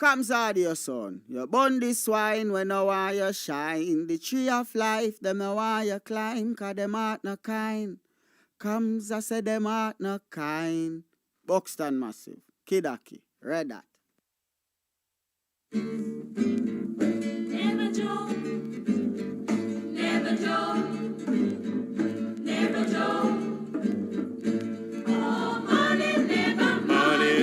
Kams audio son. You burn this wine when I want you shine. The tree of life, them I want you climb. Cause them heart no kind. Kams I say them heart no kind. Buxton Massive. Kidaki. Red Hat. Never joke. Never joke. Never joke. Oh, money never money.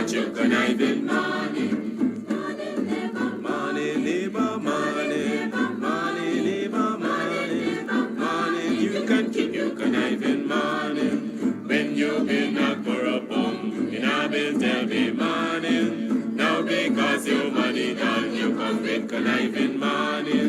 You conniving money, money never money, never money, money never money, money you can keep you conniving money. When you been a corrupt in a biz there be money. Now because your money done, you come with conniving money.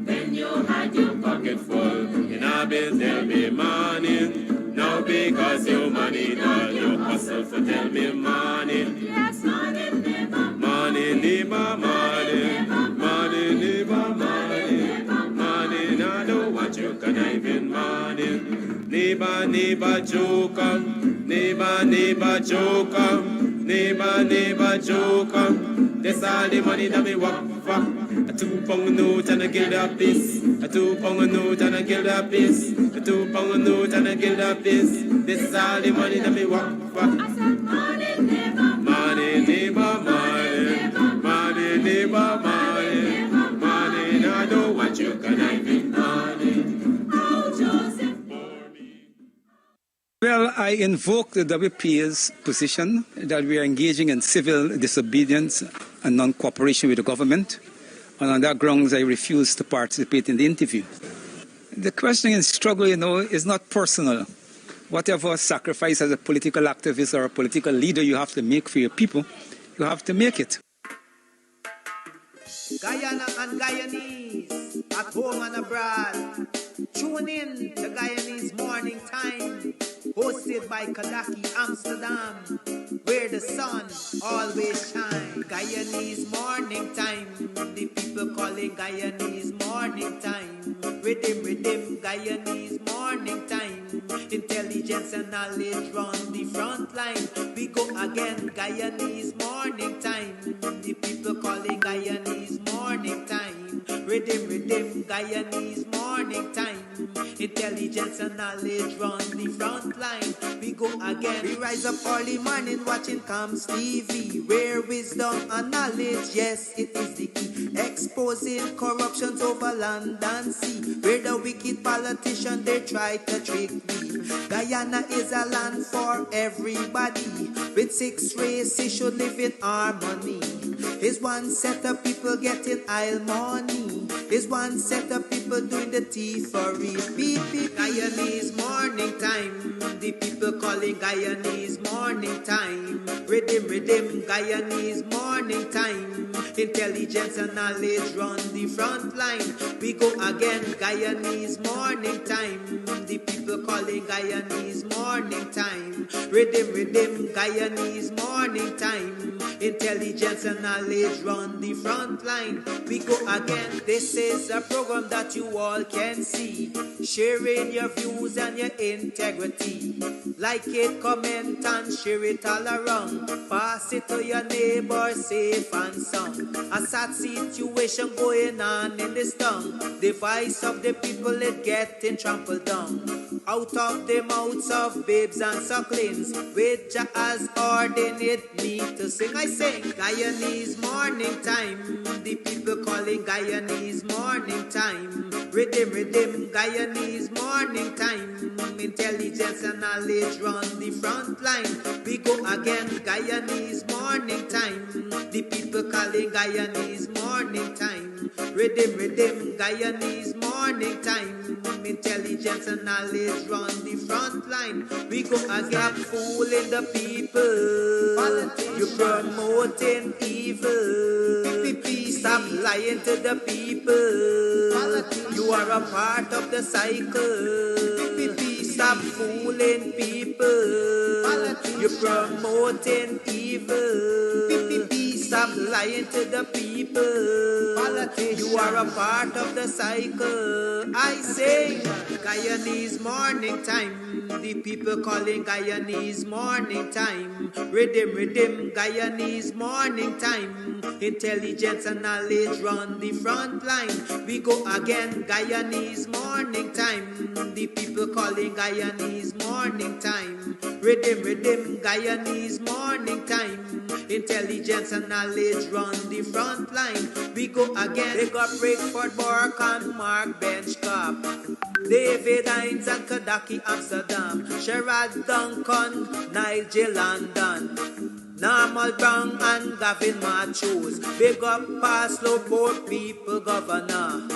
When you had your pocket full in a biz there be money. Now because your money done, you hustle for tell me money. Yes, money never money, never money, money never money, money now don't want you conniving money. Neighbor joker, neighbor joker, neighbor joker. That's all the money that me work for. A 2 pound note and a guilder piece. A 2 pound note and a guilder piece. A 2 pound note and a guilder piece. This is all the money that me work for. I said money never money, never money, money never money, money. Now I don't want you conniving. I invoke the WPA's position that we are engaging in civil disobedience and non-cooperation with the government, and on that grounds I refuse to participate in the interview. The question in struggle, is not personal. Whatever sacrifice as a political activist or a political leader you have to make for your people, you have to make it. Guyana and Guyanese, at home and abroad. Tune in to Guyanese Morning Time, hosted by Kadaki Amsterdam, where the sun always shines. Guyanese Morning Time, the people calling Guyanese Morning Time. Rhythm, Guyanese Morning Time. Intelligence and knowledge run the front line. We go again, Guyanese Morning Time. The people calling Guyanese Morning Time. Rhythm, Guyanese Morning Time. Intelligence and knowledge run the front line. We go again. We rise up early morning watching Kams Tv, where wisdom and knowledge, yes, it is the key. Exposing corruptions over land and sea, where the wicked politicians, they try to trick me. Guyana is a land for everybody. With 6 races should live in harmony. Is one set of people getting oil money. Is one set of people doing the thievery. Guyanese Morning Time. The people calling Guyanese Morning Time. Rhythm, Guyanese Morning Time. Intelligence and knowledge run the front line. We go again, Guyanese Morning Time. The people calling Guyanese Morning Time. Rhythm, Guyanese Morning Time. Intelligence and knowledge run the front line. We go again. This is a program that you all can see, sharing your views and your integrity. Like it, comment and share it all around. Pass it to your neighbor, safe and sound. A sad situation going on in this town. The voice of the people is getting trampled down. Out of the mouths of babes and sucklings, which has ordained me to sing. I sing Guyanese Morning Time. The people calling Guyanese Morning Time. Rhythm, Guyanese Morning Time. Intelligence and knowledge run the front line. We go again, Guyanese Morning Time. The people calling Guyanese Morning Time. Rhythm, Guyanese Morning Time. Intelligence and knowledge run the front line. We go again, fooling the people. You're promoting evil. Stop lying to the people. You are a part of the cycle. Stop fooling people. You're promoting evil. Stop lying to the people. You are a part of the cycle. I say Guyanese Morning Time. The people calling Guyanese Morning Time. Rhythm, Guyanese Morning Time. Intelligence and knowledge run the front line. We go again, Guyanese Morning Time. The people calling Guyanese Morning Time. Rhythm, Guyanese Morning Time. Intelligence and knowledge run the front line. We go again. They got Rickford, Bork and Mark Benchcop, David Hines and Kadaki Amsterdam, Sherrod Duncan, Nigel London, Normal Brown and Gavin Matthews. Big up Paslow, Port People Governor,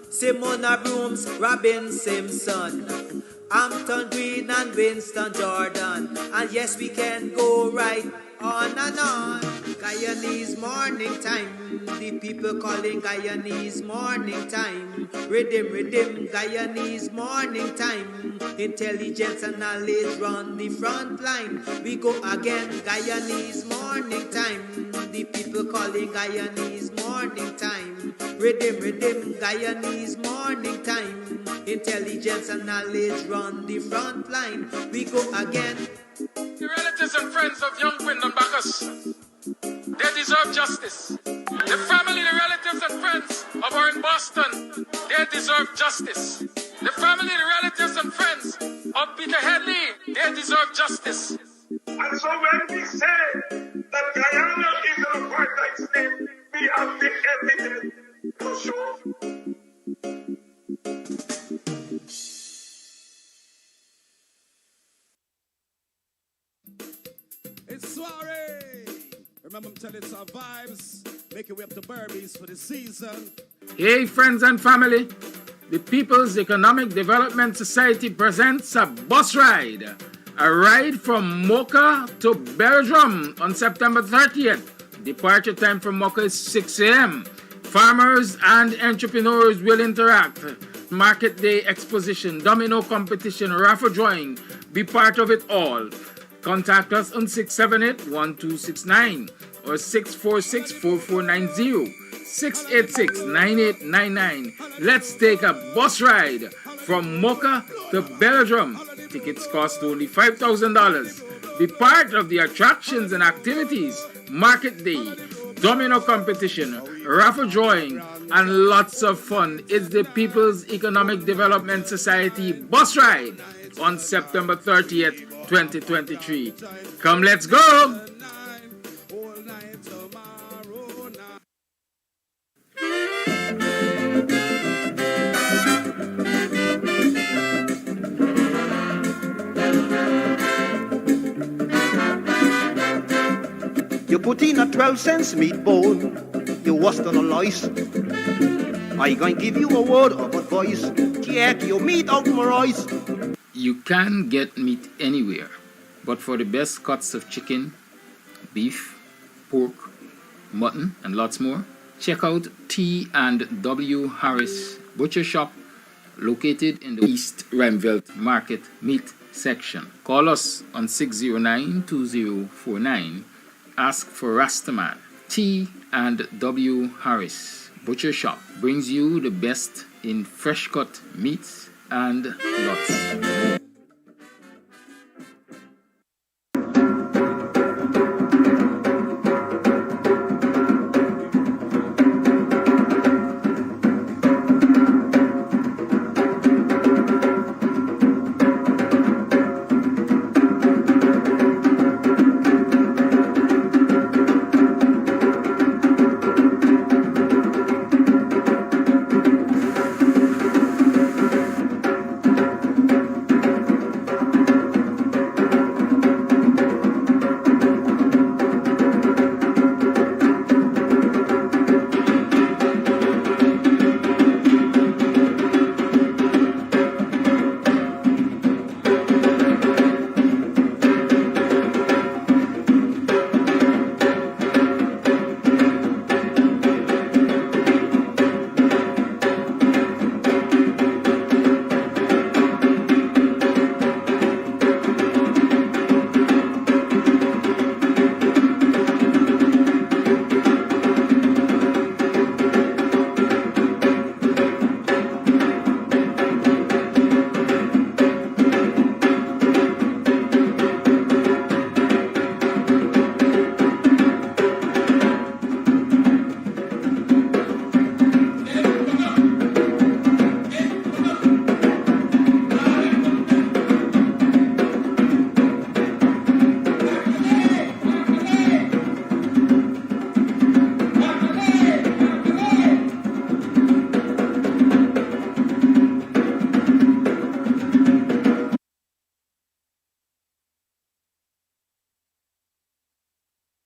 Simona Brooms, Robin Simpson, Hampton Green and Winston Jordan. And yes, we can go right on and on. Guyanese Morning Time. The people calling Guyanese Morning Time. Rhythm, Guyanese Morning Time. Intelligence and knowledge run the front line. We go again, Guyanese Morning Time. The people calling Guyanese Morning Time. Rhythm, Guyanese Morning Time. Intelligence and knowledge run the front line. We go again. The relatives and friends of young Wyndham Bacchus, they deserve justice. The family, the relatives and friends of our in Boston, they deserve justice. The family, the relatives and friends of Peter Headley, they deserve justice. And so when we say that Guyana is an apartheid state, we have the evidence to show. vibes. Make your way up to Burbies for the season. Hey friends and family, the People's Economic Development Society presents a bus ride. A ride from Mocha to Belgium on September 30th. Departure time from Mocha is 6 a.m. Farmers and entrepreneurs will interact. Market day exposition, domino competition, raffle drawing. Be part of it all. Contact us on 678-1269 or 646-4490. 686-9899. Let's take a bus ride from Mocha to Belgium. Tickets cost only $5,000. Be part of the attractions and activities, market day, domino competition, raffle drawing, and lots of fun. It's the People's Economic Development Society bus ride on September 30th, 2023. Come, let's go! You put in a 12-cent meatball, you was gonna lice. I gonna give you a word of advice, take your meat out my rice. You can get meat anywhere, but for the best cuts of chicken, beef, pork, mutton, and lots more, check out T&W Harris Butcher Shop, located in the East Remvelt Market Meat section. Call us on 609-2049. Ask for Rastaman. T&W Harris Butcher Shop brings you the best in fresh cut meats and lots more.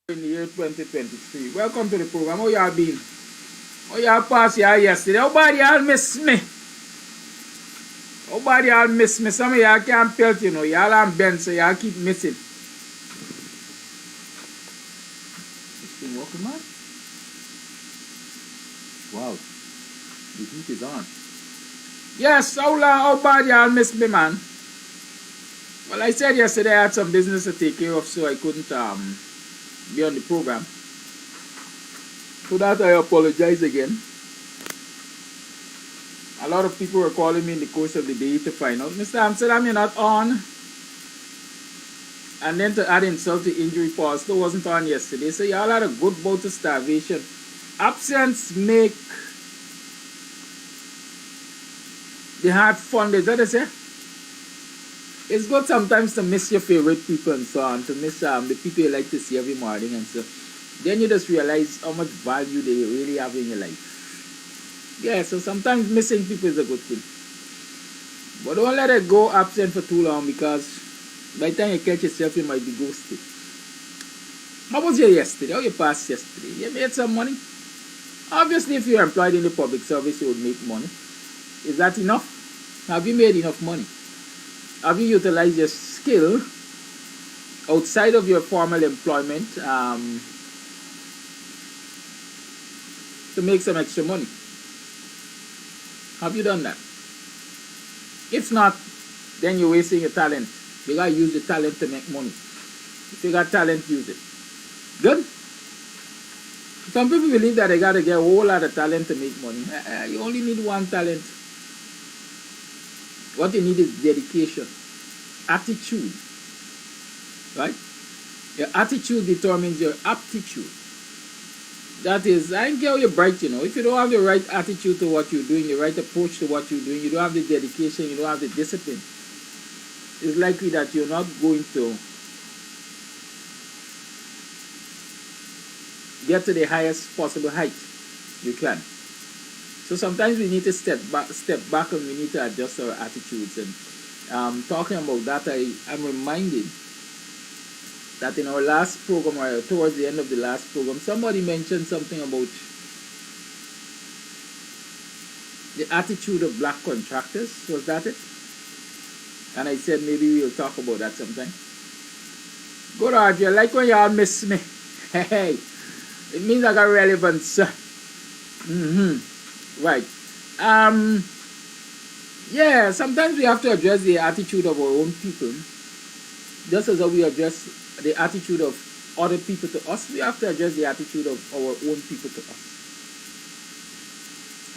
In the year 2023. Welcome to the program. How y'all been? How y'all pass y'all yesterday? Nobody y'all miss me. Nobody y'all miss me. Some of y'all can't pelt, you know. Y'all and Ben, so y'all keep missing. It's been working, man. Wow. The heat is on. Yes, how bad y'all miss me, man? Well, I said yesterday I had some business to take care of, so I couldn't be on the program. For that I apologize again. A lot of people were calling me in the course of the day to find out, Mr. Amsterdam, you're not on. And then to add insult to injury, Paul still wasn't on yesterday. So y'all had a good bout of starvation. Absence make the heart fond, is that what they say? It's good sometimes to miss your favorite people and so on, to miss the people you like to see every morning and so. Then you just realize how much value they really have in your life. Yeah, so sometimes missing people is a good thing. But don't let it go absent for too long, because by the time you catch yourself, you might be ghosted. How was your yesterday? How you passed yesterday? You made some money? Obviously, if you're employed in the public service, you would make money. Is that enough? Have you made enough money? Have you utilized your skill outside of your formal employment to make some extra money? Have you done that? If not, then you're wasting your talent. You gotta use the talent to make money. If you got talent, use it. Good? Some people believe that they gotta get a whole lot of talent to make money. You only need one talent. What you need is dedication, attitude, right? Your attitude determines your aptitude. That is, I don't care how you're bright, you know. If you don't have the right attitude to what you're doing, the right approach to what you're doing, you don't have the dedication, you don't have the discipline, it's likely that you're not going to get to the highest possible height you can. So sometimes we need to step back and we need to adjust our attitudes. And talking about that, I'm reminded that in our last program, or towards the end of the last program, somebody mentioned something about the attitude of black contractors. Was that it? And I said maybe we'll talk about that sometime. Good, RJ. I like when y'all miss me. Hey, it means I got relevance. Right. Yeah, sometimes we have to address the attitude of our own people. Just as we address the attitude of other people to us, we have to address the attitude of our own people to us.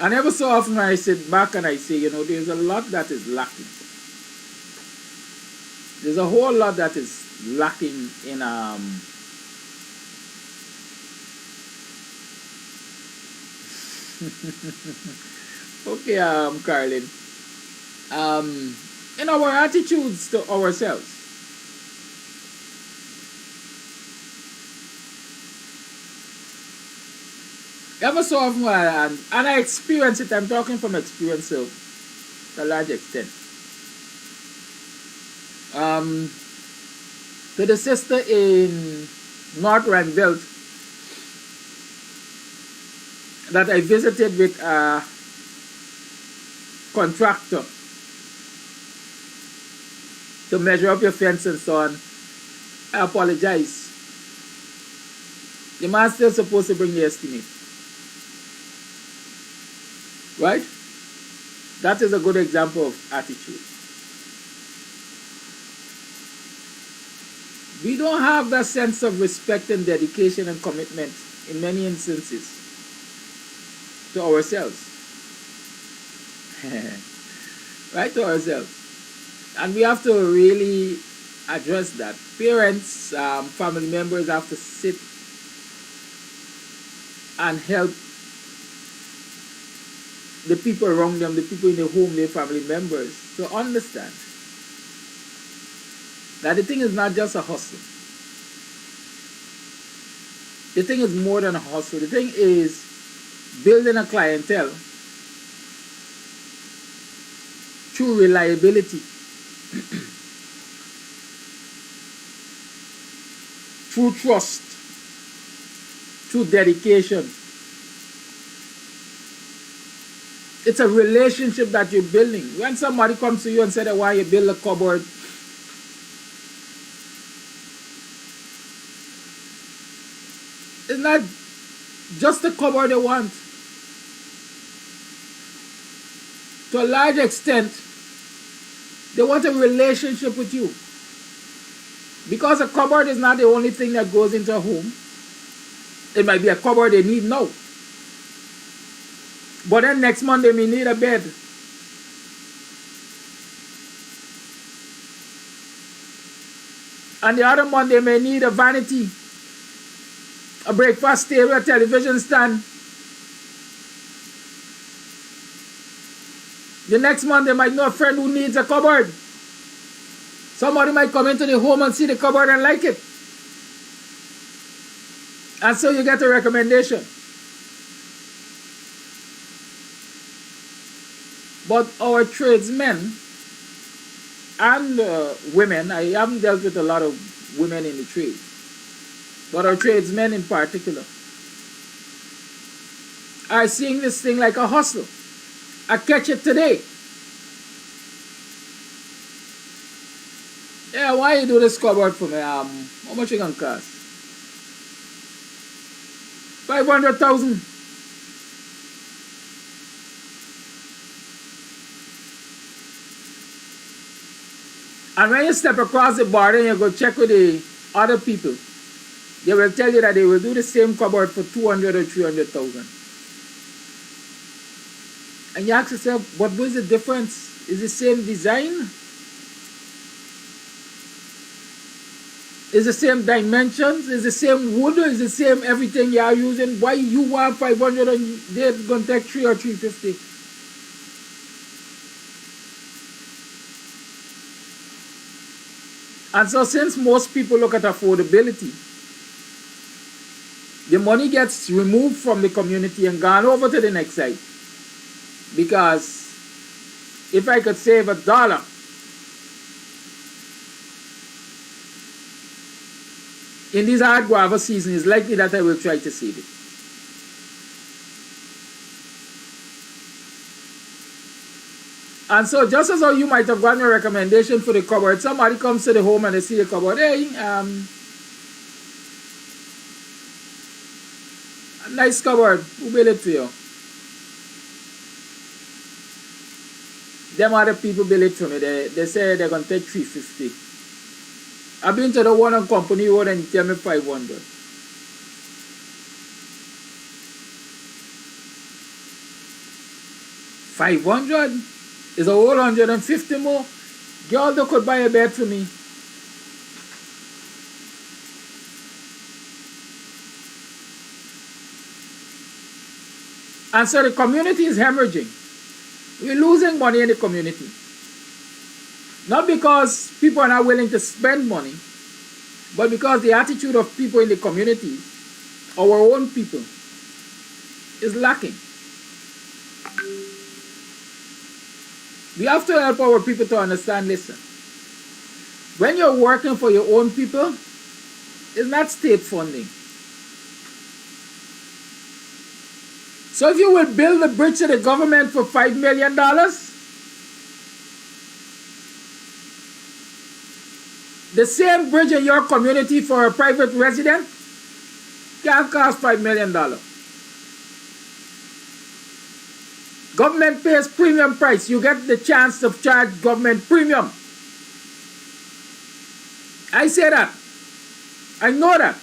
And ever so often I sit back and I say, you know, there's a lot that is lacking. There's a whole lot that is lacking in okay, Carlin. In our attitudes to ourselves. Ever so often, and I experience it, I'm talking from experience to a large extent. To the sister in North Randville that I visited with a contractor to measure up your fence and so on, I apologize. The man's still supposed to bring the estimate. Right? That is a good example of attitude. We don't have that sense of respect and dedication and commitment in many instances to ourselves. Right? To ourselves. And we have to really address that. Parents, family members have to sit and help the people around them, the people in the home, their family members, to understand that the thing is not just a hustle. The thing is more than a hustle. The thing is building a clientele through reliability, through trust, through dedication. It's a relationship that you're building. When somebody comes to you and says, why you build a cupboard, it's not just the cupboard they want. To a large extent, they want a relationship with you. Because a cupboard is not the only thing that goes into a home. It might be a cupboard they need now. But then next month they may need a bed. And the other month they may need a vanity, a breakfast table, a television stand. The next month they might know a friend who needs a cupboard. Somebody might come into the home and see the cupboard and like it. And so you get a recommendation. But our tradesmen and women, I haven't dealt with a lot of women in the trade, but our tradesmen in particular, are seeing this thing like a hustle. I catch it today. Yeah, why you do this cupboard for me? How much it gonna cost? 500,000. And when you step across the border and you go check with the other people, they will tell you that they will do the same cupboard for 200 or 300,000. And you ask yourself, what was the difference? Is the same design? Is the same dimensions? Is the same wood? Is the same everything you are using? Why you want 500 and they're going to take 3 or 350? And so since most people look at affordability, the money gets removed from the community and gone over to the next side. Because if I could save $1 in this hard guava season, it's likely that I will try to save it. And so just as how you might have gotten a recommendation for the cupboard, somebody comes to the home and they see the cupboard, hey, nice cupboard, who built it for you? Them other people build it for me. They say they're going to take 350. I've been to the one on Company Road and tell me 500. $500 is a whole 150 more. Girl, they could buy a bed for me. And so the community is hemorrhaging. We're losing money in the community. Not because people are not willing to spend money, but because the attitude of people in the community, our own people, is lacking. We have to help our people to understand, listen, when you're working for your own people, it's not state funding. So if you will build a bridge to the government for $5 million, the same bridge in your community for a private resident can cost $5 million. Government pays premium price. You get the chance to charge government premium. I say that. I know that.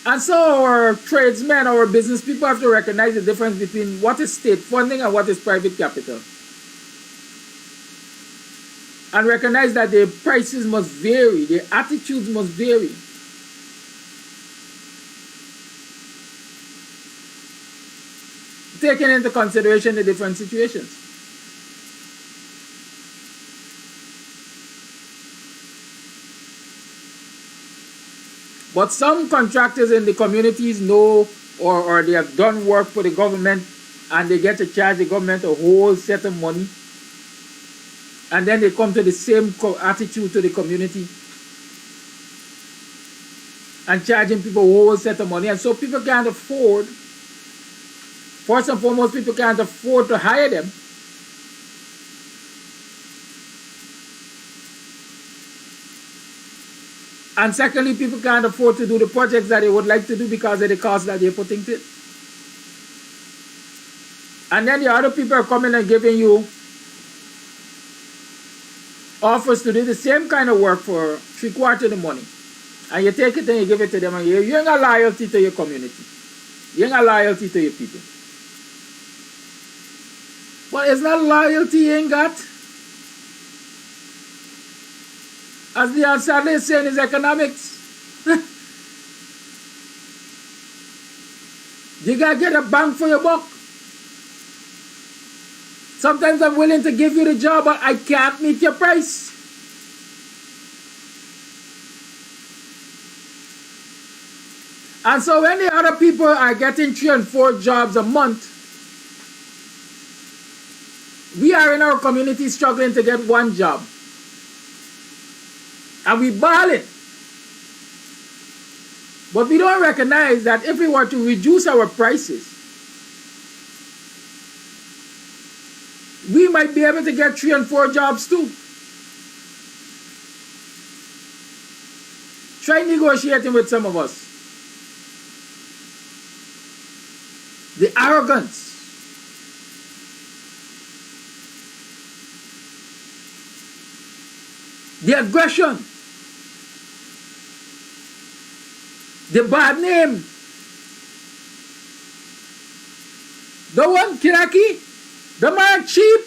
And so our tradesmen, our business people have to recognize the difference between what is state funding and what is private capital. And recognize that the prices must vary, the attitudes must vary. Taking into consideration the different situations. But some contractors in the communities know or they have done work for the government and they get to charge the government a whole set of money. And then they come to the same attitude to the community and charging people a whole set of money. And so people can't afford, first and foremost, people can't afford to hire them. And secondly, people can't afford to do the projects that they would like to do because of the cost that they're putting to it. And then the other people are coming and giving you offers to do the same kind of work for 3/4 of the money. And you take it and you give it to them and you ain't got loyalty to your community. You ain't got loyalty to your people. But it's not loyalty you ain't got. As the answer is saying, is economics. You gotta get a bang for your buck. Sometimes I'm willing to give you the job, but I can't meet your price. And so when the other people are getting 3 and 4 jobs a month, we are in our community struggling to get 1 job. And we ball it. But we don't recognize that if we were to reduce our prices, we might be able to get 3 and 4 jobs too. Try negotiating with some of us. The arrogance. The aggression. The bad name. The one, Kiraki, the man cheap.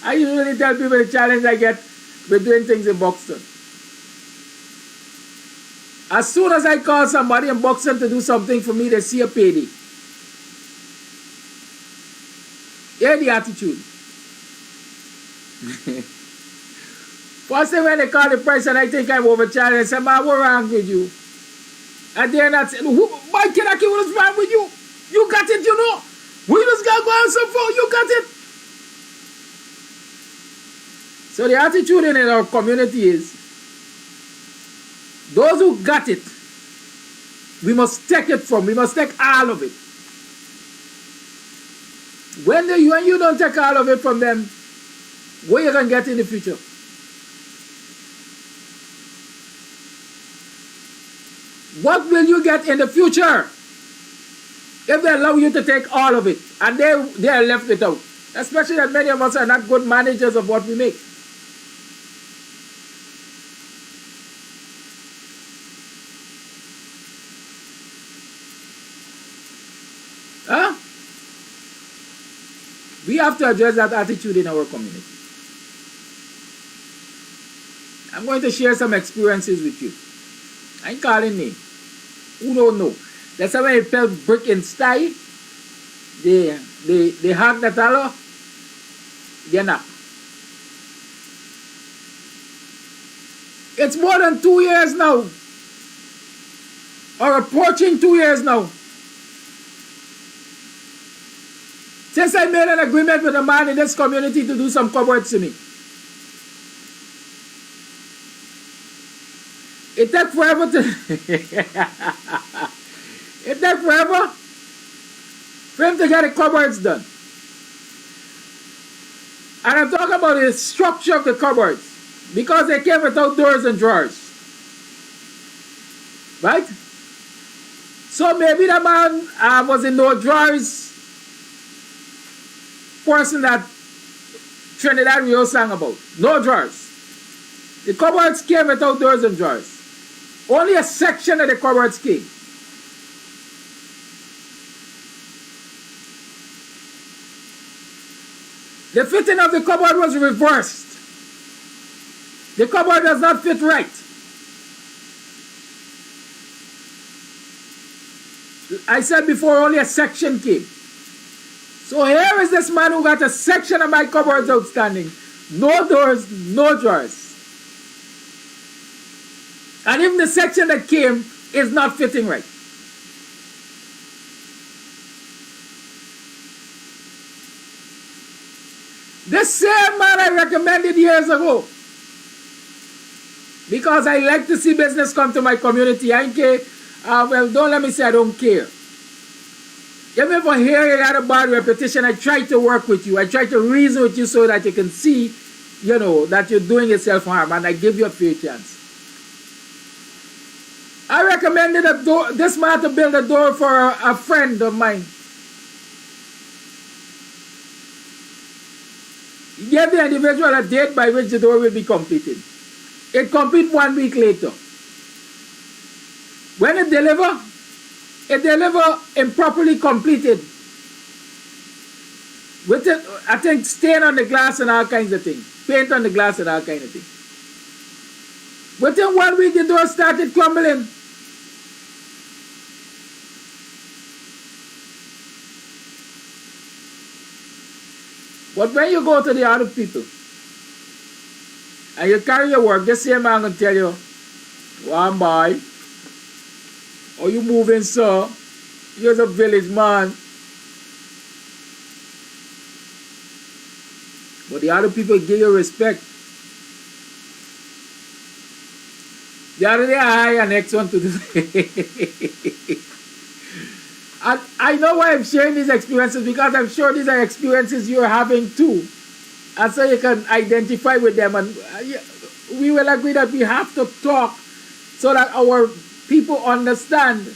I usually tell people the challenge I get with doing things in Buxton. As soon as I call somebody in Buxton to do something for me, they see a payday. Hear the attitude. First thing when they call the price and I think I'm overcharged, I say, man, what's wrong with you? And they're not saying, why can I keep what's wrong with you? You got it, you know. We just got to go out some phone, you got it. So the attitude in our community is, those who got it, we must take it from, we must take all of it. When you don't take all of it from them, what you going to get in the future? What will you get in the future if they allow you to take all of it and they are left without? Especially that many of us are not good managers of what we make. Huh? We have to address that attitude in our community. I'm going to share some experiences with you. I ain't calling name. Who don't know? That's how when you fell brick in style, they hack the tallow, they're not. It's more than 2 years now. Or approaching 2 years now. Since I made an agreement with a man in this community to do some cupboards to me. It took forever to it took forever for him to get the cupboards done. And I'm talking about the structure of the cupboards, because they came without doors and drawers. Right? So maybe the man was in no drawers person that Trinidad Rio sang about. No drawers. The cupboards came without doors and drawers. Only a section of the cupboards came. The fitting of the cupboard was reversed. The cupboard does not fit right. I said before, only a section came. So here is this man who got a section of my cupboards outstanding. No doors, no drawers. And even the section that came is not fitting right. This same man I recommended years ago, because I like to see business come to my community. I care. Well, don't let me say I don't care. If ever hear you got a bad repetition, I try to work with you. I try to reason with you so that you can see, you know, that you're doing yourself harm, and I give you a fair chance. I recommended this man to build a door for a friend of mine. He gave the individual a date by which the door will be completed. It completed 1 week later. When it delivered improperly completed. With it, I think, stain on the glass and all kinds of things. Paint on the glass and all kinds of things. Within 1 week, the door started crumbling. But when you go to the other people and you carry your work, this same man will tell you, one boy, or you moving, sir, you're a village man. But the other people give you respect. The other day I hire an next one to do. And I know why I'm sharing these experiences, because I'm sure these are experiences you're having too. And so you can identify with them, and we will agree that we have to talk so that our people understand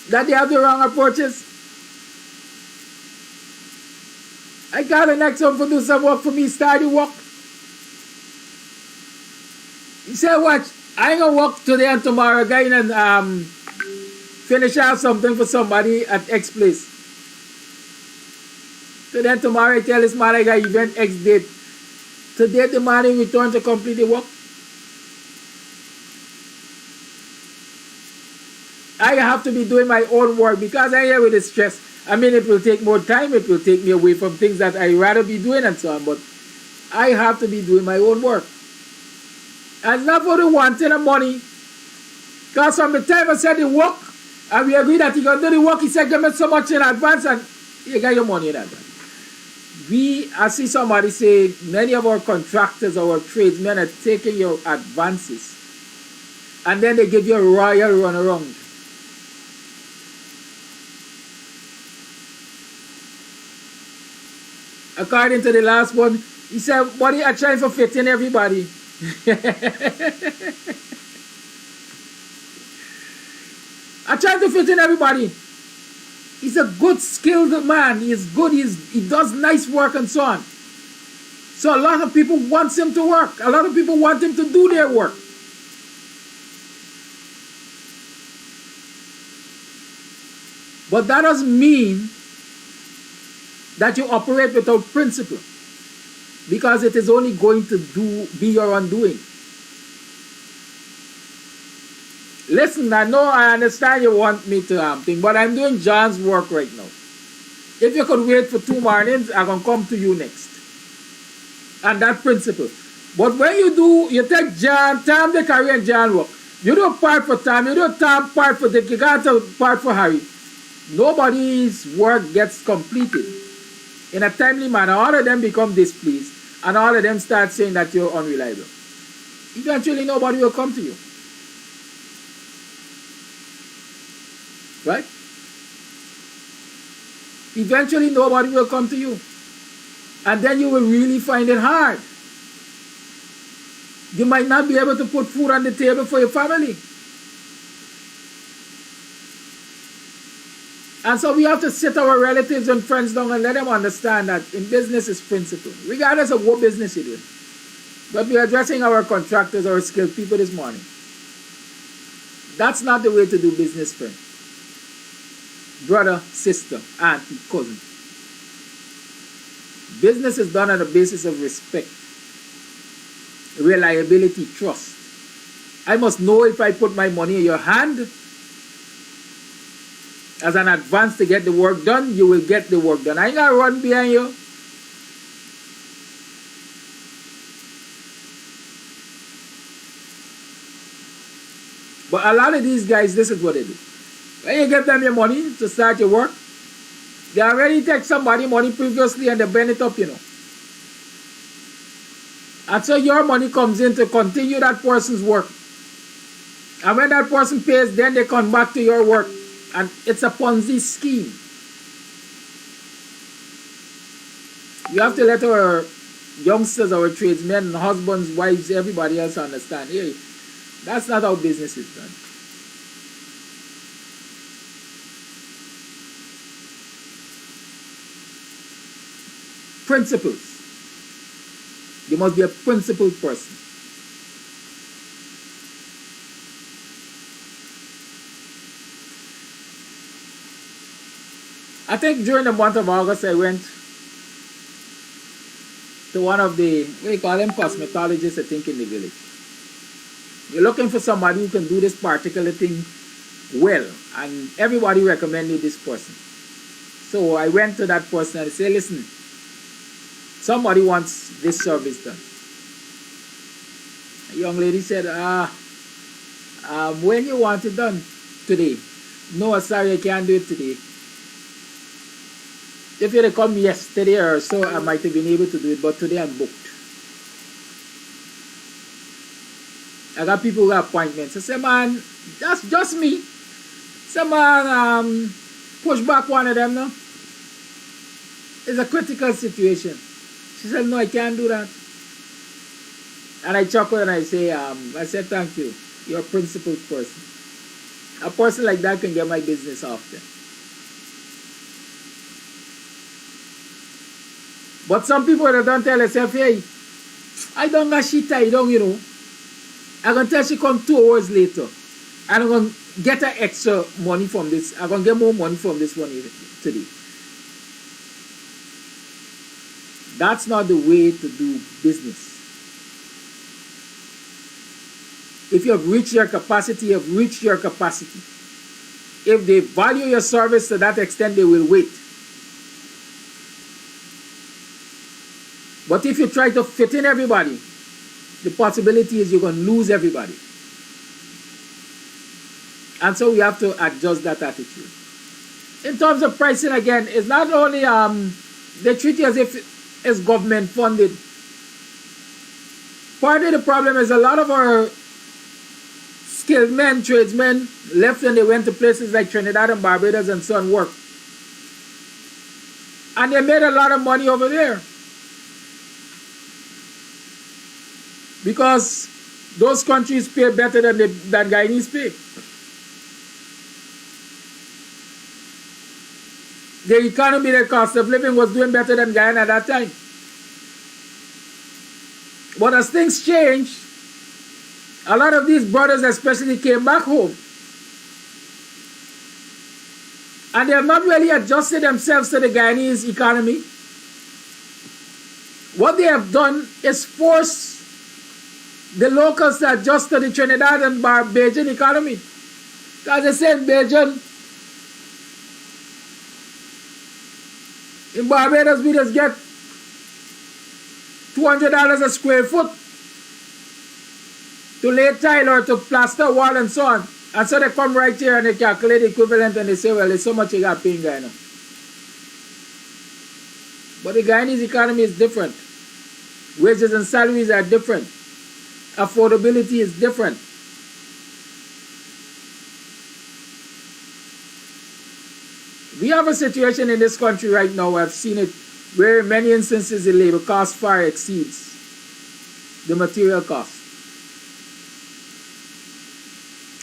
that they have the wrong approaches. I got the next one to do some work for me, start the work. He said, watch, I ain't gonna work today and tomorrow, guy, and finish out something for somebody at X place. So then tomorrow I tell this man I got event X date. Today the man in return to complete the work. I have to be doing my own work because I'm here with the stress. I mean, it will take more time, it will take me away from things that I'd rather be doing and so on, but I have to be doing my own work. And not for the wanting of money. Because from the time I said the work, and we agreed that he going to do the work, he said, give me so much in advance, and you got your money in advance. I see somebody say, many of our contractors, our tradesmen are taking your advances, and then they give you a royal run around. According to the last one, he said, buddy, I'm trying to fit in everybody. I try to fit in everybody. He's a good, skilled man. He's good. He does nice work and so on. So a lot of people want him to work. A lot of people want him to do their work. But that doesn't mean that you operate without principle, because it is only going to be your undoing. Listen, I know, I understand you want me to think, but I'm doing John's work right now. If you could wait for 2 mornings, I'm going to come to you next. And that principle. But when you take John, Tom, the Harry, and John work. You do a part for Tom, you do a Tom part for Dick, you got a part for Harry. Nobody's work gets completed in a timely manner. All of them become displeased, and all of them start saying that you're unreliable. Eventually, nobody will come to you. Right? Eventually, nobody will come to you. And then you will really find it hard. You might not be able to put food on the table for your family. And so we have to sit our relatives and friends down and let them understand that in business is principle, regardless of what business you do. But we are addressing our contractors, our skilled people this morning. That's not the way to do business, friend. Brother, sister, auntie, cousin. Business is done on the basis of respect, reliability, trust. I must know if I put my money in your hand as an advance to get the work done, you will get the work done. I ain't gonna run behind you. But a lot of these guys, this is what they do. When you give them your money to start your work, they already take somebody money previously and they bend it up, you know. And so your money comes in to continue that person's work. And when that person pays, then they come back to your work. And it's a Ponzi scheme. You have to let our youngsters, our tradesmen, husbands, wives, everybody else understand. Hey, that's not how business is done. Principles. You must be a principled person. I think during the month of August, I went to one of the, what do you call them, cosmetologists, I think, in the village. You're looking for somebody who can do this particular thing well, and everybody recommended this person. So I went to that person and I said, listen, somebody wants this service done. A young lady said, when you want it done? Today. No, sorry, I can't do it today. If you'd have come yesterday or so, I might have been able to do it, but today I'm booked. I got people who got appointments. I say, man, that's just me. Say, man, push back one of them now. It's a critical situation. She said, no, I can't do that. And I chuckle and I say, I said, thank you. You're a principled person. A person like that can get my business often. But some people that don't tell themselves, hey, I don't got she tied down, you know. I'm going to tell she come 2 hours later. And I'm going to get her extra money from this. I'm going to get more money from this one today. That's not the way to do business. If you have reached your capacity, you have reached your capacity. If they value your service to that extent, they will wait. But if you try to fit in everybody, the possibility is you're going to lose everybody. And so we have to adjust that attitude. In terms of pricing, again, it's not only they treat you as if it's government funded. Part of the problem is a lot of our skilled men, tradesmen, left and they went to places like Trinidad and Barbados and so on work. And they made a lot of money over there. Because those countries pay better than Guyanese pay. The economy, the cost of living was doing better than Guyana at that time. But as things changed, a lot of these brothers especially came back home. And they have not really adjusted themselves to the Guyanese economy. What they have done is force the locals to adjust to the Trinidad and Barbadian economy. Because they say in Bajan, in Barbados we just get $200 a square foot to lay tile or to plaster wall and so on. And so they come right here and they calculate the equivalent and they say, well, it's so much you got paying Guyana. But the Guyanese economy is different. Wages and salaries are different. Affordability is different. We have a situation in this country right now, I've seen it, where in many instances the labor cost far exceeds the material cost.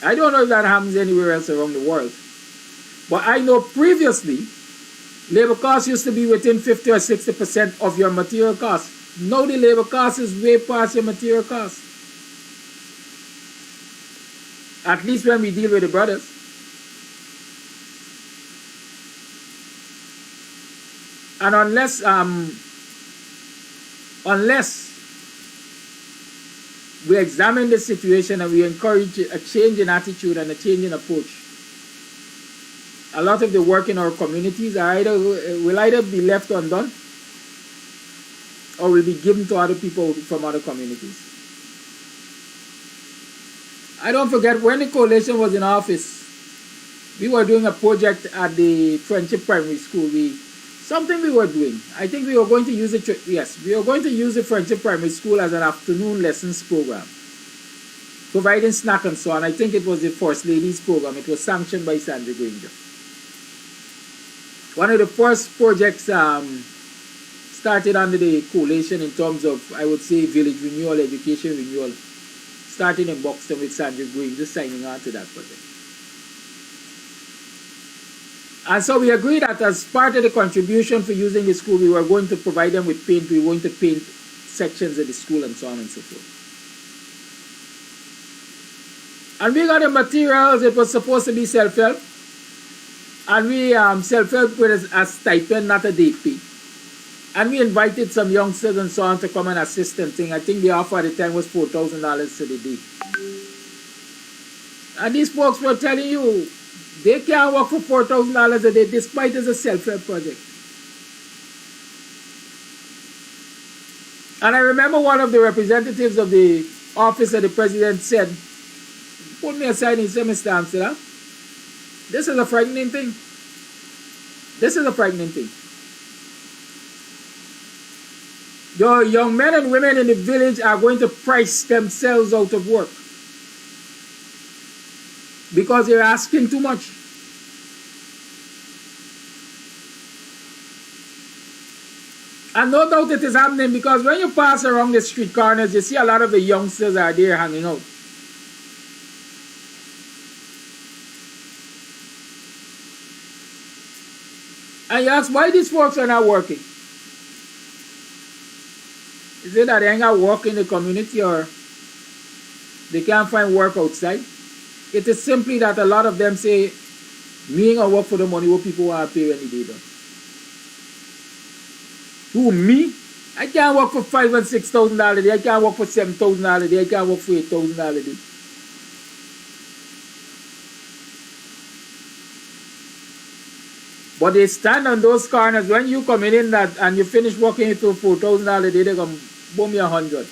I don't know if that happens anywhere else around the world. But I know previously, labor costs used to be within 50 or 60% of your material cost. Now the labor cost is way past your material cost. At least when we deal with the brothers. And unless we examine the situation and we encourage a change in attitude and a change in approach, a lot of the work in our communities will either be left undone or will be given to other people from other communities. I don't forget when the coalition was in office, we were doing a project at the Friendship Primary School. Something we were doing. I think we were going to use it. Yes, we were going to use the Friendship Primary School as an afternoon lessons program, providing snack and so on. I think it was the First Ladies program. It was sanctioned by Sandra Granger. One of the first projects started under the coalition in terms of, I would say, village renewal, education renewal, started in Buxton with Sandra Granger signing on to that project. And so we agreed that as part of the contribution for using the school, we were going to provide them with paint. We were going to paint sections of the school and so on and so forth. And we got the materials. It was supposed to be self-help. And we self-help with a stipend, not a day pay. And we invited some youngsters and so on to come and assist and thing. I think the offer at the time was $4,000 for the day. And these folks were telling you, they can't work for $4,000 a day despite it's a self-help project. And I remember one of the representatives of the office of the president said, put me aside and said, Mr. Amsterdam, this is a frightening thing. This is a frightening thing. Your young men and women in the village are going to price themselves out of work. because you're asking too much. And no doubt it is happening, because when you pass around the street corners, you see a lot of the youngsters are there hanging out. And you ask, why these folks are not working? Is it that they ain't got work in the community, or they can't find work outside? It is simply that a lot of them say, me ain't gonna work for the money what people want to pay when they done. Who, me? I can't work for $5,000 and $6,000 a day. I can't work for $7,000 a day. I can't work for $8,000 a day. But they stand on those corners. When you come in that and you finish working for $4,000 a day, they're going to boom you 100.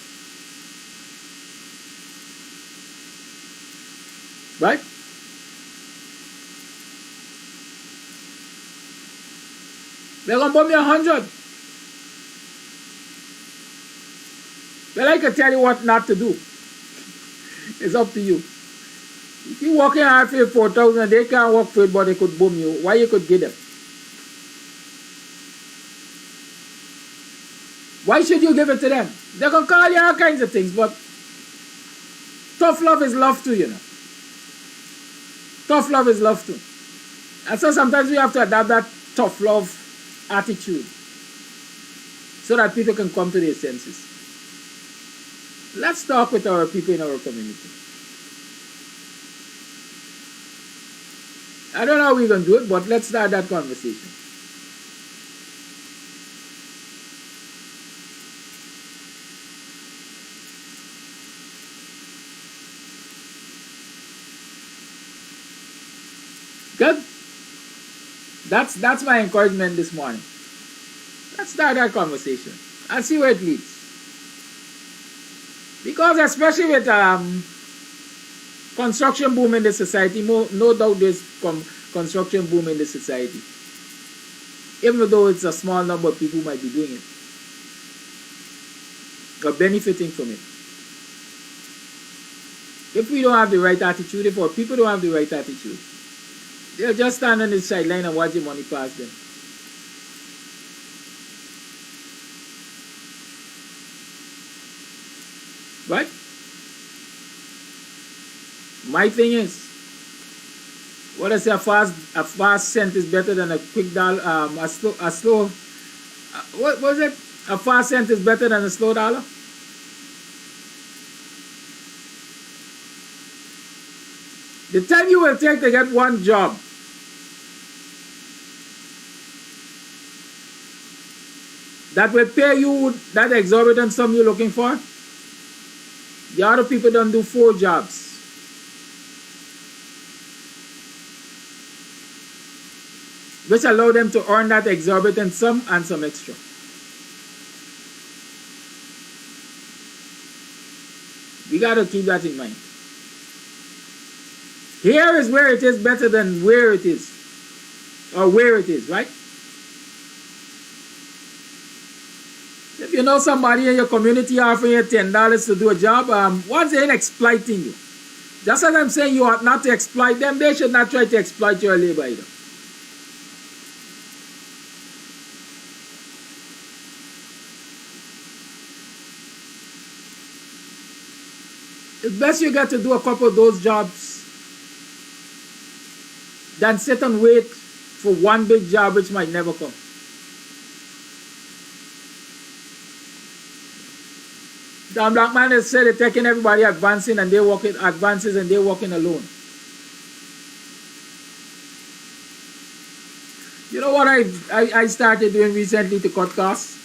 Right? They're going to boom you 100. Well, I can tell you what not to do. It's up to you. If you're working hard for $4,000, they can't work for it, but they could boom you. Why you could give them? Why should you give it to them? They can call you all kinds of things, but tough love is love too, you know. Tough love is love too. And so sometimes we have to adapt that tough love attitude so that people can come to their senses. Let's talk with our people in our community. I don't know how we're going to do it, but let's start that conversation. Good? That's my encouragement this morning. Let's start that conversation and see where it leads. Because especially with construction boom in the society, no doubt there's construction boom in the society. Even though it's a small number of people who might be doing it or benefiting from it. If we don't have the right attitude, if our people don't have the right attitude, they'll just stand on the sideline and watch the money pass them. Right? My thing is, what I say, a fast cent is better than a quick dollar. What was it? A fast cent is better than a slow dollar. The time you will take to get one job that will pay you that exorbitant sum you're looking for, the other people don't do 4 jobs. Which allow them to earn that exorbitant sum and some extra. We got to keep that in mind. Here is where it is better than where it is. Or where it is, right? If you know somebody in your community offering you $10 to do a job, once they ain't exploiting you. Just as I'm saying you ought not to exploit them, they should not try to exploit your labor either. It's best you get to do a couple of those jobs than sit and wait for one big job which might never come. The black man has said they're taking everybody advancing and they're walking advances and they're walking alone. You know what I started doing recently to cut costs?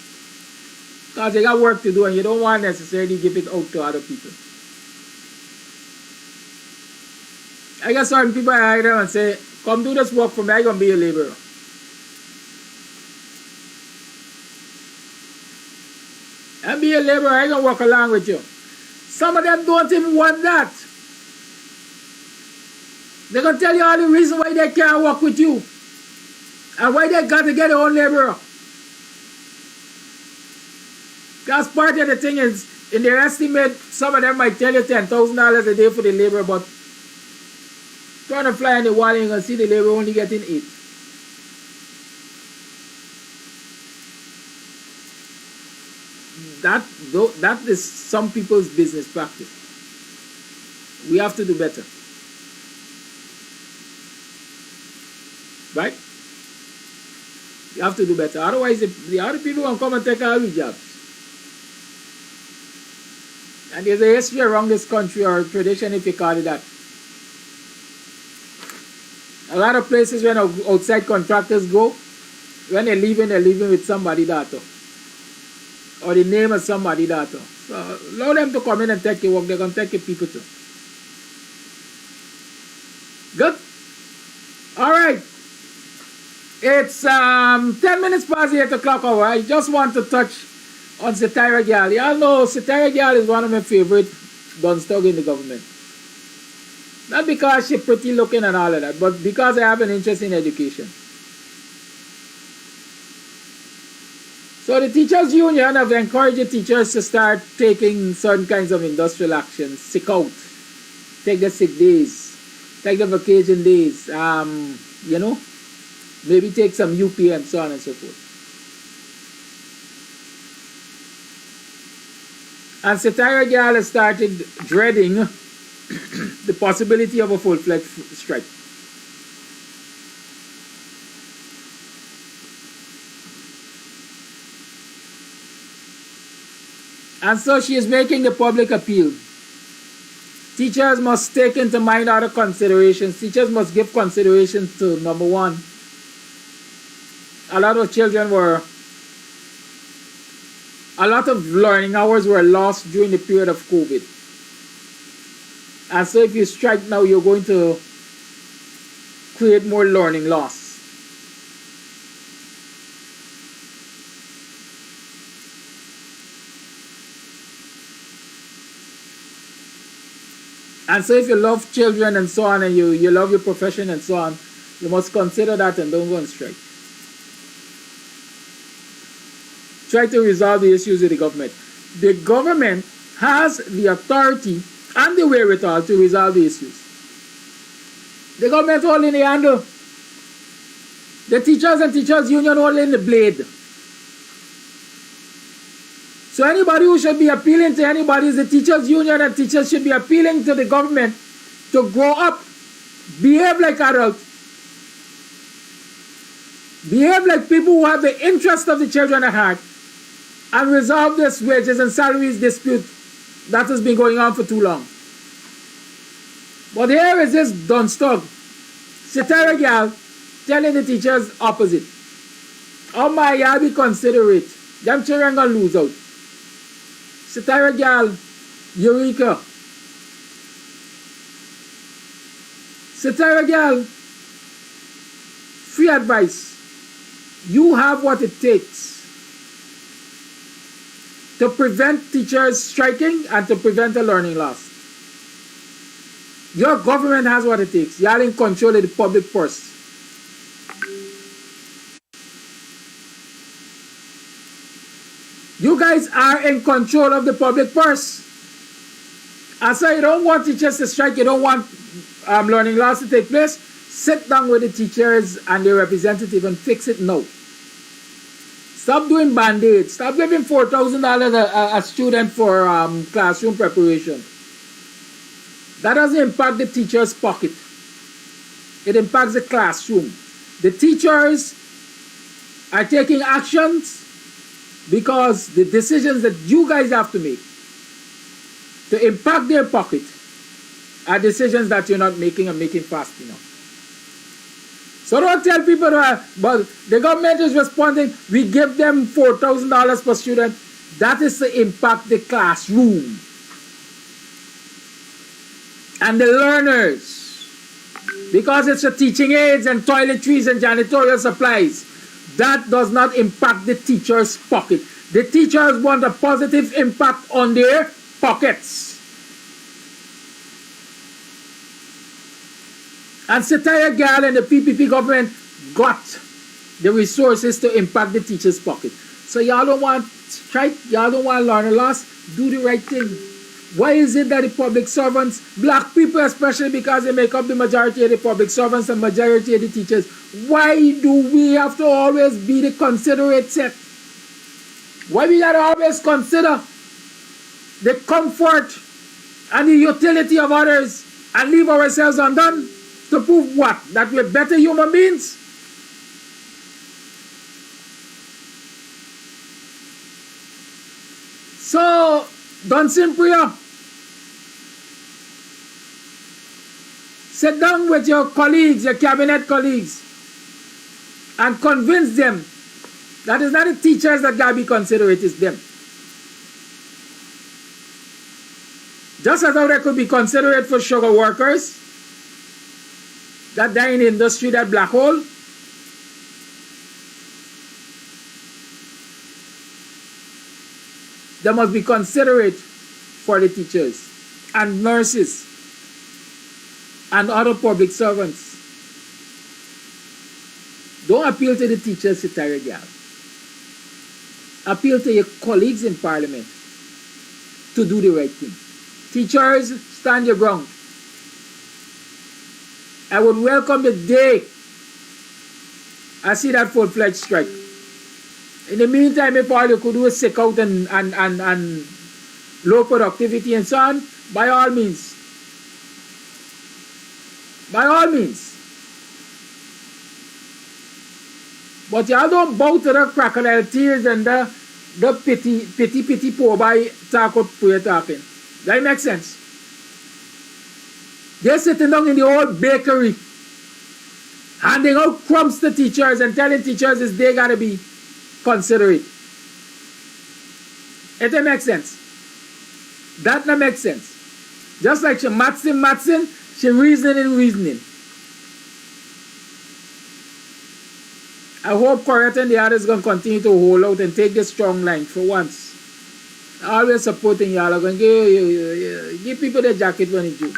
Because they got work to do and you don't want to necessarily give it out to other people. I got certain people I hire them and say, come do this work for me, I'm going to be a laborer. And be a laborer, I'm going to work along with you. Some of them don't even want that. They're going to tell you all the reason why they can't work with you. And why they got to get their own laborer. Because part of the thing is, in their estimate, some of them might tell you $10,000 a day for the laborer, but Trying to fly in the wall, you're going to see the labor only getting 8. That is some people's business practice. We have to do better. Right? You have to do better. Otherwise, the other people will come and take all the jobs. And there's a history around this country, or a tradition, if you call it that. A lot of places when outside contractors go, when they're leaving with somebody daughter. Or the name of somebody daughter. So allow them to come in and take your work. They're going to take your people too. Good? Alright. It's 10 minutes past the 8 o'clock hour. I just want to touch on Satira Gal. Y'all know Satira Gal is one of my favorite Dunstug in the government. Not because she's pretty looking and all of that, but because I have an interest in education. So the teachers union have encouraged the teachers to start taking certain kinds of industrial actions. Sick out. Take the sick days. Take the vacation days. You know, maybe take some UP and so on and so forth. And Satira Gal has started dreading the possibility of a full-fledged strike. And so she is making the public appeal. Teachers must take into mind other considerations. Teachers must give consideration to, number one, a lot of learning hours were lost during the period of COVID. And so if you strike now, you're going to create more learning loss. And so if you love children and so on, and you love your profession and so on, you must consider that and don't go on strike. Try to resolve the issues with the government. The government has the authority and the wherewithal to resolve the issues. The government holding the handle. The teachers and teachers union holding the blade. So anybody who should be appealing to anybody is the teachers union, and teachers should be appealing to the government to grow up, behave like adults, behave like people who have the interest of the children at heart, and resolve this wages and salaries dispute that has been going on for too long. But here is this Dunstug, Satira Gal, telling the teachers opposite. Oh my, y'all be considerate. Them children gonna lose out. Satira Gal, Eureka. Satira Gal, free advice. You have what it takes to prevent teachers striking and to prevent a learning loss. Your government has what it takes. Y'all in control of the public purse. You guys are in control of the public purse. And so you don't want teachers to strike, you don't want learning loss to take place. Sit down with the teachers and their representative and fix it now. Stop doing band-aids. Stop giving $4,000 a student for classroom preparation. That doesn't impact the teacher's pocket. It impacts the classroom. The teachers are taking actions because the decisions that you guys have to make to impact their pocket are decisions that you're not making and making fast enough. So don't tell people that, but the government is responding, we give them $4,000 per student. That is to impact the classroom and the learners, because it's the teaching aids and toiletries and janitorial supplies. That does not impact the teacher's pocket. The teachers want a positive impact on their pockets. And Satira Gal and the PPP government got the resources to impact the teacher's pocket. So y'all don't want strike, y'all don't want learner loss, do the right thing. Why is it that the public servants, black people especially because they make up the majority of the public servants and majority of the teachers, why do we have to always be the considerate set? Why we gotta always consider the comfort and the utility of others and leave ourselves undone to prove what? That we're better human beings? So, Dunsin Priya, sit down with your colleagues, your cabinet colleagues, and convince them that it's not the teachers that gotta be considerate, it's them. Just as how they could be considerate for sugar workers that die in the industry, that black hole, they must be considerate for the teachers and nurses and other public servants. Don't appeal to the teachers to tire girl. Appeal to your colleagues in parliament to do the right thing. Teachers, stand your ground. I would welcome the day I see that full-fledged strike. In the meantime, if all you could do is sick out and low productivity and so on, by all means. By all means. But y'all don't bow to the crocodile tears and the pity poor by talk out prayer talking. That makes sense. They're sitting down in the old bakery, handing out crumbs to teachers and telling teachers is they gotta be considerate. It don't make sense. That don't make sense. Just like she Matson, she reasoning. I hope Correct and the others going to continue to hold out and take this strong line for once. Always supporting y'all. I'm going to give people the jacket when it's due.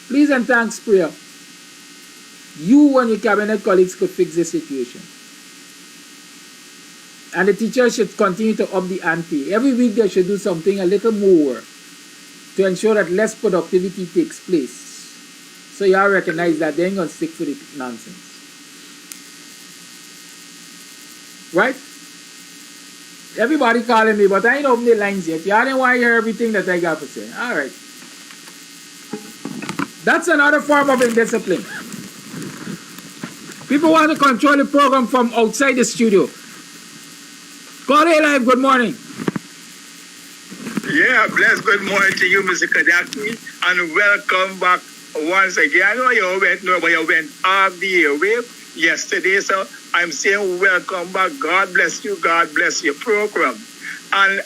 Please and thanks, Priya. You and your cabinet colleagues could fix this situation. And the teachers should continue to up the ante. Every week they should do something a little more to ensure that less productivity takes place. So y'all recognize that they ain't going to stick for the nonsense. Right? Everybody calling me, but I ain't opened the lines yet. Y'all didn't want to hear everything that I got to say. All right. That's another form of indiscipline. People want to control the program from outside the studio. Call A Live, good morning. Yeah, blessed good morning to you, Mr. Kadaki, and welcome back once again. I know you went off the airwave yesterday, so I'm saying welcome back. God bless you. God bless your program. And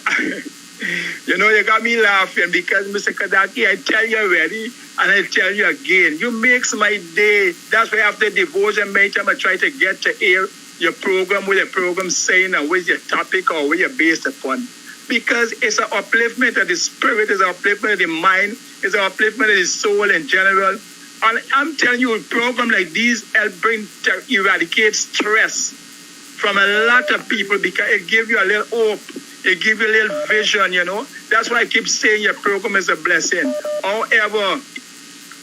you know, you got me laughing because, Mr. Kadaki, I tell you already, and I tell you again, you makes my day. That's why after devotion, many times I try to get to air your program with your program saying and with your topic or what you're based upon. Because it's an upliftment of the spirit, it's an upliftment of the mind, it's an upliftment of the soul in general. And I'm telling you, a program like these help eradicate stress from a lot of people because it gives you a little hope. It gives you a little vision, you know. That's why I keep saying your program is a blessing. However,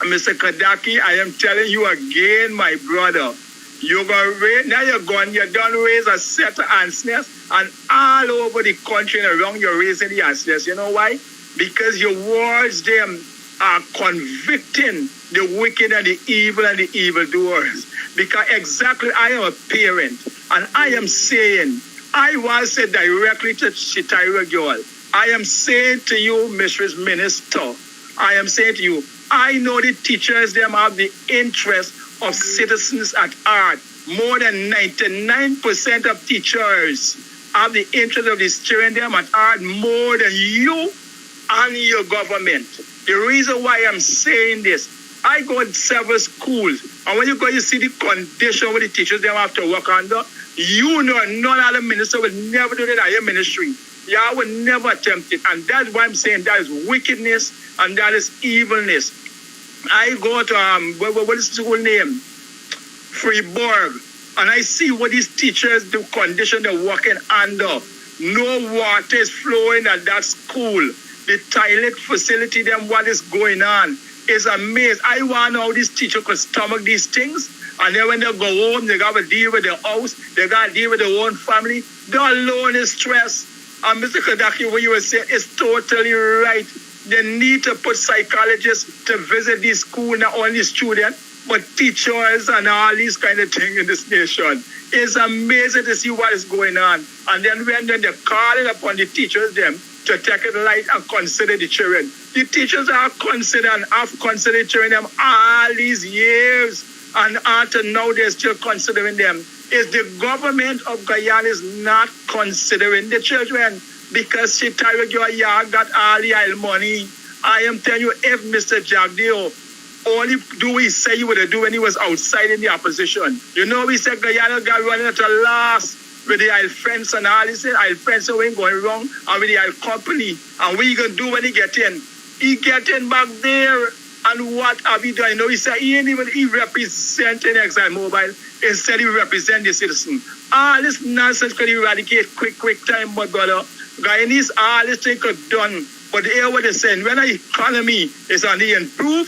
Mr. Kadaki, I am telling you again, my brother, you're going to raise, now you're done raise a set of answers, and all over the country and around you're raising the answers. You know why? Because your words, them are convicting the wicked and the evildoers. Because exactly, I am a parent, and I am saying, I want to say directly to Chitira girl, I am saying to you, Mrs. Minister, I am saying to you, I know the teachers, them have the interest of citizens at heart. More than 99% of teachers have the interest of the children them at heart more than you and your government. The reason why I'm saying this, I go to several schools, and when you go, you see the condition where the teachers them have to work under. You know, none other minister will never do that in your ministry. Y'all will never attempt it, and that's why I'm saying that is wickedness and that is evilness. I go to what is the school name? Freeburg, and I see what these teachers do, condition they're working under. No water is flowing at that school. The toilet facility, them, what is going on is amazing. I want how these teachers could stomach these things. And then when they go home, they got to deal with their house. They got to deal with their own family. That alone is stress. And Mr. Kadaki, what you were saying is totally right. They need to put psychologists to visit these schools, not only students, but teachers and all these kind of things in this nation. It's amazing to see what is going on. And then when they're calling upon the teachers, them, to take it light and consider the children. The teachers are considered and have considered children them all these years. And until now, they're still considering them. Is the government of Guyana is not considering the children because she tired your yard got all the oil money. I am telling you, if Mr. Jagdeo only do he say he would have do when he was outside in the opposition. You know, we said Guyana got running at a last with the oil friends and all. He said oil friends ain't going wrong and with the oil company. And what you gonna do when he get in? He get in back there. And what have he done? You know, he said he ain't even representing ExxonMobil. Instead, he represent the citizen. All this nonsense could eradicate quick time, my brother. Guyanese, all this thing could done. But hear what they're saying. When the economy is on the improve,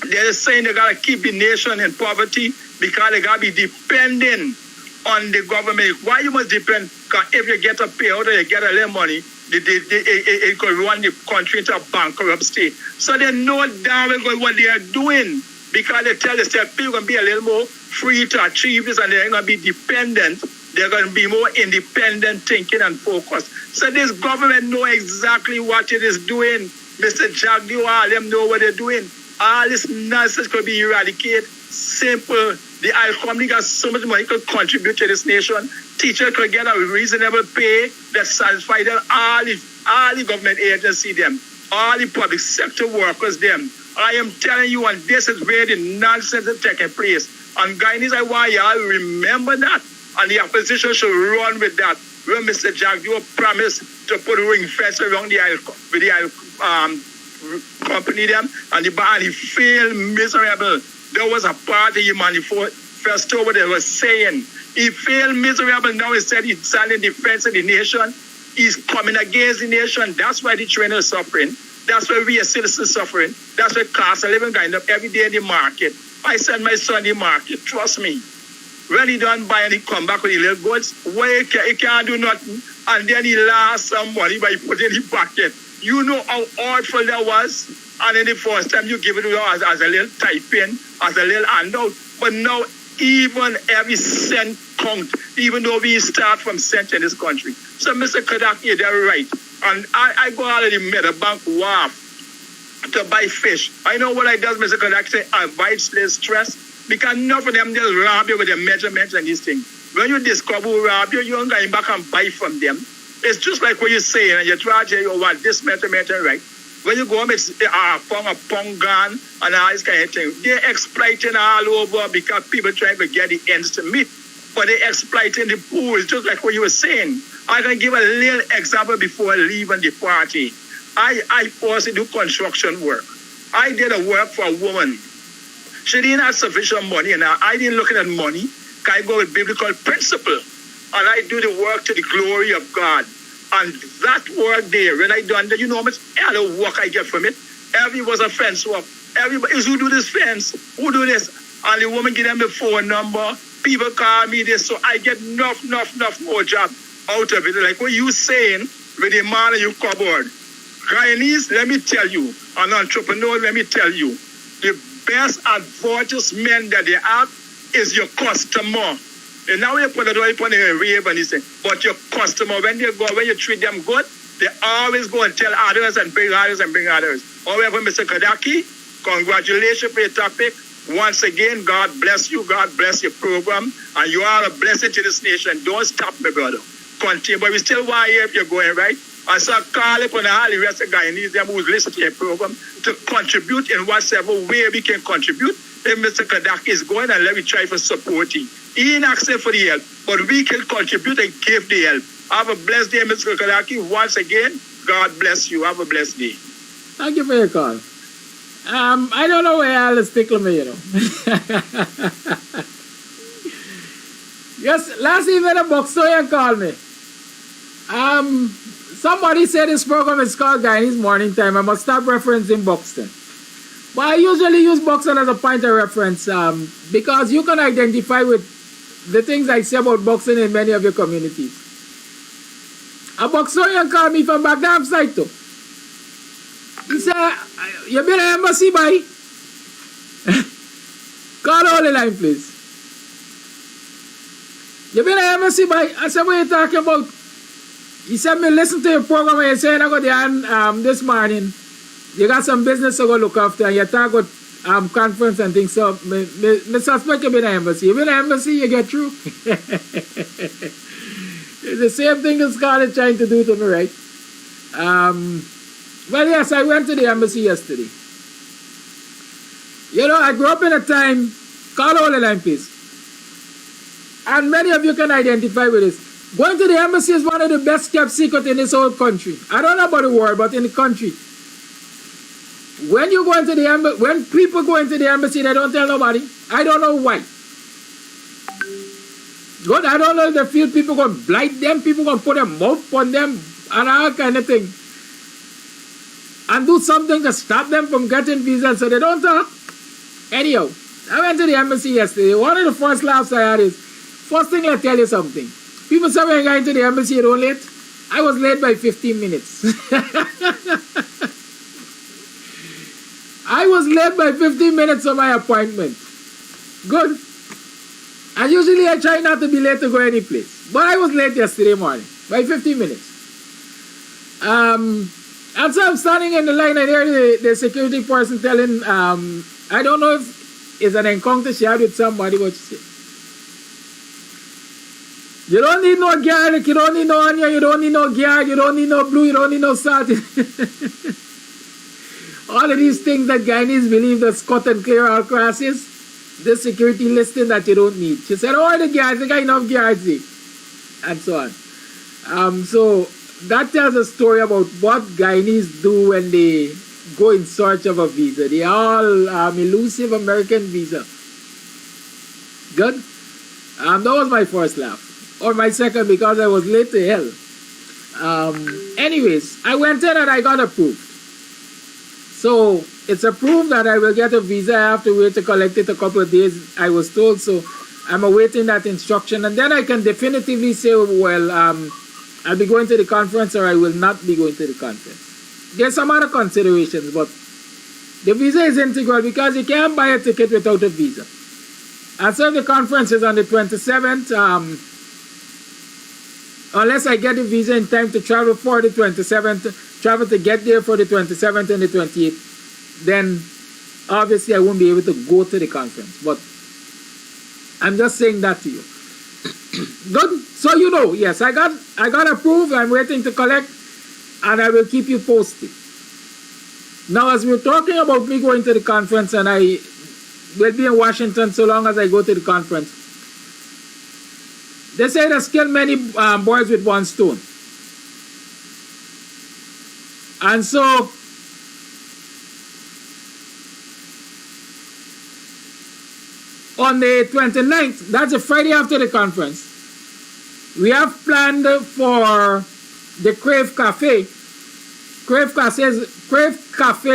they're saying they got to keep the nation in poverty because they got to be dependent on the government. Why you must depend? Because if you get a payout or you get a little money, it could run the country into a bankrupt state. So they know damn well what they are doing because they tell themselves people going to be a little more free to achieve this and they're going to be dependent. They're going to be more independent thinking and focus. So this government know exactly what it is doing. Mr. Jagdeo, all them know what they're doing. All this nonsense could be eradicated. Simple. The oil company got so much money could contribute to this nation. Teachers could get a reasonable pay that satisfies them. All the government agency them. All the public sector workers them. I am telling you, and this is where the nonsense is taking place. And Guyanese, I want y'all remember that. And the opposition should run with that. When Mr. Jagdeo promised to put a ring fence around the oil company them, and he failed miserable. There was a party in manifesto where they were saying he failed miserable. Now he said he's standing in defense of the nation. He's coming against the nation. That's why the trainers are suffering. That's why we as citizens suffering. That's why cost of living going up every day in the market. I send my son in the market. Trust me. When he done buy and he come back with the little goods, where he can't do nothing, and then he lost some money by putting it in the pocket. You know how awful that was? And then the first time you give it to us as a little type-in, as a little handout. But now even every cent count, even though we start from cent in this country. So Mr. Kadaki, they're right. And I go out of the Meadowbank wharf to buy fish. I know what I does, Mr. Kadaki, say, avoid stress. Because enough of them just rob you with their measurements and these things. When you discover who rob you, you're going back and buy from them. It's just like what you're saying, and you try to say, you want this measurement, right? When you go home, it's a pong gun and all this kind of thing. They're exploiting all over because people trying to get the ends to meet. But they're exploiting the poor. It's just like what you were saying. I can give a little example before leaving the party. I also do construction work. I did a work for a woman. She didn't have sufficient money, and I didn't look at money. I go with biblical principle, and I do the work to the glory of God. And that work there, when I done that, you know how much other work I get from it? Every was a fence work. Everybody is who do this fence, who do this, and the woman give them the phone number. People call me this, so I get enough more job out of it. Like what you saying with the man in your cupboard. Guyanese, let me tell you, an entrepreneur, let me tell you, the best advertisement that they have is your customer. And now you put it on a rave and you say, but your customer, when you treat them good, they always go and tell others and bring others and bring others. However, Mr. Kadaki, congratulations for your topic. Once again, God bless you. God bless your program. And you are a blessing to this nation. Don't stop, my brother. Continue. But we still want to hear if you're going right. And so I call upon all the rest of Guyanese who's listening to your program to contribute in whatever way we can contribute. If Mr. Kadaki is going, and let me try for support him. He ain't asking for the help, but we can contribute and give the help. Have a blessed day, Mr. Kadaki. Once again, God bless you. Have a blessed day. Thank you for your call. I don't know where all this tickle me, you know. Yes, last evening a bookstore called me. Somebody said this program is called Guyanese Morning Time. I must stop referencing Buxton. But I usually use Buxton as a point of reference because you can identify with the things I say about Buxton in many of your communities. A Buxtonian called me from Baghdad side too. He said, you been at embassy, boy? Call all the line, please. You been at embassy, boy? I said, what are you talking about? He said, me listen to your program and you're saying I got the this morning. You got some business to go look after and you talk about conference and things. So, me suspect you been at embassy. You been at embassy, you get through. It's the same thing as Scarlett trying to do to me, right? Well, yes, I went to the embassy yesterday. You know, I grew up in a time, call all the line, please. And many of you can identify with this. Going to the embassy is one of the best kept secrets in this whole country. I don't know about the world, but in the country. When you go into the embassy, when people go into the embassy, they don't tell nobody. I don't know why. Good, I don't know if they feel people going to blight them, people going to put their mouth on them, and all kind of thing. And do something to stop them from getting visas so they don't talk. Anyhow, I went to the embassy yesterday. One of the first laughs I had is, first thing I tell you something. People say when I got into the embassy, you don't late. I was late by 15 minutes. I was late by 15 minutes on my appointment. Good. And usually I try not to be late to go any place. But I was late yesterday morning by 15 minutes. And so I'm standing in the line and hear the security person telling, I don't know if it's an encounter she had with somebody, but she said, you don't need no garlic, you don't need no onion, you don't need no garlic, you don't need no blue, you don't need no salt. All of these things that Guyanese believe that cut and clear all crosses, the security listing that you don't need. She said, oh, the guards, I got enough guards, and so on. So that tells a story about what Guyanese do when they go in search of a visa. They all elusive American visa. Good? That was my first laugh. Or my second because I was late to hell. Anyways, I went in and I got approved. So it's approved that I will get a visa. I have to wait to collect it a couple of days, I was told. So I'm awaiting that instruction. And then I can definitively say, well, I'll be going to the conference or I will not be going to the conference. There's some other considerations, but the visa is integral because you can't buy a ticket without a visa. And so the conference is on the 27th. Unless I get the visa in time to travel for the 27th, travel to get there for the 27th and the 28th, then obviously I won't be able to go to the conference. But I'm just saying that to you. Good. So you know, yes, I got approved. I'm waiting to collect, and I will keep you posted. Now, as we're talking about me going to the conference, and I will be in Washington so long as I go to the conference. They say there's kill many boys with one stone. And so, on the 29th, that's a Friday after the conference, we have planned for the Crave Cafe. Crave Cafe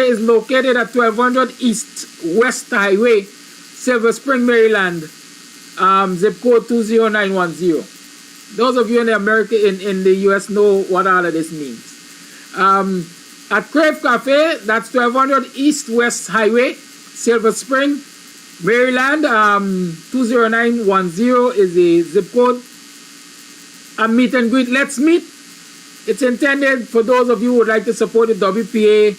is located at 1200 East West Highway, Silver Spring, Maryland. Zip code 20910. Those of you in the US know what all of this means. At Crave Cafe, that's 1200 East West Highway, Silver Spring, Maryland. 20910 is the zip code. A meet and greet. Let's meet. It's intended for those of you who would like to support the WPA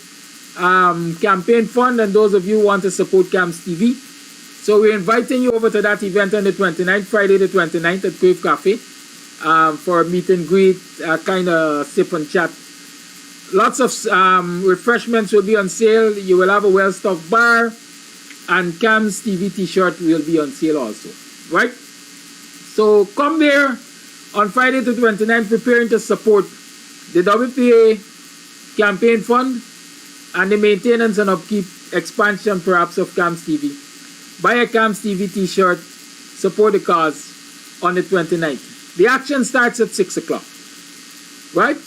campaign fund and those of you who want to support Kams TV. So we're inviting you over to that event on the 29th, Friday the 29th at Crave Cafe for a meet and greet, kind of sip and chat. Lots of refreshments will be on sale. You will have a well-stocked bar, and Kams TV t-shirt will be on sale also, right? So come there on Friday the 29th, preparing to support the WPA campaign fund and the maintenance and upkeep expansion perhaps of Kams TV. Buy a Kams TV t-shirt, support the cause on the 29th. The action starts at 6 o'clock. right?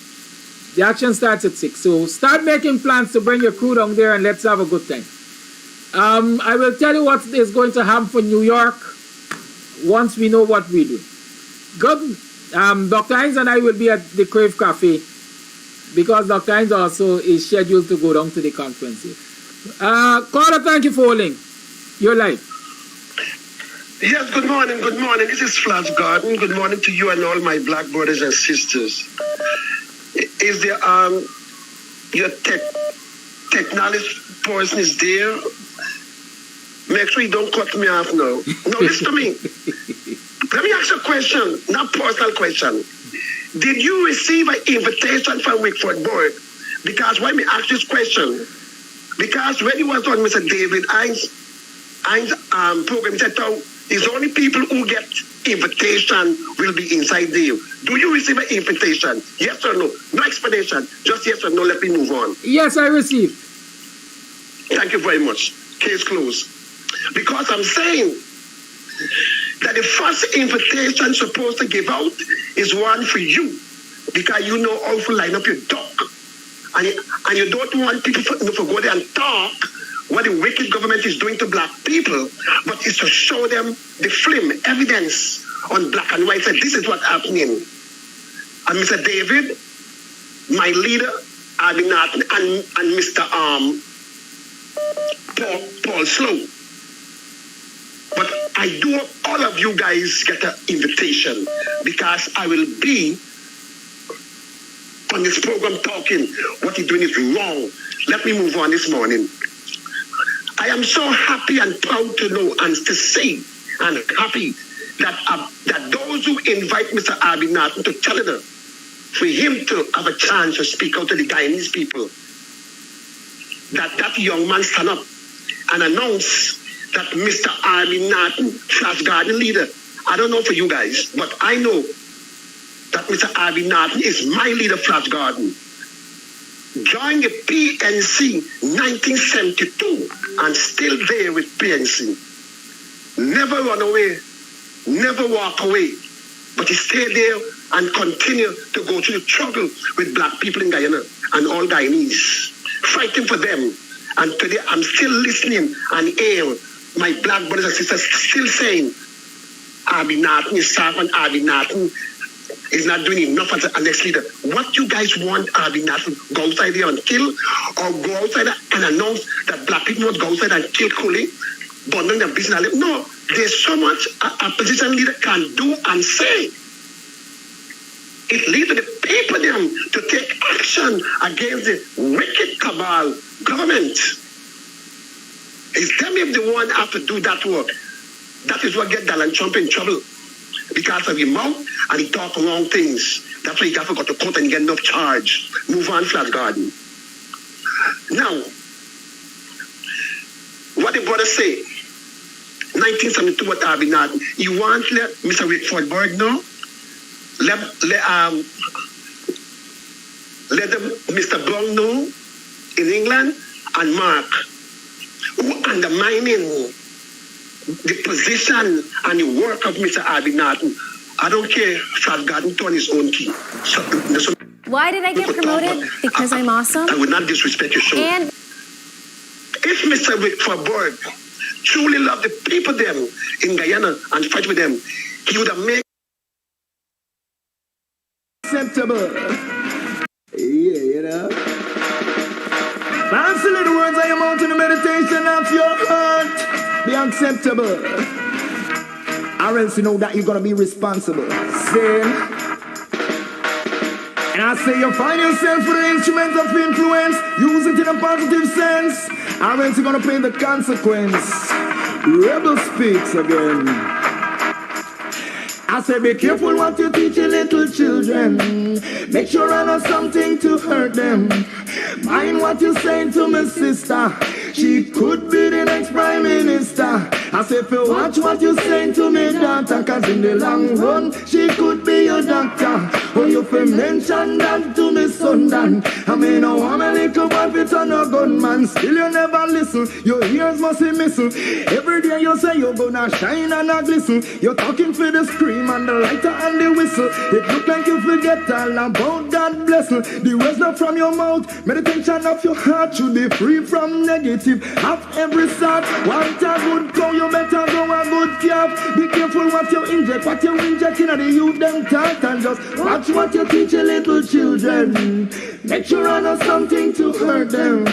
The action starts at 6. So start making plans to bring your crew down there and let's have a good time. I will tell you what is going to happen for New York once we know what we do. Good. Dr. Hines and I will be at the Crave Cafe because Dr. Hines also is scheduled to go down to the conference here. Carter, thank you for holding. You're live. Yes, good morning, good morning. This is Flash Garden. Good morning to you and all my black brothers and sisters. Is there your technology person is there? Make sure you don't cut me off now. No, listen to me. Let me ask you a question, not personal question. Did you receive an invitation from Wickford Board? Because why me ask this question? Because when he was on Mr. David Hines program, he said, it's only people who get invitation will be inside there. Do you receive an invitation? Yes or no? No explanation. Just yes or no. Let me move on. Yes, I received. Thank you very much. Case closed. Because I'm saying that the first invitation supposed to give out is one for you. Because you know how to line up your duck. And you don't want people to go there and talk what the wicked government is doing to black people, but it's to show them the film, evidence on black and white. Said this is what's happening. And Mr. David, my leader, Abinat, and Mr. Paul Slow. But I do hope all of you guys get an invitation because I will be on this program talking what he's doing is wrong. Let me move on this morning. I am so happy and proud to know and to say and happy that those who invite Mr. Abinat to Canada for him to have a chance to speak out to the Guyanese people, that young man stand up and announce that Mr. Abinat, Flash Garden leader, I don't know for you guys, but I know that Mr. Abinat is my leader, Flash Garden. Joined the PNC 1972 and still there with PNC. Never run away, never walk away, but he stayed there and continue to go through the struggle with black people in Guyana and all Guyanese, fighting for them. And today I'm still listening and hear my black brothers and sisters still saying, Abinat is servant, Abinat is not doing enough as a next leader. What you guys want Abinat to go outside there and kill, or go outside and announce that black people must go outside and kill Cooley, bundling their business? No, there's so much a opposition leader can do and say. It leads to the people them to take action against the wicked cabal government. It's them if they want have to do that work. That is what get Donald Trump in trouble. Because of his mouth and he talk wrong things. That's why he got to go to court and get enough charge. Move on, Flash Garden. Now, what the brother say? 1972 what Abinat. You want let Mr. Wickford Berg know? Let them Mr. Brown know in England and Mark, who undermining the position and the work of Mr. Abinat. I don't care if I've gotten on his own key. So, why did I get promoted? Because I'm awesome? I would not disrespect your show. And if Mr. Wickford Berg truly loved the people them in Guyana and fight with them, he would have made acceptable. Yeah, you know. Answer the words I am out in the meditation of your heart. Be acceptable. Or else you know that you're gonna be responsible. Sin. And I say you find yourself with an instrument of influence, use it in a positive sense, or else you're gonna pay the consequence. Rebel speaks again. I say be careful what you teach your little children. Make sure I know something to hurt them. Mind what you saying to my sister. She could be the next prime minister. I say if you watch what you saying to me daughter, cause in the long run she could be your doctor. Oh, you fi mention that to me son Dan. I mean I want a little boy fit on a gunman. and still you never listen. Your ears must be missing. Every day you say you're gonna shine and a glisten. You're talking for the scream and the lighter and the whistle. It look like you forget all about that blessing. The words not from your mouth, meditation of your heart should be free from negative. Have every thought, want a good cow, you better go a good calf. Be careful what you inject, what you inject in the youth them talk, and just watch what you teach your little children. Make sure I know something to hurt them.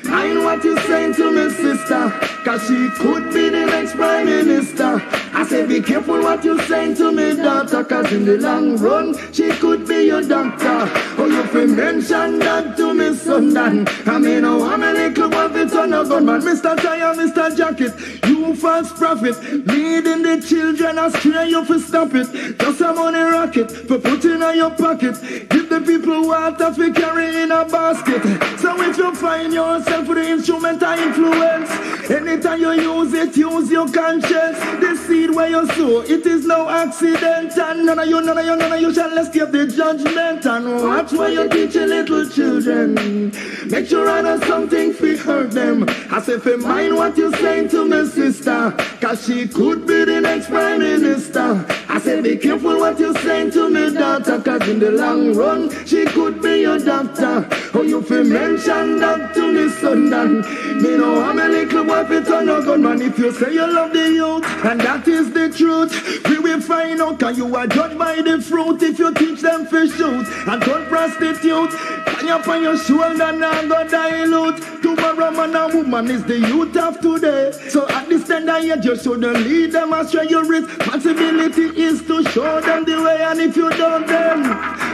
Mind what you saying to me sister, cause she could be the next prime minister. I say be careful what you saying to me daughter, cause in the long run she could be your doctor. Oh, you fi mention that to me son Dan. I mean, oh, I'm a little boy fit on a gunman. Mr. Tire, Mr. Jacket, you false prophet, leading the children astray, you fi stop it. Just a money rocket for putting in your pocket. Give the people water for carry in a basket. So if you find yourself with the instrument of influence, anytime you use it, use your conscience. The seed where you sow, it is no accident. And none of you shall escape the judgment. And watch where you teach your little children. Make sure I know something fi hurt them. I say fi mind what you saying to me sister, cause she could be the next prime minister. I say be careful what you saying to me daughter, cause in the long run she could be your doctor. Oh, you fi mention that to me son Dan. Me know I'm a little boy fit on a gunman. If you say you love the youth, and that is the truth, we will find out, cause you are judged by the fruit. If you teach them to shoot and turn prostitute, hang up on your shoulder now go dilute. Tomorrow man and woman is the youth of today. So at this tender age you shouldn't lead them astray. Your responsibility is to show them the way, and if you don't them,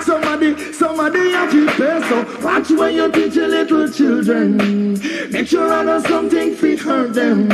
somebody have to pay. So watch when you teach your little children. Make sure I know something fi hurt them.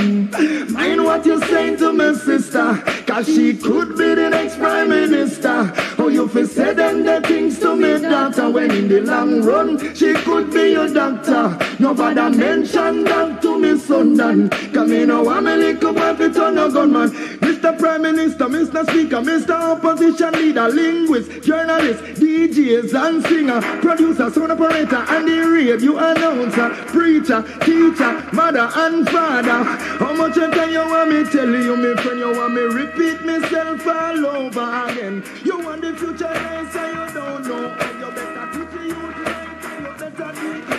Mind what you're saying to my sister, cause she could be the next prime minister. Oh, you fi say them the things to me daughter, when in the long run she could be your doctor. Nobody mention that to me son Dan, cause me know I'm a little boy fit on a gunman. Mr. Prime Minister, Mr. Speaker, Mr. Opposition Leader, linguist, journalist, DJs and singer, producer, sound operator and the radio announcer, preacher, teacher, mother and father. How much time you want me tell you, me friend, you want me repeat myself all over again. You want the future nice and you don't know, and you better teach the youth right, and you better teach you.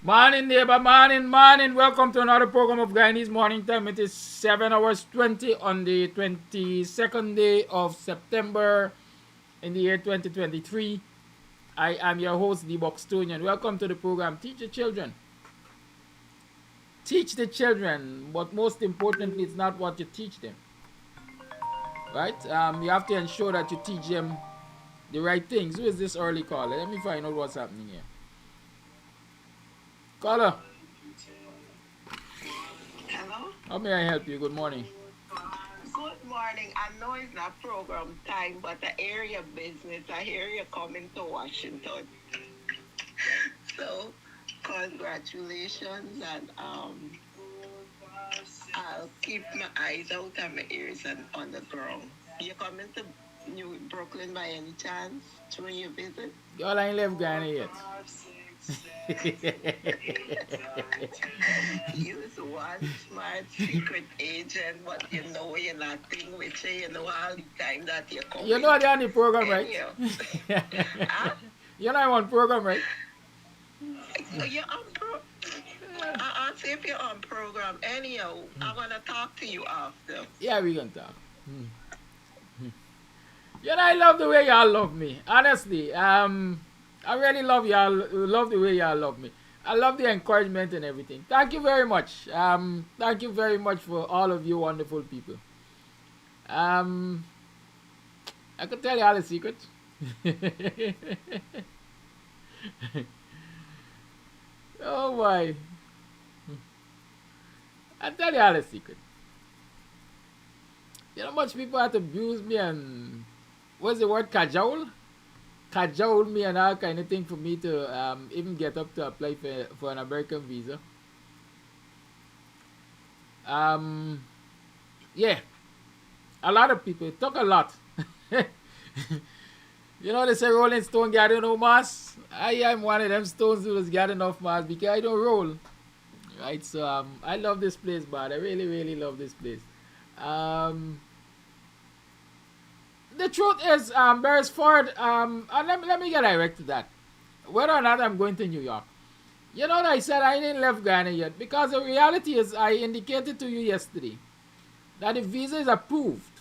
Morning, neighbor, morning. Welcome to another program of Guyanese Morning Time. It is 7 hours 20 on the 22nd day of September in the year 2023. I am your host, the Buxtonian. Welcome to the program. Teach the children. Teach the children, but most importantly, it's not what you teach them. Right? You have to ensure that you teach them the right things. Who is this early caller? Let me find out what's happening here. Caller. Hello? How may I help you? Good morning. Good morning. I know it's not program time, but the area business, I hear you're coming to Washington. So, congratulations, and I'll keep my eyes out and my ears on the ground. You coming to New Brooklyn by any chance during your visit? Y'all ain't left Ghana yet. Use one smart secret agent, but you know you're not thing with you, you know all the time that you're coming. You know they're on the program, right? Huh? You know I'm on program, right? You're on I'll see if you're on program. Anyhow, I'm gonna talk to you after. Yeah, we can talk. You know, I love the way y'all love me. Honestly, I really love y'all. Love the way y'all love me. I love the encouragement and everything. Thank you very much. Thank you very much for all of you wonderful people. I could tell you all a secret. Oh boy. I'll tell you all a secret. You know how much people have to abuse me and what's the word, cajole? Cajole me and all kind of thing for me to even get up to apply for an American visa. Yeah, a lot of people. It took a lot. You know, they say Rolling Stone gather no mass. I am one of them stones who was gathering enough mass because I don't roll. Right, so I love this place, but I really, really love this place. The truth is, Beresford, and let me get direct to that. Whether or not I'm going to New York. You know what I said? I didn't left Ghana yet. Because the reality is, I indicated to you yesterday that the visa is approved.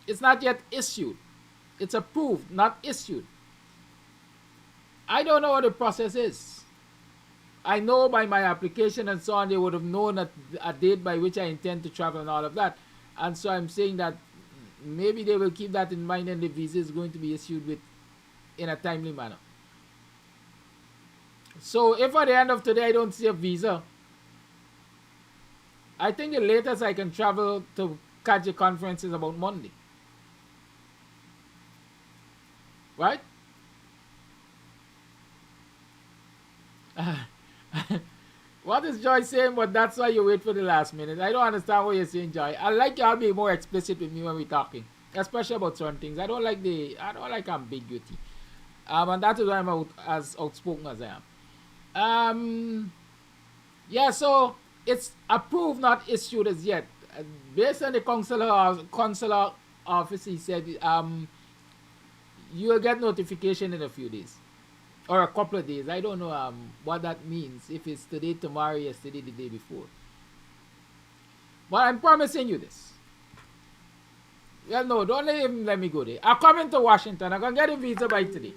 It's not yet issued. It's approved, not issued. I don't know what the process is. I know by my application and so on, they would have known a date by which I intend to travel and all of that. And so I'm saying that maybe they will keep that in mind and the visa is going to be issued in a timely manner. So if at the end of today I don't see a visa, I think the latest I can travel to catch a conference is about Monday. Right? What is Joy saying? But that's why you wait for the last minute. I don't understand what you're saying, Joy. I like y'all be more explicit with me when we're talking, especially about certain things. I don't like ambiguity. And that is why I'm as outspoken as I am. Yeah, so it's approved, not issued as yet. Based on the consular office, he said you will get notification in a few days. Or a couple of days. I don't know what that means. If it's today, tomorrow, yesterday, the day before. But I'm promising you this. Well, no, don't even let me go there. I'm coming to Washington. I'm going to get a visa by today.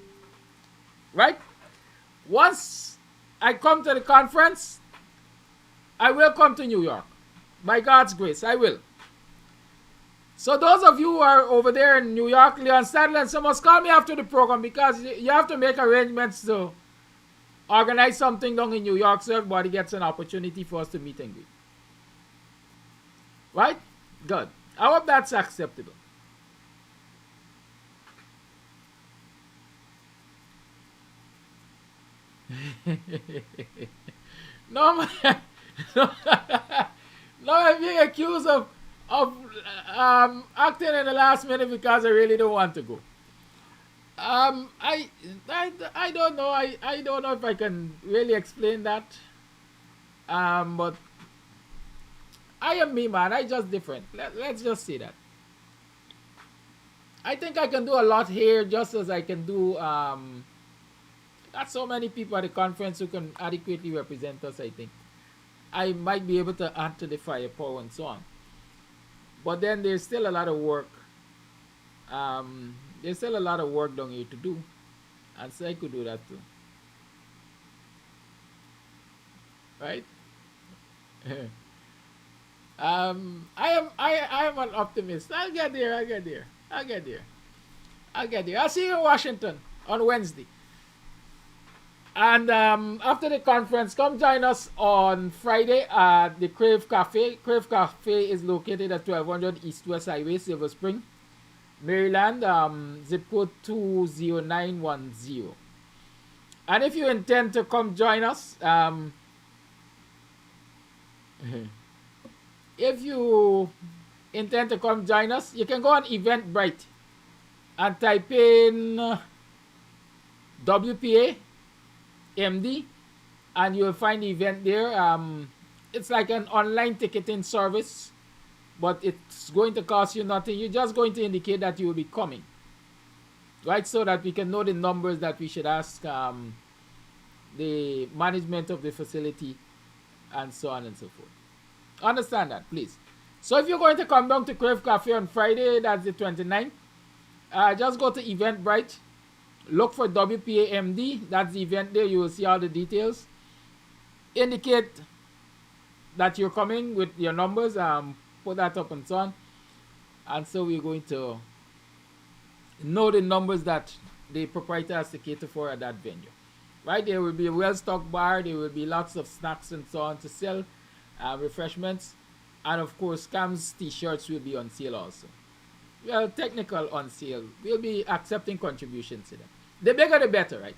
Right? Once I come to the conference, I will come to New York. By God's grace, I will. So those of you who are over there in New York, Leon Sadler, so must call me after the program because you have to make arrangements to organize something down in New York so everybody gets an opportunity for us to meet and greet. Right? Good. I hope that's acceptable. No, man. No, I'm being accused of acting in the last minute because I really don't want to go. I don't know. I don't know if I can really explain that. But I am me, man. I just different. Let's just say that. I think I can do a lot here just as I can do. Got so many people at the conference who can adequately represent us, I think. I might be able to add to the firepower and so on. But then there's still a lot of work. There's still a lot of work down here to do. And so I could do that too. Right? I am an optimist. I'll get there. I'll see you in Washington on Wednesday. And after the conference, come join us on Friday at the Crave Cafe. Crave Cafe is located at 1200 East West Highway, Silver Spring, Maryland, zip code 20910. And if you intend to come join us, you can go on Eventbrite and type in WPA MD and you'll find the event there. It's like an online ticketing service, but it's going to cost you nothing. You're just going to indicate that you will be coming, right? So that we can know the numbers that we should ask the management of the facility and so on and so forth. Understand that, please. So if you're going to come down to Crave Cafe on Friday, that's the 29th, just go to Eventbrite. Look for WPAMD. That's the event there. You will see all the details. Indicate that you're coming with your numbers. Put that up and so on. And so we're going to know the numbers that the proprietor has to cater for at that venue. Right? There will be a well-stocked bar. There will be lots of snacks and so on to sell. Refreshments. And of course, Kams t-shirts will be on sale also. Well, technical on sale. We'll be accepting contributions to them. The bigger the better, right?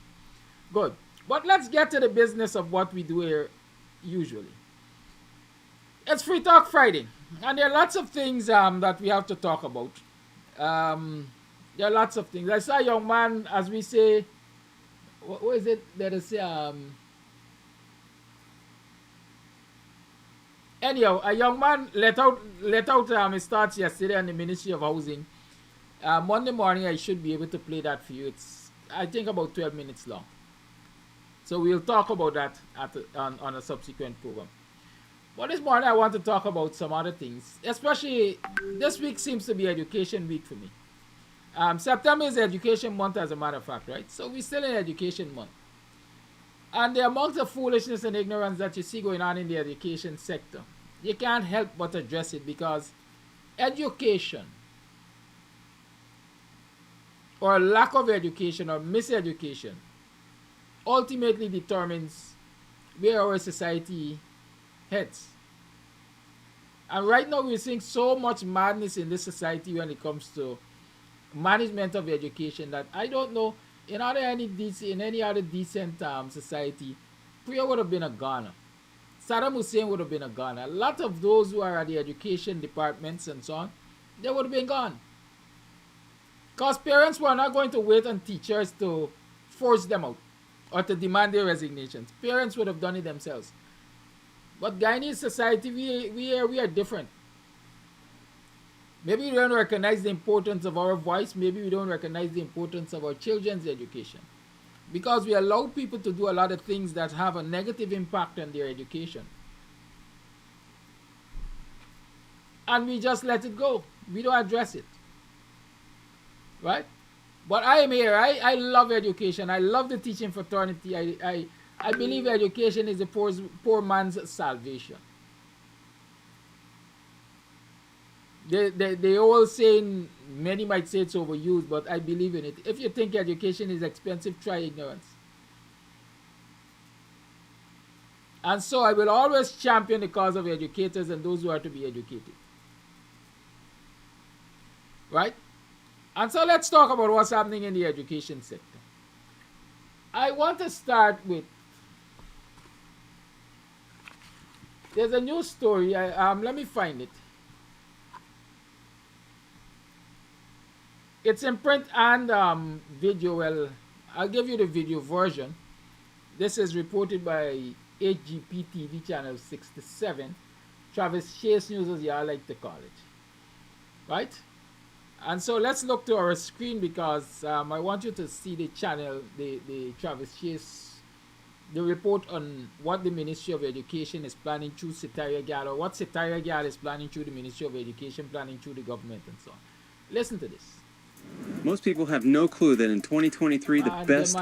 Good. But let's get to the business of what we do here usually. It's Free Talk Friday, and there are lots of things that we have to talk about. There are lots of things. I saw a young man, as we say, what is it that they say? Anyhow, a young man let out his thoughts yesterday on the Ministry of Housing. Monday morning, I should be able to play that for you. It's, I think, about 12 minutes long. So we'll talk about that on a subsequent program. But this morning, I want to talk about some other things. Especially, this week seems to be Education Week for me. September is Education Month, as a matter of fact, right? So we're still in Education Month. And the amount of foolishness and ignorance that you see going on in the education sector, you can't help but address it, because education, or lack of education, or miseducation, ultimately determines where our society heads. And right now we're seeing so much madness in this society when it comes to management of education that I don't know, in any other decent society, PRIYA would have been a goner. Saddam Hussein would have been a goner. A lot of those who are at the education departments and so on, they would have been gone. Because parents were not going to wait on teachers to force them out or to demand their resignations. Parents would have done it themselves. But Guyanese society, we are different. Maybe we don't recognize the importance of our voice. Maybe we don't recognize the importance of our children's education, because we allow people to do a lot of things that have a negative impact on their education. And we just let it go. We don't address it. Right? But I am here. I love education. I love the teaching fraternity. I believe education is the poor man's salvation. They all saying, many might say it's overused, but I believe in it. If you think education is expensive, try ignorance. And so I will always champion the cause of educators and those who are to be educated. Right? And so let's talk about what's happening in the education sector. I want to start with, there's a news story. Let me find it. It's in print and video. Well, I'll give you the video version. This is reported by HGP TV channel 67. Travis Chase News, as y'all like to call it. Right? And so let's look to our screen, because I want you to see the channel, the Travis Chase, the report on what the Ministry of Education is planning through Secretariat Gal, or what Secretariat Gal is planning through the Ministry of Education, planning through the government and so on. Listen to this. Most people have no clue that in 2023 the best...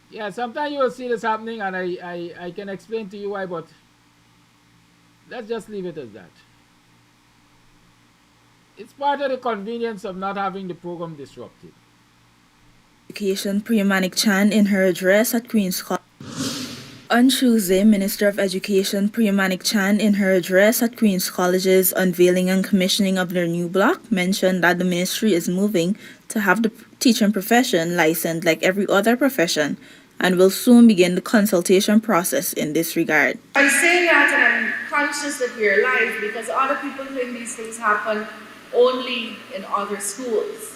Yeah, sometimes you will see this happening, and I can explain to you why, but let's just leave it as that. It's part of the convenience of not having the program disrupted. Education PRIYA Manik-Chan in her address at Queen's College. On Tuesday, Minister of Education PRIYA Manik-Chan in her address at Queen's College's unveiling and commissioning of their new block mentioned that the ministry is moving to have the teaching profession licensed like every other profession, and will soon begin the consultation process in this regard. I say that, and I'm conscious that we're live, because other people think these things happen only in other schools.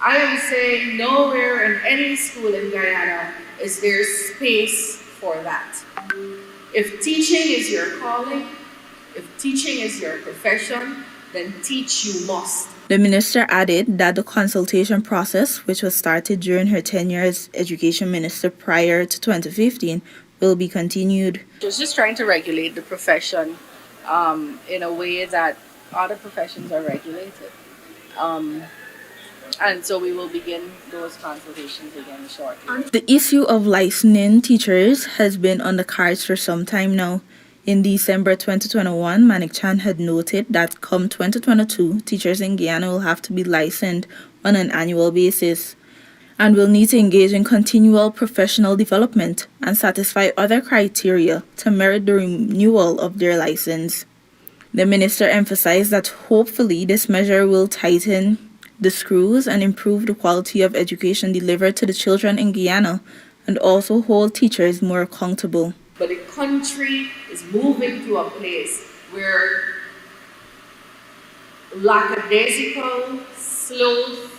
I am saying nowhere in any school in Guyana is there space for that. If teaching is your calling, if teaching is your profession, then teach you must. The minister added that the consultation process, which was started during her tenure as education minister prior to 2015, will be continued. Just trying to regulate the profession in a way that other professions are regulated. And so we will begin those consultations again shortly. The issue of licensing teachers has been on the cards for some time now. In December 2021, Manik-Chan had noted that come 2022, teachers in Guyana will have to be licensed on an annual basis and will need to engage in continual professional development and satisfy other criteria to merit the renewal of their license. The minister emphasized that hopefully this measure will tighten the screws and improve the quality of education delivered to the children in Guyana, and also hold teachers more accountable. But the country is moving to a place where lackadaisical, sloth,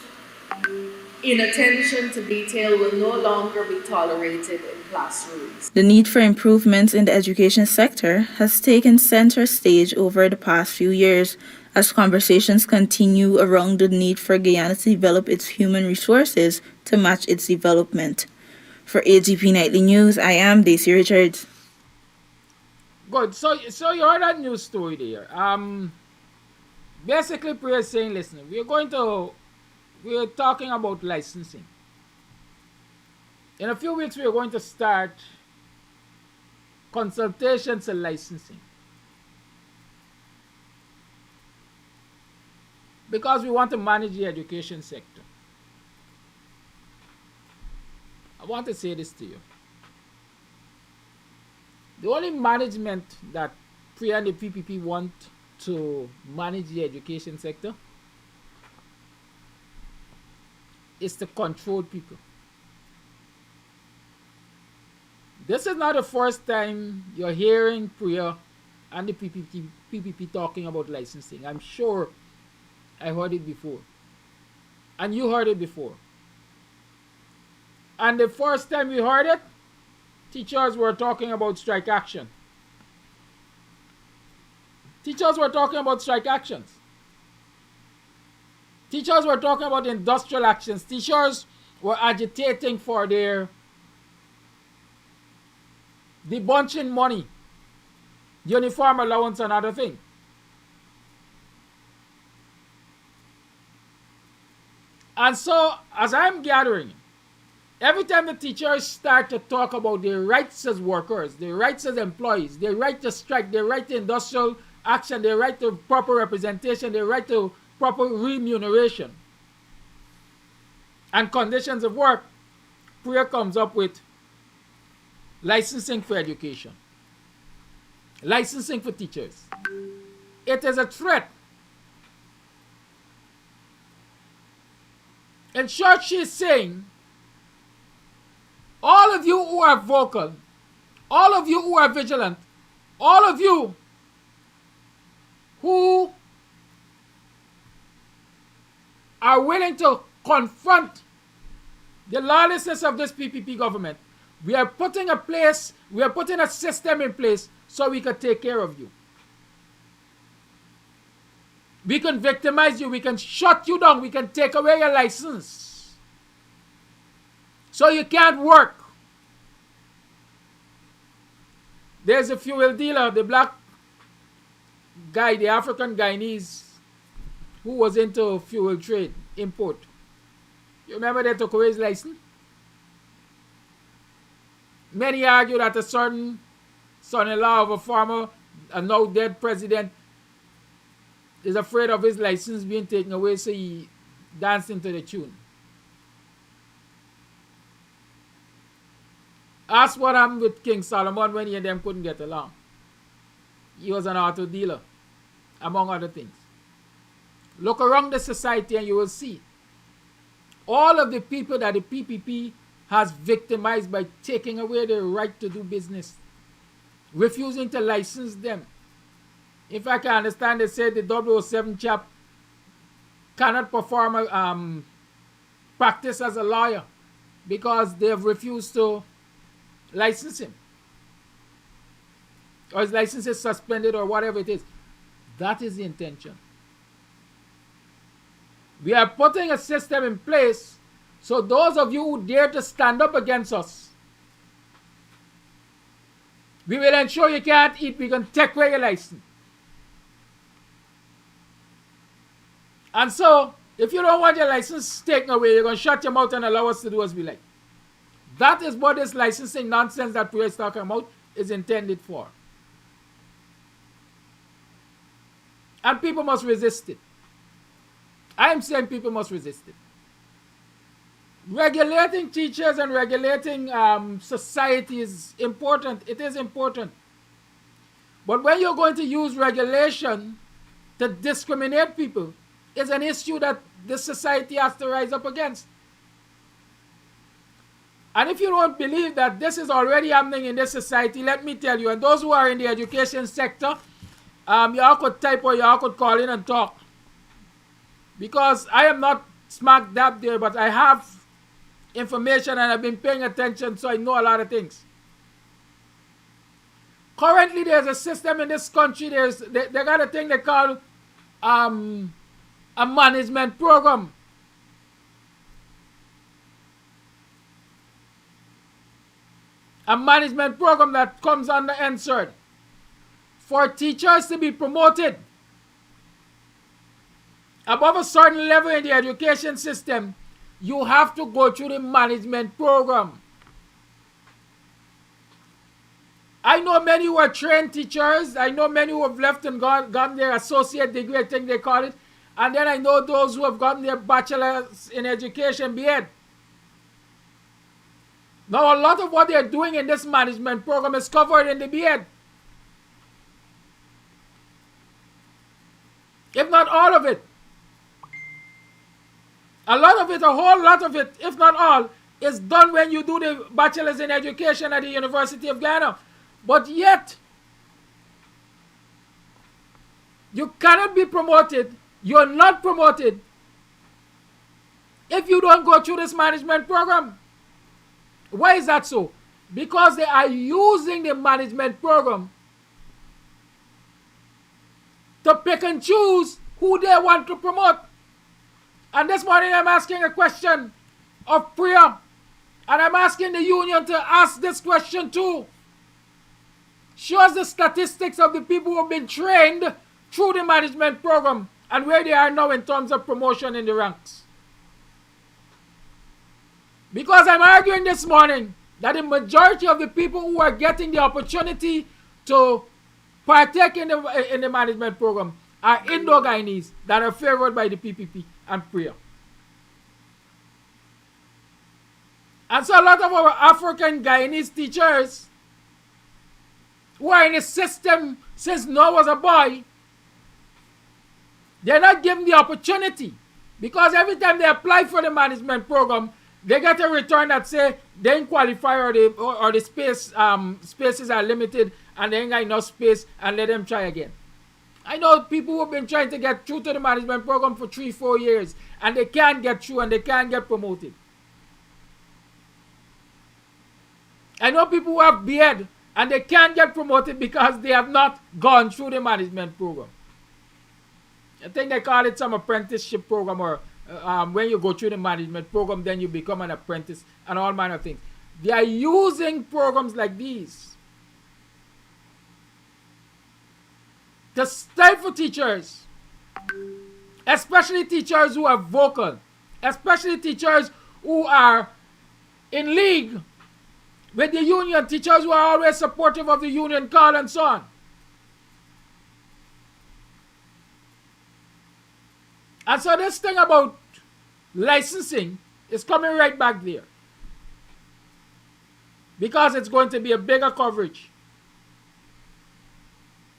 inattention to detail will no longer be tolerated in classrooms. The need for improvements in the education sector has taken center stage over the past few years as conversations continue around the need for Guyana to develop its human resources to match its development. For AGP Nightly News, I am Daisy Richards. Good. So you heard that news story there. Basically, Priya is saying, listen, we're talking about licensing. In a few weeks, we are going to start consultations on licensing. Because we want to manage the education sector. I want to say this to you. The only management that Priya and the PPP want to manage the education sector is to control people. This is not the first time you're hearing Priya and the PPP talking about licensing. I'm sure I heard it before. And you heard it before. And the first time we heard it, teachers were talking about strike action. Teachers were talking about strike actions. Teachers were talking about industrial actions. Teachers were agitating for their debunching money, uniform allowance, and other thing. And so, as I'm gathering, every time the teachers start to talk about their rights as workers, their rights as employees, their right to strike, their right to industrial action, their right to proper representation, their right to proper remuneration and conditions of work, Priya comes up with licensing for education, licensing for teachers. It is a threat. In short, she's saying, all of you who are vocal, all of you who are vigilant, all of you who are willing to confront the lawlessness of this PPP government, we are putting a system in place so we can take care of you. We can victimize you, we can shut you down, we can take away your license. So you can't work. There's a fuel dealer, the black guy, the African Guyanese, who was into fuel trade, import. You remember they took away his license? Many argue that a certain son-in-law of a former, a now dead president, is afraid of his license being taken away, so he danced into the tune. Ask what happened with King Solomon when he and them couldn't get along. He was an auto dealer, among other things. Look around the society and you will see all of the people that the PPP has victimized by taking away their right to do business, refusing to license them. If I can understand, they said the 007 chap cannot perform a practice as a lawyer because they have refused to license him, or his license is suspended, or whatever it is. That is the intention. We are putting a system in place so those of you who dare to stand up against us, we will ensure you can't eat. We can take away your license. And so, if you don't want your license taken away, you're going to shut your mouth and allow us to do as we like. That is what this licensing nonsense that Priya is talking about is intended for. And people must resist it. I am saying people must resist it. Regulating teachers and regulating society is important. It is important. But when you're going to use regulation to discriminate people, it's an issue that this society has to rise up against. And if you don't believe that this is already happening in this society, let me tell you, and those who are in the education sector, y'all could type or y'all could call in and talk. Because I am not smack dab there, but I have information and I've been paying attention, so I know a lot of things. Currently, there's a system in this country, they got a thing they call a management program. A management program that comes under NSERD for teachers to be promoted above a certain level in the education system. You have to go through the management program. I know many who are trained teachers. I know many who have left and gotten their associate degree, I think they call it. And then I know those who have gotten their bachelor's in education, B.Ed. Now, a lot of what they're doing in this management program is covered in the B.Ed. If not all of it. A lot of it, a whole lot of it, if not all, is done when you do the bachelor's in education at the University of Ghana. But yet, you cannot be promoted, you're not promoted, if you don't go through this management program. Why is that so? Because they are using the management program to pick and choose who they want to promote. And this morning I'm asking a question of PRIYA, and I'm asking the union to ask this question too. Show us the statistics of the people who have been trained through the management program and where they are now in terms of promotion in the ranks. Because I'm arguing this morning that the majority of the people who are getting the opportunity to partake in the management program are Indo-Guyanese that are favored by the PPP and PRIYA. And so a lot of our African Guyanese teachers who are in the system since Noah was a boy, they're not given the opportunity, because every time they apply for the management program, they get a return that say they didn't qualify or the spaces are limited and they ain't got enough space, and let them try again. I know people who have been trying to get through to the management program for 3-4 years and they can't get through and they can't get promoted. I know people who have B.Ed and they can't get promoted because they have not gone through the management program. I think they call it some apprenticeship program, or when you go through the management program, then you become an apprentice and all manner of things. They are using programs like these to stifle teachers, especially teachers who are vocal, especially teachers who are in league with the union, teachers who are always supportive of the union call and so on. And so this thing about licensing is coming right back there, because it's going to be a bigger coverage.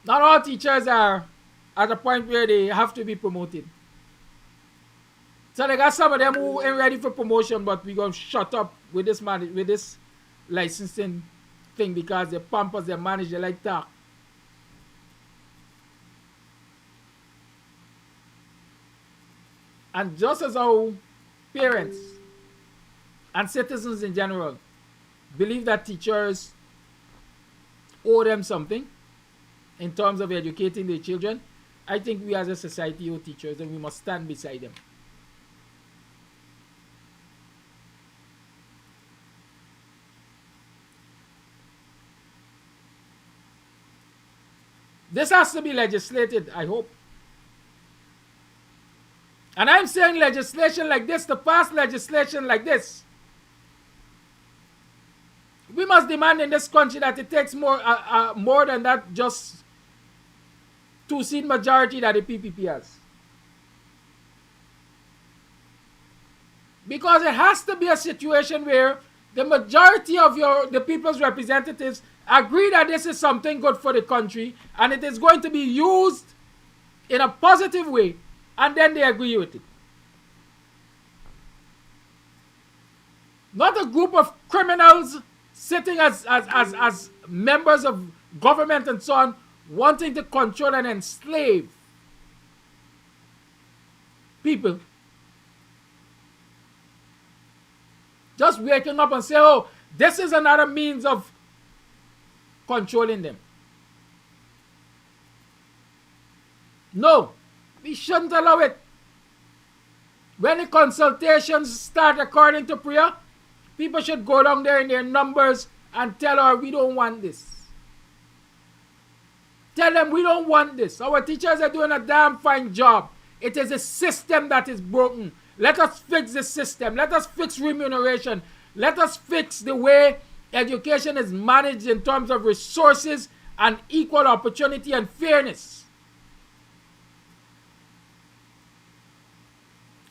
Not all teachers are at a point where they have to be promoted. So they got some of them who ain't ready for promotion, but we're going to shut up with this licensing thing, because they pump us, they manage, they like that. And just as how parents and citizens in general believe that teachers owe them something in terms of educating their children, I think we as a society owe teachers, and we must stand beside them. This has to be legislated, I hope. And I'm saying legislation like this, to pass legislation like this, we must demand in this country that it takes more than that just two-seat majority that the PPP has. Because it has to be a situation where the majority of the people's representatives agree that this is something good for the country and it is going to be used in a positive way, and then they agree with it. Not a group of criminals sitting as members of government and so on, wanting to control and enslave people. Just waking up and say, oh, this is another means of controlling them. No, we shouldn't allow it. When the consultations start according to PRIYA, people should go down there in their numbers and tell her we don't want this. Tell them we don't want this. Our teachers are doing a damn fine job. It is a system that is broken. Let us fix the system. Let us fix remuneration. Let us fix the way education is managed in terms of resources and equal opportunity and fairness.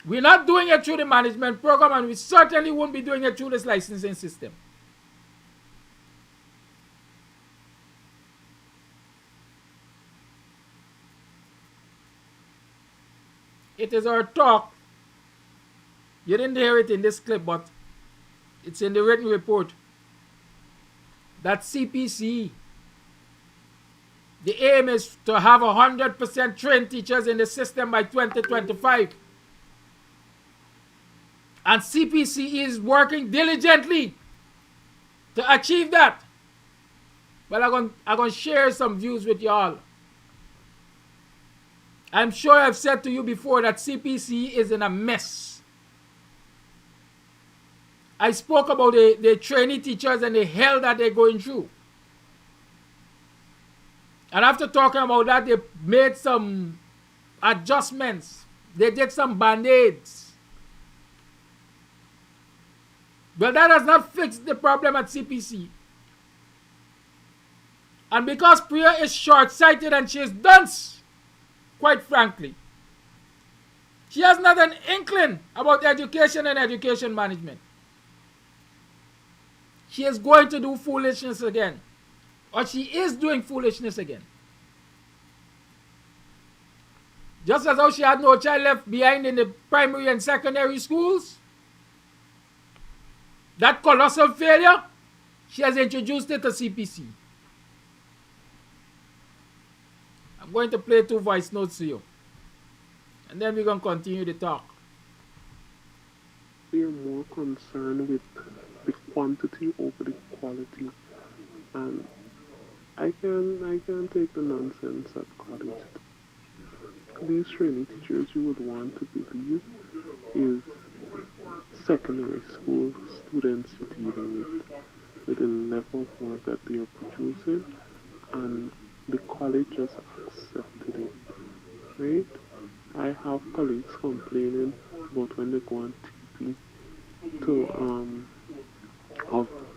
We're not doing it through the management program, and we certainly won't be doing it through this licensing system. It is our talk. You didn't hear it in this clip, but it's in the written report that CPC, the aim is to have 100% trained teachers in the system by 2025. And CPC is working diligently to achieve that. Well, I'm going to share some views with y'all. I'm sure I've said to you before that CPC is in a mess. I spoke about the trainee teachers and the hell that they're going through. And after talking about that, they made some adjustments. They did some band-aids. But that has not fixed the problem at CPC. And because PRIYA is short-sighted and she is dunce, quite frankly, she has not an inkling about education and education management. She is going to do foolishness again. Or she is doing foolishness again. Just as how she had no child left behind in the primary and secondary schools, that colossal failure, she has introduced it to CPC. I'm going to play 2 voice notes to you. And then we're going to continue the talk. We are more concerned with the quantity over the quality. And I can take the nonsense at college. These training teachers you would want to believe is secondary school students dealing with the level of work that they are producing, and the college has accepted it, right? I have colleagues complaining about when they go on TV to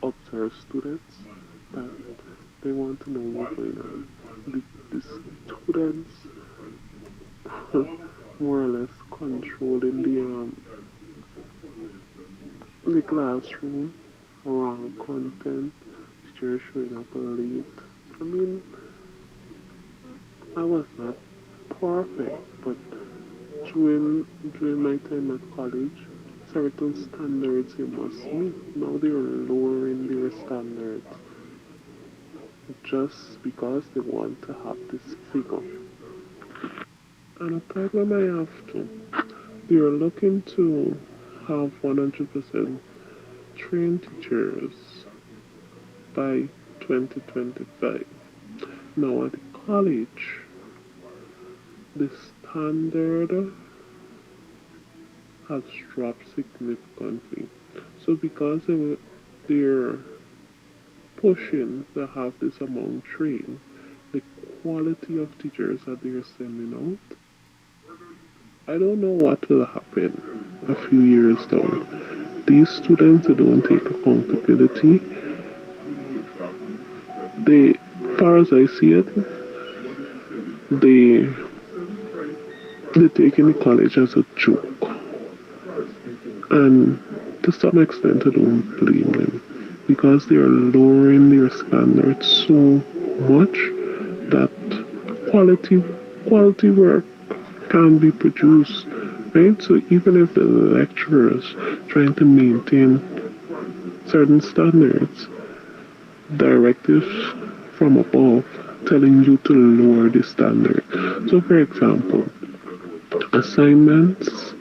observe students that they want to know what's going on. The students more or less controlling the classroom around content, teachers showing up late. I mean, I was not perfect, but during my time at college, certain standards you must meet. Now they are lowering their standards just because they want to have this figure. And a problem I have to, they are looking to have 100% trained teachers by 2025. Now at the college, the standard has dropped significantly. So because they're pushing to have this amount trained, the quality of teachers that they're sending out, I don't know what will happen a few years down. These students don't take accountability. They, as far as I see it, they're taking the college as a joke. And to some extent I don't blame them, because they are lowering their standards so much that quality work can be produced, right? So even if the lecturers trying to maintain certain standards, directives from above telling you to lower the standard. So, for example, assignments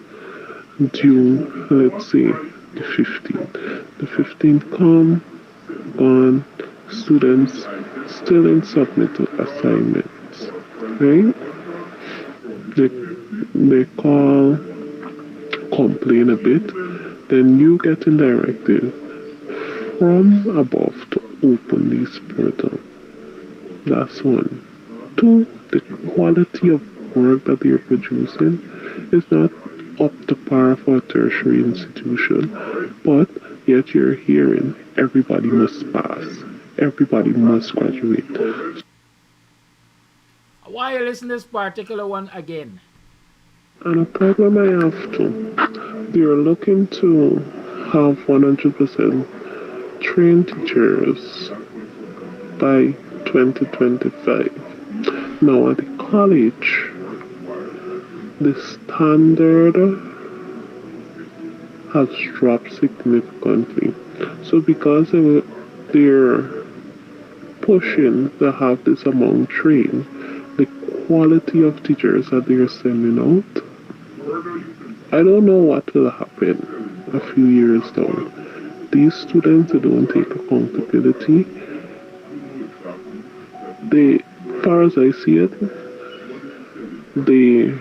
due, let's say, the 15th. The 15th come, gone, students still in submitted assignments, right? They call, complain a bit, then you get in directive from above to open these portal. That's one. Two, the quality of work that you're producing is not up to par for a tertiary institution, but yet you're hearing everybody must pass, everybody must graduate. Why you listen to this particular one again? And a problem I have too, they're looking to have 100% trained teachers by 2025. Now at the college, the standard has dropped significantly. So because they're pushing to have this amount trained, the quality of teachers that they're sending out, I don't know what will happen a few years down. These students that don't take accountability, they, as far as I see it, they're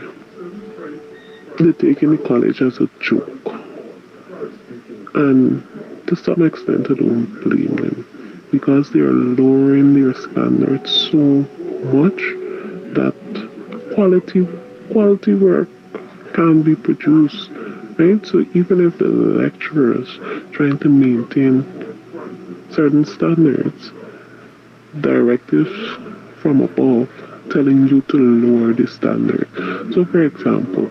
taking the college as a joke. And to some extent I don't blame them, because they are lowering their standards so much that quality work can be produced, right? So even if the lecturers trying to maintain certain standards, directives from above telling you to lower the standard. So for example,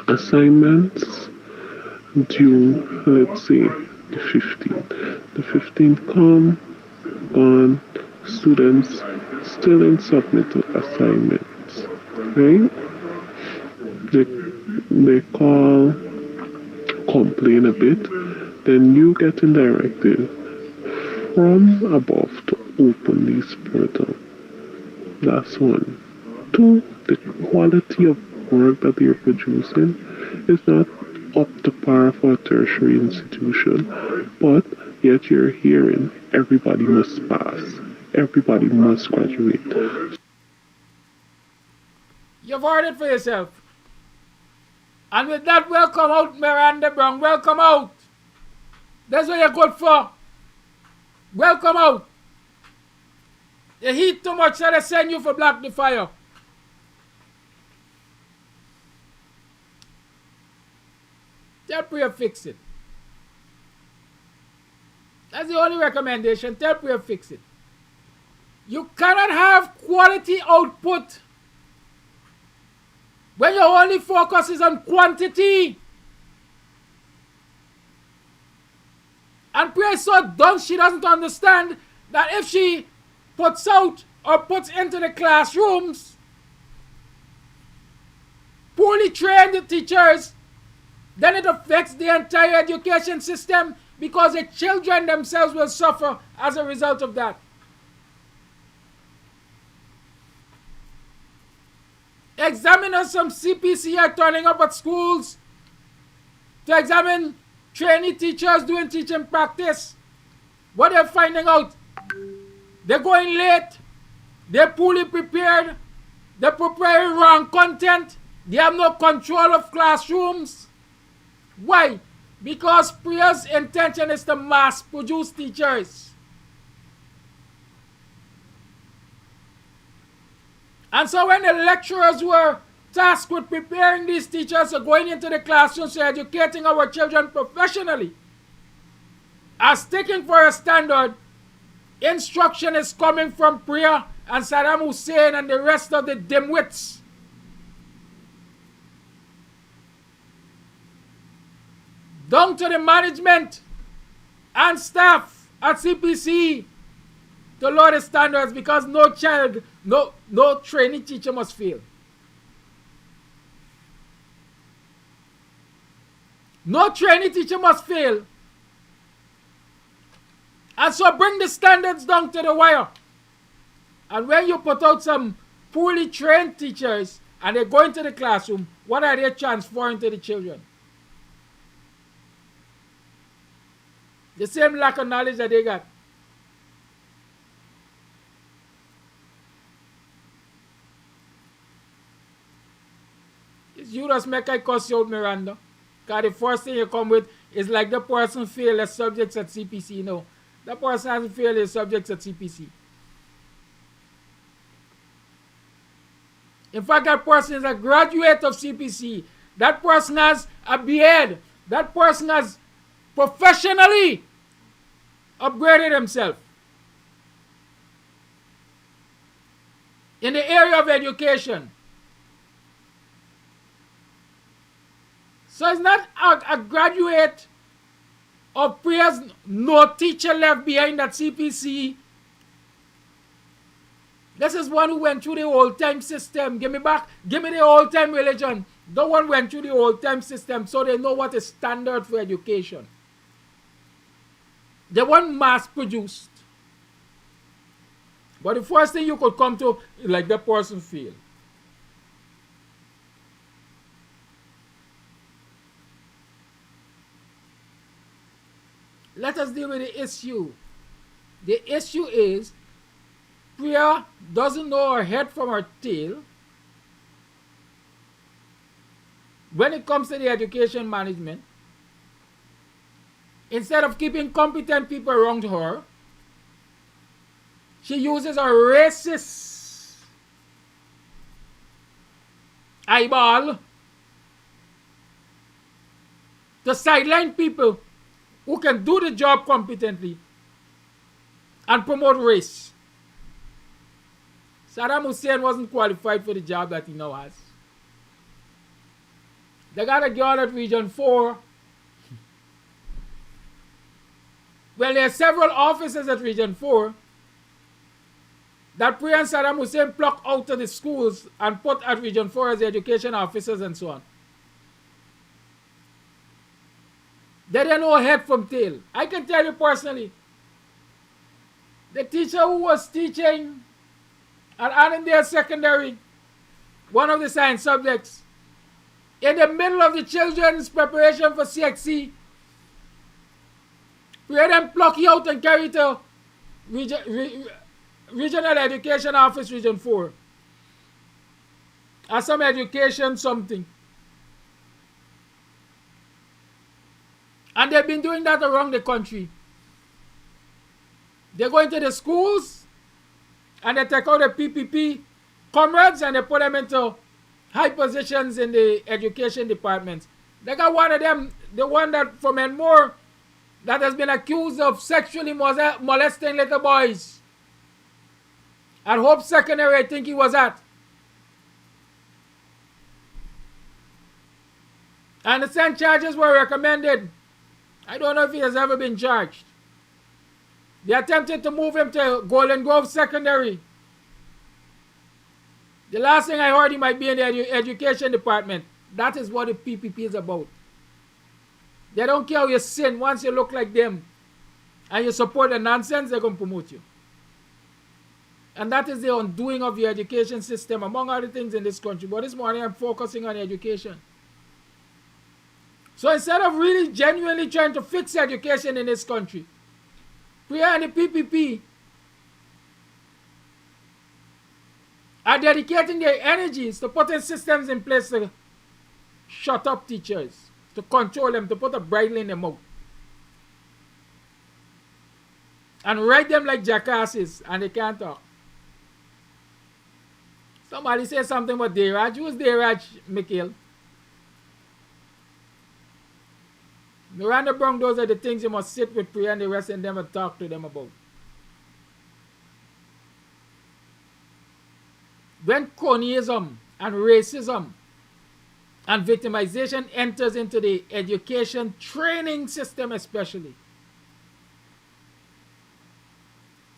assignments due, let's say, the 15th. The 15th come, gone, students still in submitted assignments, right? They call, complain a bit, then you get in directive from above to open these portal. That's one. Two, the quality of work that you're producing is not up to par for a tertiary institution, but yet you're hearing everybody must pass, everybody must graduate. You've heard it for yourself. And with that, welcome out, Miranda Brown. Welcome out. That's what you're good for. Welcome out. You heat too much, so they send you for block the fire. Tell Priya fix it. That's the only recommendation. Tell Priya fix it. You cannot have quality output when your only focus is on quantity. And Priya is so dumb she doesn't understand that if she puts out or puts into the classrooms poorly trained teachers, then it affects the entire education system, because the children themselves will suffer as a result of that. Examiners from CPC are turning up at schools to examine trainee teachers doing teaching practice. What they're finding out, they're going late, they're poorly prepared, they're preparing wrong content, they have no control of classrooms. Why? Because Priya's intention is to mass produce teachers. And so when the lecturers were tasked with preparing these teachers or going into the classrooms to educating our children professionally, as sticking for a standard, instruction is coming from Priya and Saddam Hussein and the rest of the dimwits. Down to the management and staff at CPC to lower the standards, because no child, no trainee teacher must fail. No trainee teacher must fail. And so bring the standards down to the wire. And when you put out some poorly trained teachers and they go into the classroom, what are they transferring to the children? The same lack of knowledge that they got. You just make I cuss you out, Miranda. Because the first thing you come with is like the person failed as subjects at CPC. No, the person hasn't failed his subjects at CPC. In fact, that person is a graduate of CPC. That person has a BEd. That person has professionally upgraded himself in the area of education. So it's not a graduate of Priya's no teacher left behind at CPC. This is one who went through the old time system. Give me back. Give me the old time religion. The one went through the old time system so they know what is standard for education. They weren't mass produced. But the first thing you could come to is like the person feel. Let us deal with the issue. The issue is Priya doesn't know her head from her tail when it comes to the education management. Instead of keeping competent people around her, she uses a racist eyeball to sideline people who can do the job competently and promote race. Saddam Hussein wasn't qualified for the job that he now has. They got a girl at Region 4. Well, there are several officers at Region 4 that Priya and Saddam Hussein plucked out of the schools and put at Region 4 as education officers and so on. They didn't know head from tail. I can tell you personally, the teacher who was teaching at Annandale Secondary, one of the science subjects, in the middle of the children's preparation for CXC, we had them pluck you out and carry to Regional Education Office, Region 4. Or some education something. And they've been doing that around the country. They go into the schools and they take out the PPP comrades and they put them into high positions in the education departments. They got one of them, the one that from Enmore, that has been accused of sexually molesting little boys. At Hope Secondary, I think he was at. And the same charges were recommended. I don't know if he has ever been charged. They attempted to move him to Golden Grove Secondary. The last thing I heard, he might be in the education department. That is what the PPP is about. They don't care how you sin. Once you look like them and you support the nonsense, they're going to promote you. And that is the undoing of your education system, among other things in this country. But this morning, I'm focusing on education. So instead of really genuinely trying to fix education in this country, Priya and the PPP are dedicating their energies to putting systems in place to shut up teachers, to control them, to put a bridle in their mouth. And ride them like jackasses, and they can't talk. Somebody say something about Dayraj. Who's Dayraj, Mikhail? Miranda Brown, those are the things you must sit with Priya and the rest of them and talk to them about. When cronyism and racism and victimization enters into the education training system especially,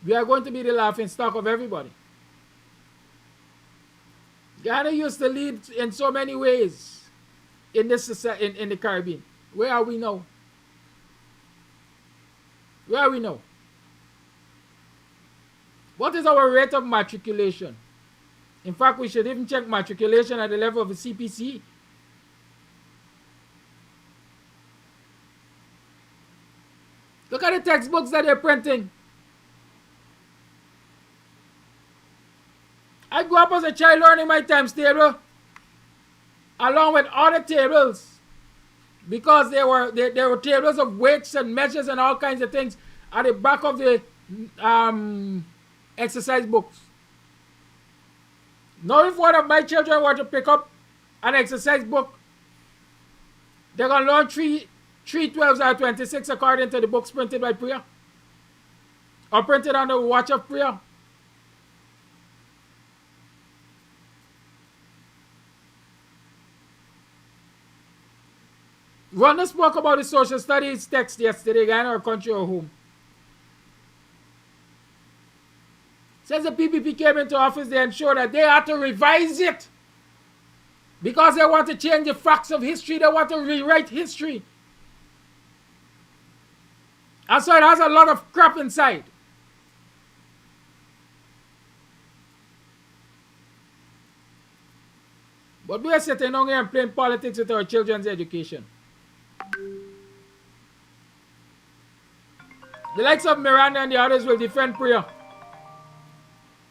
we are going to be the laughing stock of everybody. Ghana used to lead in so many ways in this society, in the Caribbean. Where are we now? Where are we now? What is our rate of matriculation? In fact, we should even check matriculation at the level of the CPC. Look at the textbooks that they're printing. I grew up as a child learning my times table along with other tables because there were tables of weights and measures and all kinds of things at the back of the exercise books. Now if one of my children were to pick up an exercise book, they're going to learn 3 12s out of 26 according to the books printed by PRIYA or printed on the watch of PRIYA. Rhonda spoke about the social studies text yesterday in our country or home. Since the PPP came into office, they ensured that they had to revise it because they want to change the facts of history. They want to rewrite history. And so it has a lot of crap inside. But we are sitting down here and playing politics with our children's education. The likes of Miranda and the others will defend PRIYA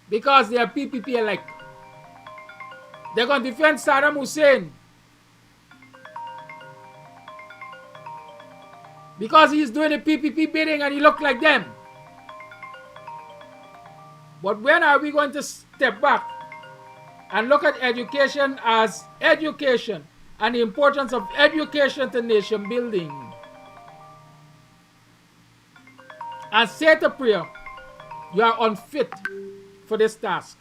because they are PPP alike. They're going to defend Saddam Hussein because he's doing the PPP bidding and he looked like them. But when are we going to step back and look at education as education and the importance of education to nation building? And say to PRIYA, you are unfit for this task.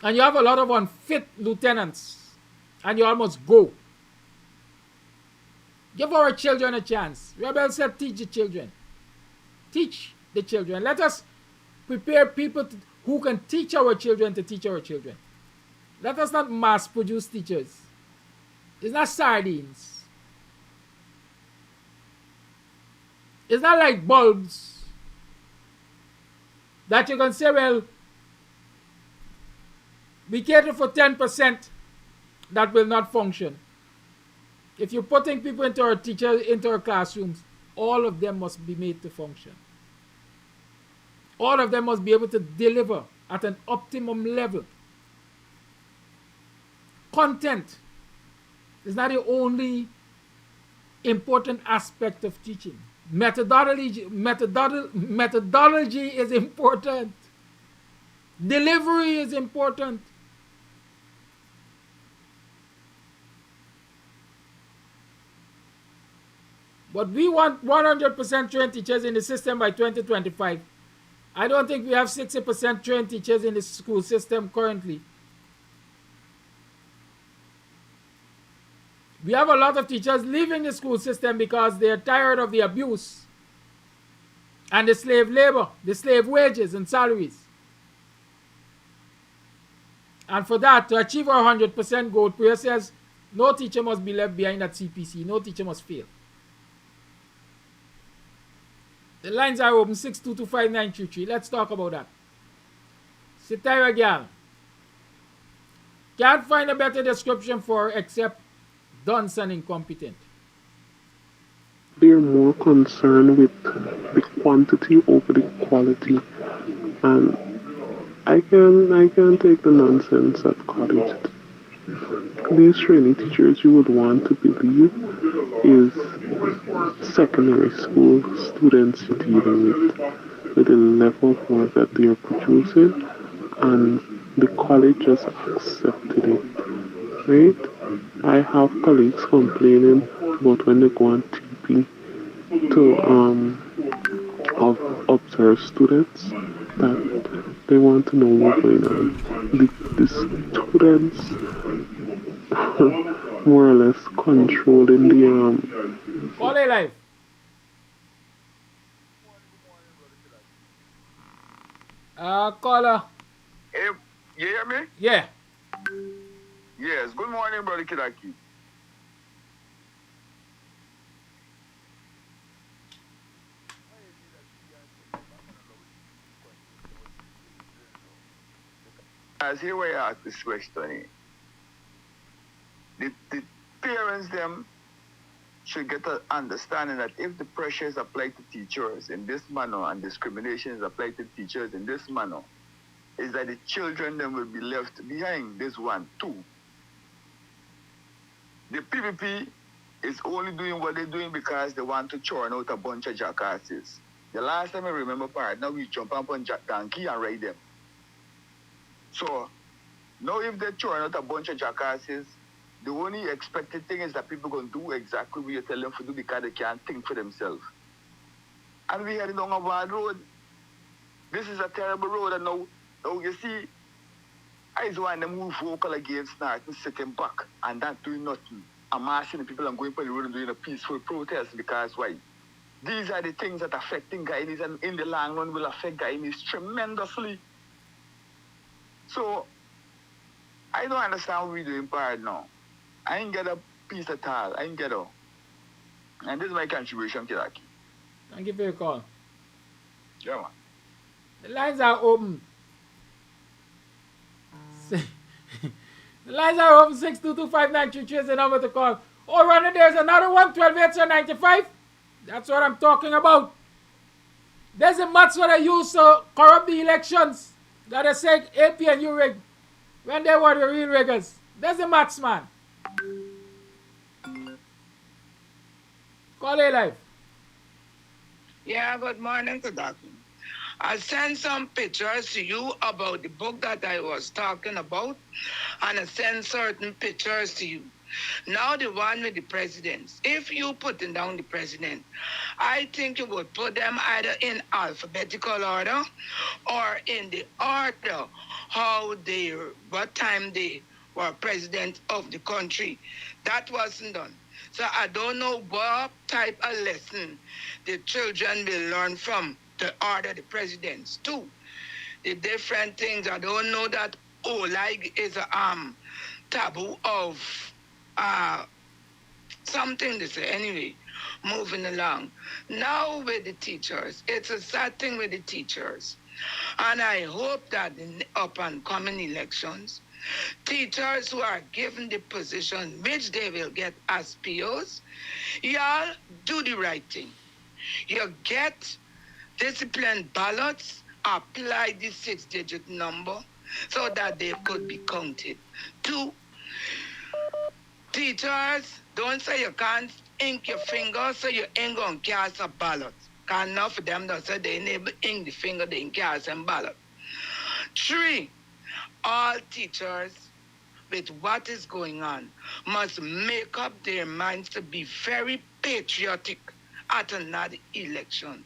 And you have a lot of unfit lieutenants. And you almost go. Give our children a chance. Rebel said, teach the children. Teach the children. Let us prepare people who can teach our children to teach our children. Let us not mass produce teachers. It's not sardines. It's not like bulbs that you can say, well, we cater for 10% that will not function. If you're putting people into our classrooms, all of them must be made to function. All of them must be able to deliver at an optimum level. Content is not the only important aspect of teaching. Methodology is important. Delivery is important. But we want 100% trained teachers in the system by 2025. I don't think we have 60% trained teachers in the school system currently. We have a lot of teachers leaving the school system because they're tired of the abuse and the slave labor, the slave wages and salaries. And for that, to achieve our 100% goal, PRIYA says no teacher must be left behind at CPC. No teacher must fail. The lines are open, 6225933. Let's talk about that. Sitira Gal. Can't find a better description for except dunce and incompetent. They're more concerned with the quantity over the quality, and I can take the nonsense at college. These training teachers you would want to believe is secondary school students dealing with the level of work that they are producing, and the college just accepted it, right? I have colleagues complaining about when they go on TP to observe students that they want to know what's going on. The students more or less controlling the Call it live. Caller. Hey, you hear me? Yeah. Yes. Good morning, Brother Kidaki. As here where I ask this question, the parents them should get an understanding that if the pressure is applied to teachers in this manner and discrimination is applied to teachers in this manner, is that the children then will be left behind. This one, two. The PPP is only doing what they're doing because they want to churn out a bunch of jackasses. The last time I remember part, now we jump up on donkey and ride them. So, now if they churn out a bunch of jackasses, the only expected thing is that people going to do exactly what you tell them to do because they can't think for themselves. And we heading down a bad road. This is a terrible road, and now you see, I just want them move vocal against that and sitting back and not doing nothing. I'm asking the people and going for the road and doing a peaceful protest because why? These are the things that affecting Guyanese, and in the long run will affect Guyanese tremendously. So, I don't understand what we're doing part now. I ain't get a piece at all. I ain't get a. And this is my contribution, Kiraki. Thank you for your call. Yeah, man. The lines are open. The lines are open. 6225933 is the number to call. Oh, Ronnie, there's another one. 12-895. That's what I'm talking about. There's a match that I use to corrupt the elections. That I say AP and U rig when they were the real riggers. There's a match, man. Call A Live. Yeah, good morning, Kadaku. I sent some pictures to you about the book that I was talking about, and I sent certain pictures to you. Now the one with the presidents. If you putting down the president, I think you would put them either in alphabetical order or in the order what time they were president of the country. That wasn't done. So I don't know what type of lesson the children will learn from the order the presidents too. The different things. I don't know that like is a taboo of something to say. Anyway, moving along. Now with the teachers, it's a sad thing with the teachers. And I hope that in up and coming elections, teachers who are given the position which they will get as POs, y'all do the right thing. You get disciplined ballots, apply the 6-digit number so that they could be counted. 2, teachers, don't say you can't ink your finger so you ain't going to cast a ballot. Because enough of them don't say they enable ink the finger, they ain't cast a ballot. 3, all teachers with what is going on must make up their minds to be very patriotic at another election.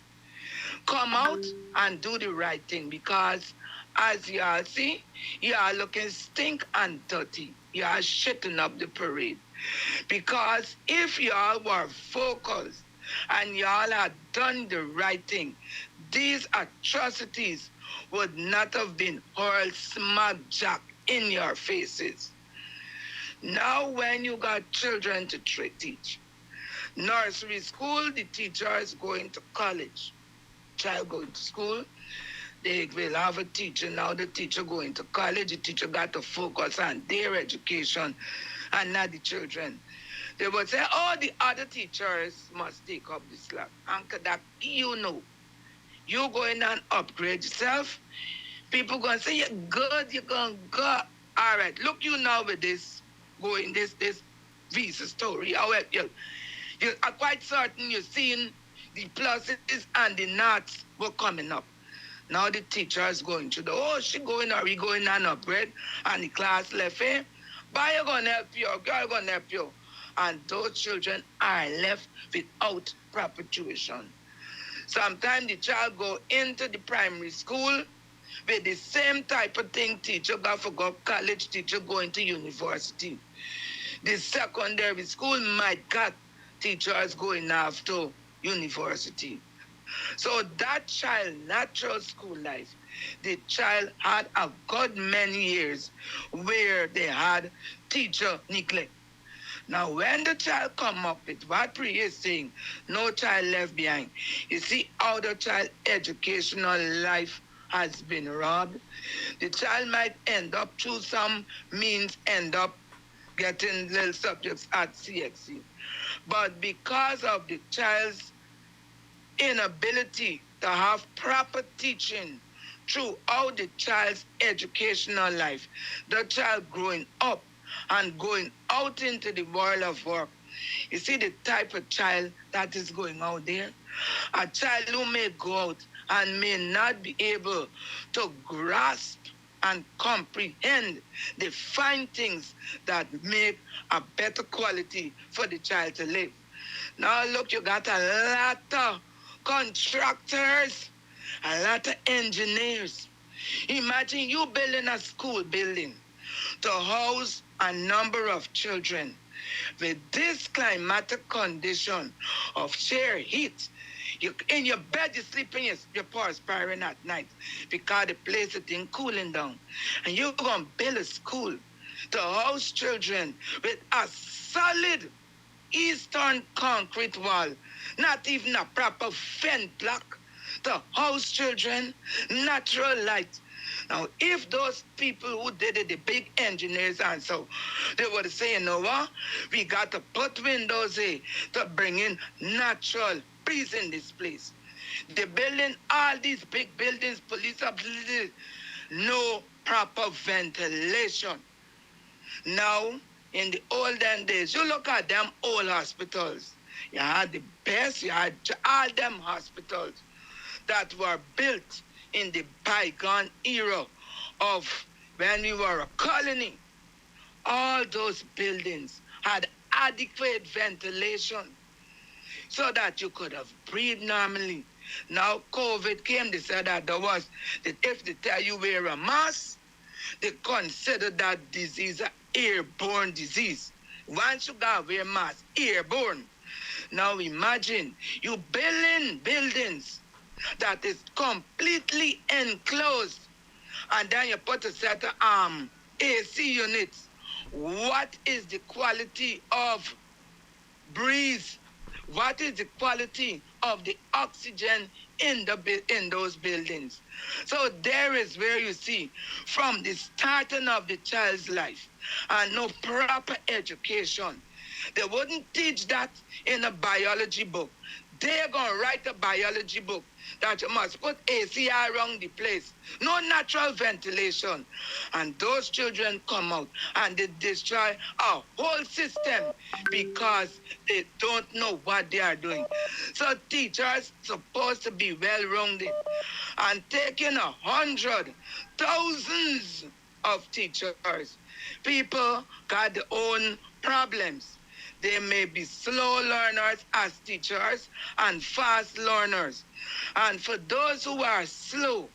Come out and do the right thing, because as y'all see, y'all looking stink and dirty. Y'all shitting up the parade. Because if y'all were focused and y'all had done the right thing, these atrocities would not have been hurled smack jack in your faces. Now when you got children to teach, nursery school, the teacher is going to college. Child going to school, they will have a teacher. Now the teacher going to college, the teacher got to focus on their education and not the children. They would say, oh, the other teachers must take up the slack. Uncle, that you know. You going and upgrade yourself. People going to say, you're good, you're going to go. All right, look you now with this, going this visa story. However, you are quite certain you're seeing the pluses and the nots were coming up. Now the teacher is going to she going or we going and upgrade, and the class left in. Boy, you're going to help you, girl going to help you. And those children are left without proper tuition. Sometimes the child go into the primary school with the same type of thing teacher got for go college, teacher going to university. The secondary school might got teachers going off to university. So that child, natural school life, the child had a good many years where they had teacher neglect. Now, when the child come up with what Priya is saying, no child left behind, you see how the child educational life has been robbed. The child might end up through some means, end up getting little subjects at CXC. But because of the child's inability to have proper teaching throughout the child's educational life, the child growing up and going out into the world of work, you see the type of child that is going out there? A child who may go out and may not be able to grasp and comprehend the fine things that make a better quality for the child to live. Now look, you got a lot of contractors, a lot of engineers. Imagine you building a school building to house a number of children with this climatic condition of sheer heat. You, in your bed, you sleep in your perspiring at night because the place is in cooling down. And you're going to build a school to house children with a solid Eastern concrete wall, not even a proper vent block to house children, natural light. Now, if those people who did it, the big engineers and so, they would say, you know what, we got to put windows here to bring in natural breeze in this place. They're building all these big buildings, police officers, no proper ventilation. Now, in the olden days, you look at them old hospitals. You had the best, you had all them hospitals that were built in the bygone era of when we were a colony. All those buildings had adequate ventilation so that you could have breathed normally. Now COVID came, they said that there was, that if they tell you wear a mask, they consider that disease an airborne disease. Once you got wear a mask, airborne. Now imagine you building buildings that is completely enclosed, and then you put a set of AC units. What is the quality of breeze? What is the quality of the oxygen in those buildings? So there is where you see from the starting of the child's life and no proper education. They wouldn't teach that in a biology book. They're going to write a biology book that you must put AC around the place. No natural ventilation. And those children come out and they destroy our whole system because they don't know what they are doing. So teachers supposed to be well-rounded and taking 100 thousands of teachers. People got their own problems. They may be slow learners as teachers and fast learners. And for those who are slow,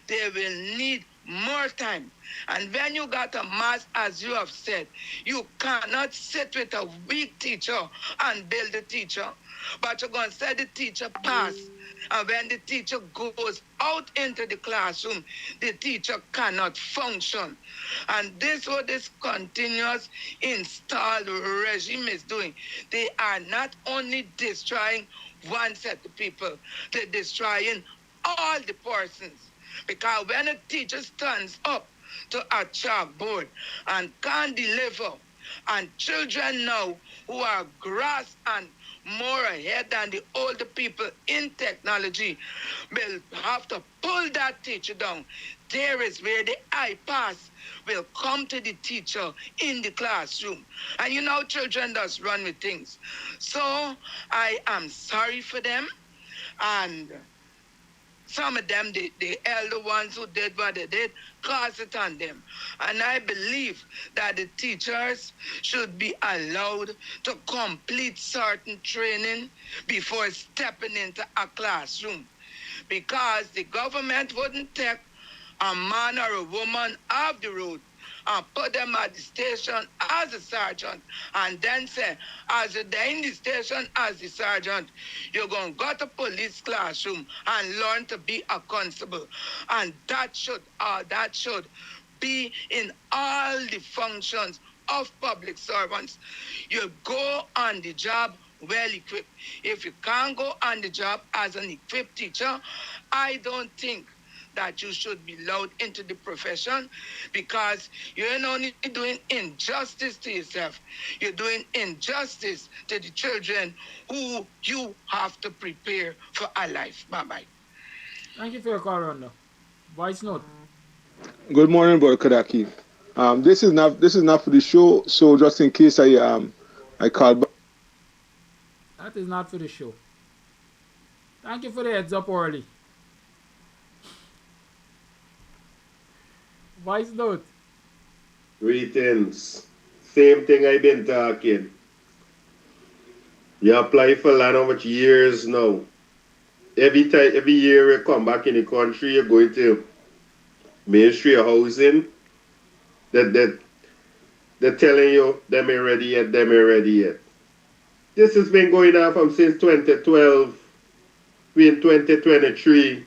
they will need more time. And when you got a math, as you have said, you cannot sit with a weak teacher and build the teacher. But you're going to say the teacher pass. And when the teacher goes out into the classroom, the teacher cannot function. And this is what this continuous installed regime is doing. They are not only destroying one set of people, they're destroying all the persons. Because when a teacher stands up to a chalkboard and can't deliver, and children now who are grass and more ahead than the older people in technology will have to pull that teacher down. There is where the iPass will come to the teacher in the classroom. And you know, children does run with things. So I am sorry for them. And some of them, the elder ones who did what they did, cast it on them. And I believe that the teachers should be allowed to complete certain training before stepping into a classroom. Because the government wouldn't take a man or a woman off the road and put them at the station as a sergeant and then say, as you're in the station as the sergeant, you're going to go to police classroom and learn to be a constable. And that should be in all the functions of public servants. You go on the job well equipped. If you can't go on the job as an equipped teacher, I don't think that you should be allowed into the profession, because you ain't only doing injustice to yourself, you're doing injustice to the children who you have to prepare for a life. Bye-bye. Thank you for your call, Rondo. Voice note. Good morning, Brother Kadaki. This is not for the show, so just in case I call back. That is not for the show. Thank you for the heads up early. Voice note. Greetings. Same thing I've been talking. You apply for land how much years now? Every year you come back in the country, you're going to Ministry of Housing. They're telling you them ain't ready yet. This has been going on from since 2012. We're in 2023.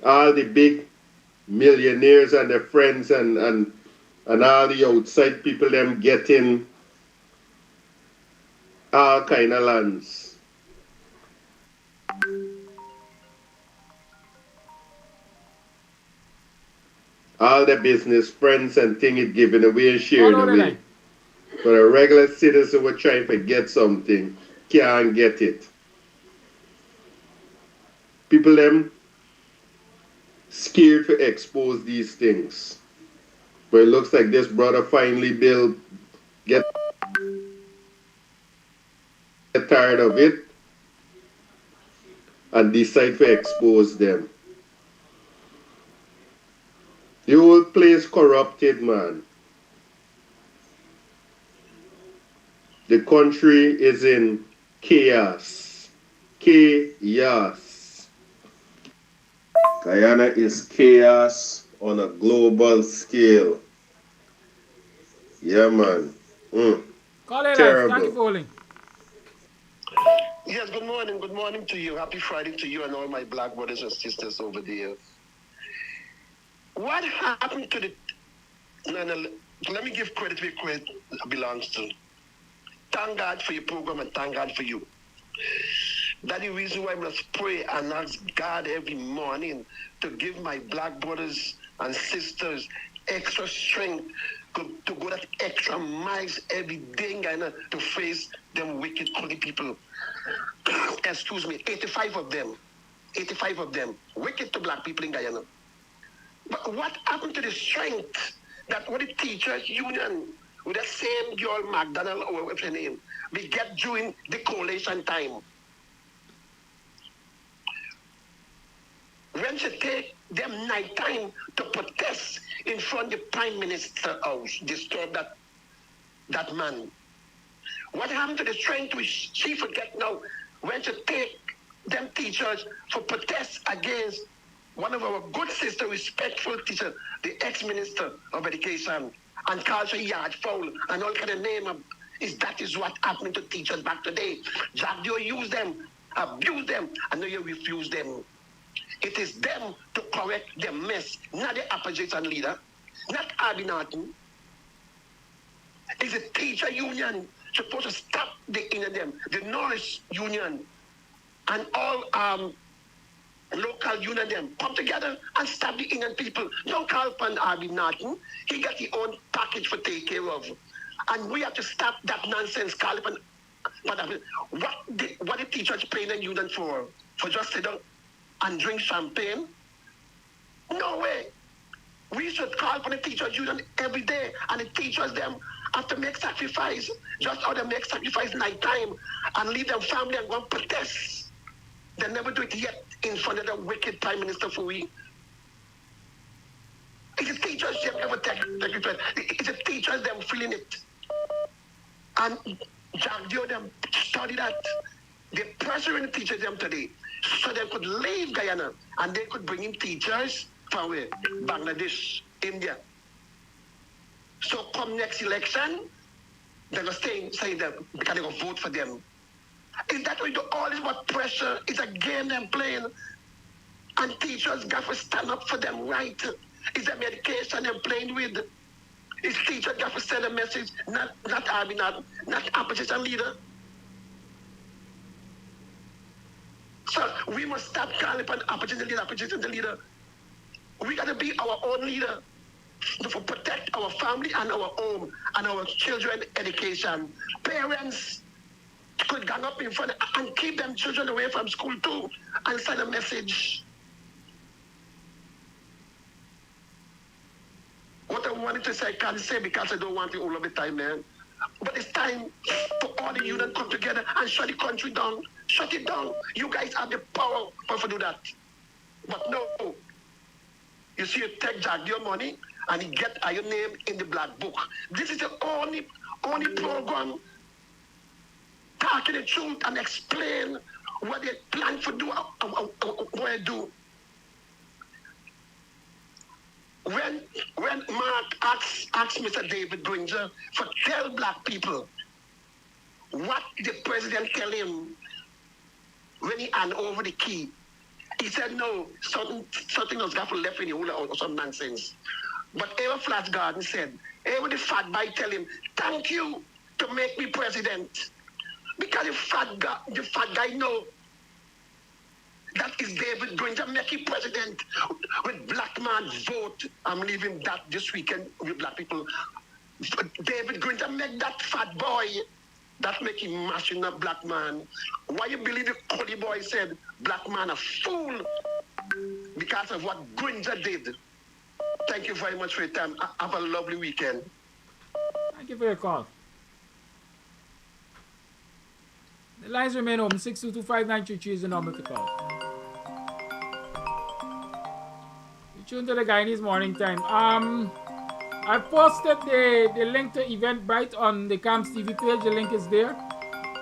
All the big millionaires and their friends and all the outside people them getting all kind of lands. All the business friends and thing it giving away and sharing away. But a regular citizen who trying to get something can't get it. People them scared to expose these things. But it looks like this brother finally get tired of it and decide to expose them. The whole place corrupted, man. The country is in chaos. Chaos. Guyana is chaos on a global scale. Yeah, man. Terrible. Thank you for holding. Yes, good morning. Good morning to you. Happy Friday to you and all my black brothers and sisters over there. What happened to the... No, let me give credit where credit belongs to. Thank God for your program and thank God for you. That's the reason why I must pray and ask God every morning to give my black brothers and sisters extra strength to go that extra miles every day to face them wicked, crazy people. Excuse me, 85 of them, wicked to black people in Guyana. But what happened to the strength that what the teachers union with the same girl McDonald or what's her name, we get during the coalition time? When she take them night time to protest in front of the Prime Minister's house, disturb that man. What happened to the strength which she forget now when she take them teachers for protest against one of our good sister, respectful teacher, the ex-minister of education, and calls her yard foul and all kind of name that is what happening to teachers back today. Jack, you use them, abuse them, and now you refuse them. It is them to correct the mess, not the opposition leader, not Abby Norton. It's a teacher union supposed to stop the in them, the Norris union, and all local union them come together and stop the Indian people. Don't call upon Abby Norton. He got his own package for take care of. And we have to stop that nonsense, call upon what the teachers paying the union for just sit down and drink champagne? No way. We should call for the teachers union every day, and the teachers them have to make sacrifice, just how they make sacrifice night time and leave their family and go and protest. They never do it yet in front of the wicked Prime Minister for we. It's the teachers them never take it. It's the teachers them feeling it. And Jack Dio them study that. They're pressuring the teachers them today so they could leave Guyana and they could bring in teachers from where? Bangladesh, India. So come next election, they're going to say that because they're going to vote for them. Is that we do all this about pressure? It's a game they're playing. And teachers got to stand up for them right. It's a medication they're playing with. It's teachers got to send a message, not opposition leader. So we must stop calling upon opportunity leader. We got to be our own leader to protect our family and our home and our children education. Parents could gang up in front and keep them children away from school too and send a message. What I wanted to say, I can't say because I don't want it all of the time, man. But it's time for all the union come together and shut the country down. Shut it down. You guys have the power to do that. But no. You see, you take Jack your money and you get your name in the black book. This is the only program talking the truth and explain what they plan to do, what they do. When Mark asked Mr. David Granger to tell black people what the president tell him when he hand over the key, he said no, something was got left in the hula or some nonsense. But Eva Flash Garden said, Eva the fat boy tell him, thank you to make me president. Because the fat guy know that is David going to make him president with black man vote. I'm leaving that this weekend with black people. David going to make that fat boy that make him mashing up black man. Why you believe the Cody boy said black man a fool because of what Granger did? Thank you very much for your time. Have a lovely weekend. Thank you for your call. The lines remain open. 6225933 is the number to call. You tune to the Guyanese Morning Time. I posted the link to Eventbrite on the Kams TV page. The link is there.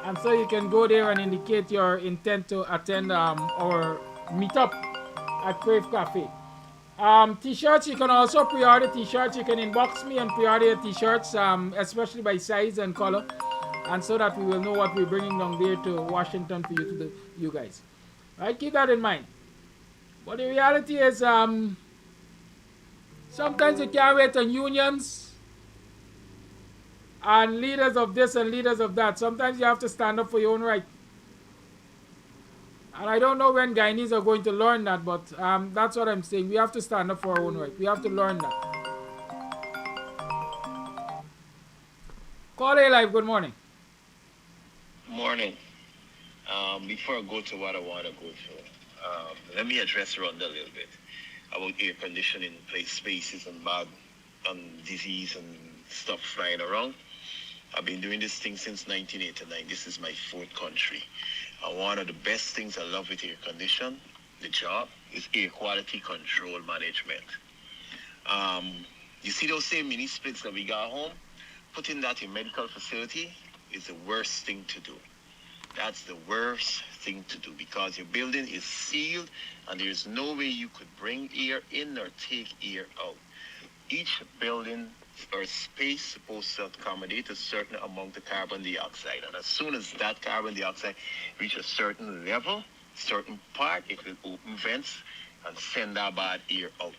And so you can go there and indicate your intent to attend our meetup at Crave Cafe. T-shirts, you can also pre-order t-shirts. You can inbox me and pre-order your t-shirts, especially by size and color. And so that we will know what we're bringing down there to Washington for you guys. Alright, keep that in mind. But the reality is, sometimes you can't wait on unions and leaders of this and leaders of that. Sometimes you have to stand up for your own right. And I don't know when Guyanese are going to learn that, but that's what I'm saying. We have to stand up for our own right. We have to learn that. Call A Live, good morning. Morning. Before I go to what I want to go to, let me address Rhonda a little bit about air conditioning, place spaces and bad disease and stuff flying around. I've been doing this thing since 1989. This is my fourth country. And one of the best things I love with air condition, the job, is air quality control management. You see those same mini splits that we got home? Putting that in medical facility is the worst thing to do. That's the worst thing to do because your building is sealed and there's no way you could bring air in or take air out. Each building or space supposed to accommodate a certain amount of carbon dioxide, and as soon as that carbon dioxide reaches a certain level, certain part, it will open vents and send that bad air out.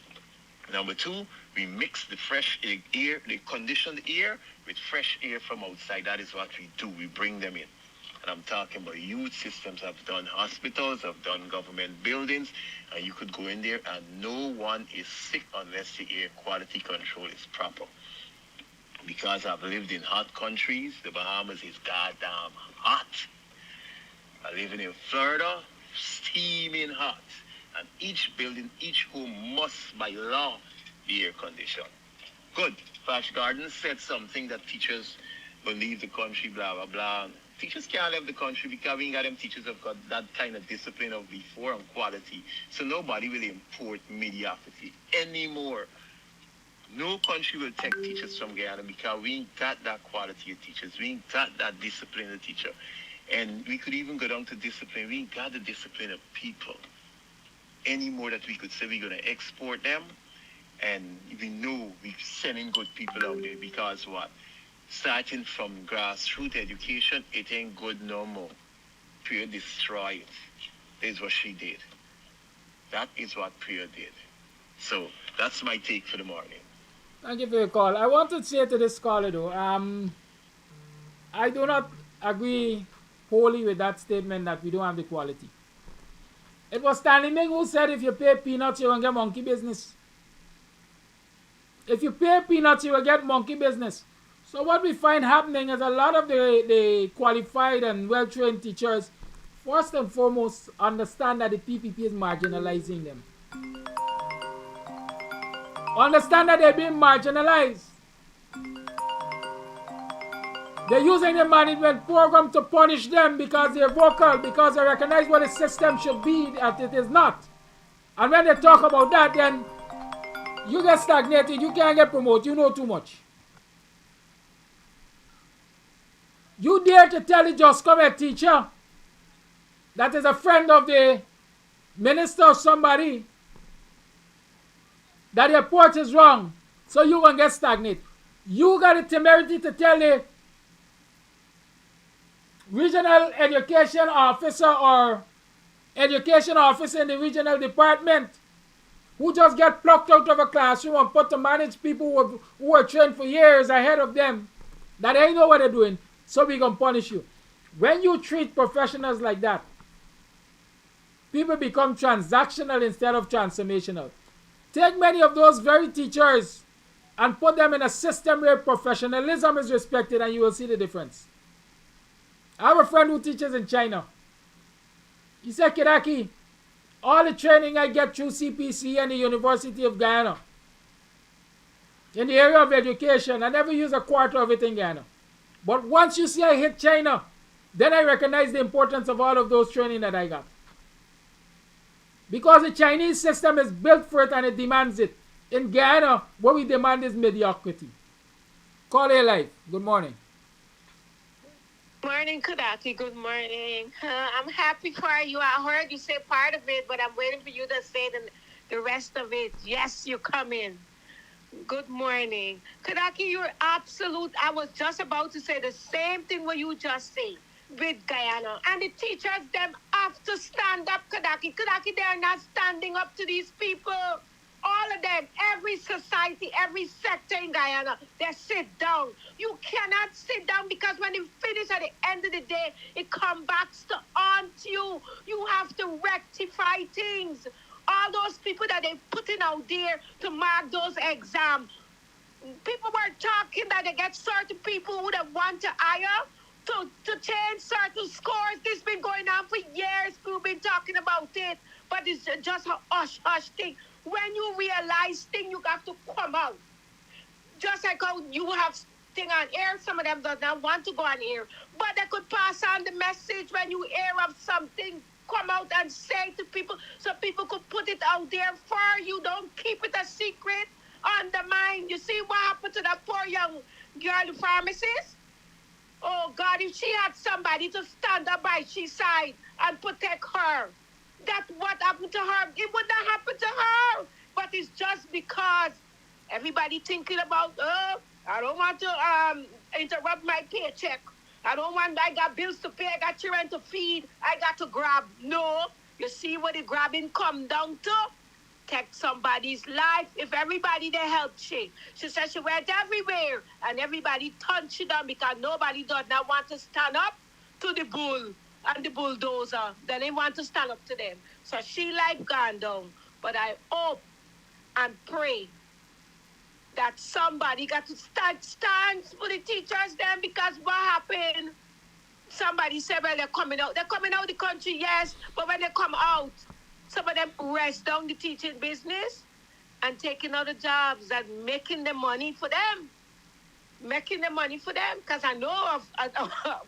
Number two, we mix the fresh air, the conditioned air with fresh air from outside. That is what we do. We bring them in. And I'm talking about youth systems. I've done hospitals, I've done government buildings, and you could go in there and no one is sick unless the air quality control is proper. Because I've lived in hot countries, the Bahamas is goddamn hot. I live in Florida, steaming hot. And each building, each home must, by law, be air conditioned. Good. Flash Garden said something that teachers will leave the country, blah, blah, blah. Teachers can't leave the country because we ain't got them teachers have got that kind of discipline of before and quality. So nobody will import mediocrity anymore. No country will take teachers from Guyana because we ain't got that quality of teachers. We ain't got that discipline of teacher. And we could even go down to discipline. We ain't got the discipline of people anymore that we could say we're going to export them. And we know we're sending good people out there because what? Starting from grassroots education, it ain't good no more. Priya destroy it. That's what she did. That is what Priya did. So that's my take for the morning. Thank you for your call. I want to say to this caller though, I do not agree wholly with that statement that we don't have the quality. It was Stanley Ming who said if you pay peanuts, you're going to get monkey business. If you pay peanuts, you will get monkey business. So what we find happening is a lot of the qualified and well-trained teachers, first and foremost, understand that the PPP is marginalizing them. Understand that they're being marginalized. They're using the management program to punish them because they're vocal, because they recognize what the system should be that it is not. And when they talk about that, then you get stagnated, you can't get promoted, you know too much. You dare to tell a just come a teacher that is a friend of the minister or somebody that the report is wrong, so you're going to get stagnated. You got the temerity to tell the regional education officer or education officer in the regional department who just get plucked out of a classroom and put to manage people who were trained for years ahead of them, that they know what they're doing, so we're going to punish you. When you treat professionals like that, people become transactional instead of transformational. Take many of those very teachers and put them in a system where professionalism is respected, and you will see the difference. I have a friend who teaches in China. He said, Kidaki, all the training I get through CPC and the University of Guyana in the area of education, I never use a quarter of it in Guyana. But once you see I hit China, then I recognize the importance of all of those training that I got. Because the Chinese system is built for it and it demands it. In Guyana, what we demand is mediocrity. Call A Life. Good morning. Morning, Kudaki. Good morning. I'm happy for you. I heard you say part of it, but I'm waiting for you to say the rest of it. Yes, you come in. Good morning. Kudaki, you're absolute. I was just about to say the same thing what you just said with Guyana. And the teachers, them have to stand up, Kudaki. Kudaki, they're not standing up to these people. All of them, every society, every sector in Guyana, they sit down. You cannot sit down because when you finish at the end of the day, it comes back to haunt you. You have to rectify things. All those people that they're putting out there to mark those exams. People were talking that they get certain people who they want to hire to change certain scores. This has been going on for years. We've been talking about it, but it's just a hush thing. When you realize things, you have to come out. Just like how you have thing on air, some of them does not want to go on air, but they could pass on the message when you hear of something. Come out and say to people so people could put it out there for you. Don't keep it a secret on the mind. You see what happened to that poor young girl, the pharmacist? Oh, God, if she had somebody to stand up by her side and protect her, that's what happened to her. It would not happen to her. But it's just because everybody thinking about, I don't want to interrupt my paycheck. I got bills to pay, I got children to feed, I got to grab. No, you see what the grabbing come down to? Take somebody's life. If everybody they helped she said she went everywhere and everybody turned she down because nobody does not want to stand up to the bull and the bulldozer. They didn't want to stand up to them. So she life gone down. But I hope and pray that somebody got to stand for the teachers then, because what happened, somebody said, well, they're coming out the country, yes, but when they come out, some of them rest down the teaching business and taking other jobs and making the money for them. Because I know of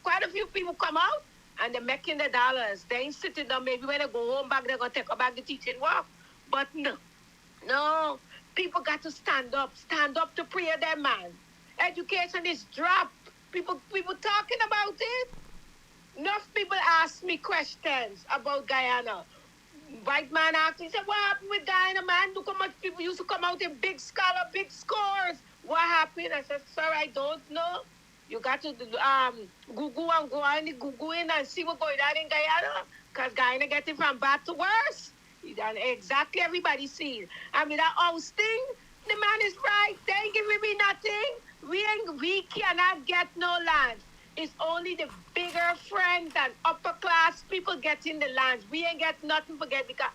quite a few people come out and they're making the dollars. They ain't sitting down. Maybe when they go home back, they're going to take back the teaching work. But no. People got to stand up to Priya, them man. Education is dropped. People talking about it. Enough people ask me questions about Guyana. White man asked me, said, what happened with Guyana, man? Look how much people used to come out in big scholar, big scores. What happened? I said, sir, I don't know. You got to Google and go on the Google in and see what's going on in Guyana. Because Guyana getting from bad to worse. And exactly everybody sees. I mean, that house thing, the man is right. They ain't giving me nothing. We cannot get no land. It's only the bigger friends and upper class people getting the lands. We ain't get nothing for get because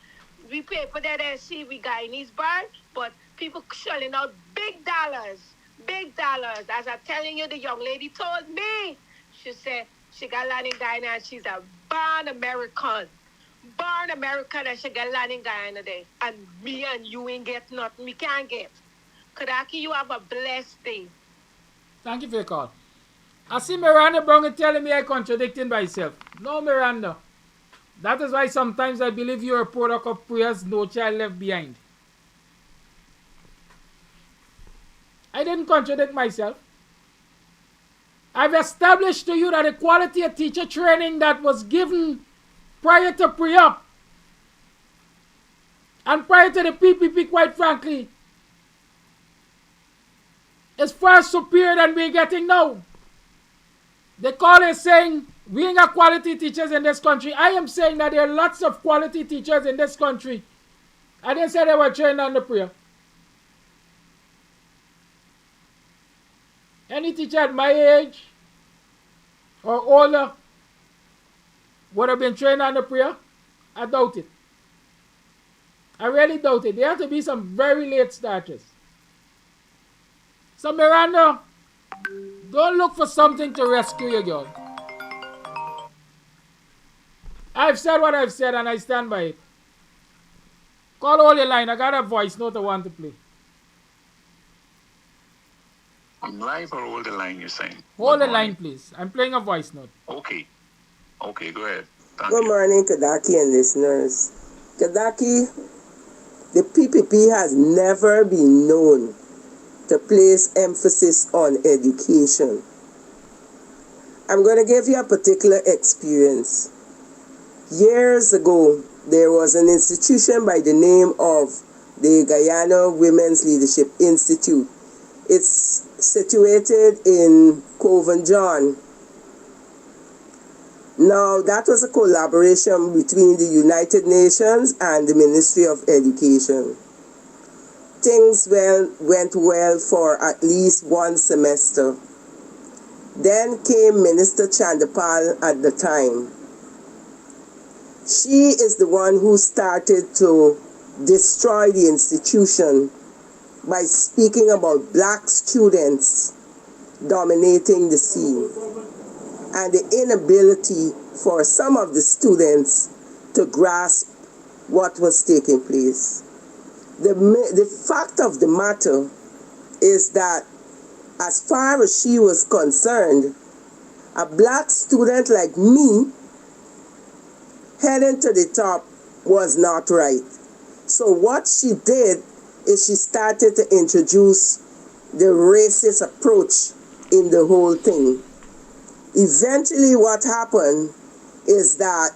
we pay for that and see we Guyanese born, but people shelling out big dollars. Big dollars. As I'm telling you, the young lady told me, she said she got land in Guyana and she's a born American. Born American and she got land in Guyana there. And me and you ain't get nothing. We can't get. Kadaki, you have a blessed day. Thank you for your call. I see Miranda Brown telling me I contradicting myself. No, Miranda. That is why sometimes I believe you're a product of Priya's No Child Left Behind. I didn't contradict myself. I've established to you that the quality of teacher training that was given prior to Priya and prior to the PPP, quite frankly, is far superior than we're getting now. The call is saying we ain't got quality teachers in this country. I am saying that there are lots of quality teachers in this country. I didn't say they were trained under Priya. Any teacher at my age or older would have been trained under Priya? I doubt it. I really doubt it. There have to be some very late starters. So Miranda, don't look for something to rescue you, girl. I've said what I've said and I stand by it. Call all your line. I got a voice note I want to play. Live or hold the line, you're saying? Hold the line, please. I'm playing a voice note. Okay. Okay, go ahead. Good morning, Kadaki and listeners. Kadaki, the PPP has never been known to place emphasis on education. I'm going to give you a particular experience. Years ago, there was an institution by the name of the Guyana Women's Leadership Institute. It's situated in Coven John. Now, that was a collaboration between the United Nations and the Ministry of Education. Things went well for at least one semester. Then came Minister Chandapal at the time. She is the one who started to destroy the institution by speaking about black students dominating the scene and the inability for some of the students to grasp what was taking place. The fact of the matter is that as far as she was concerned, a black student like me heading to the top was not right. So what she did is she started to introduce the racist approach in the whole thing. Eventually what happened is that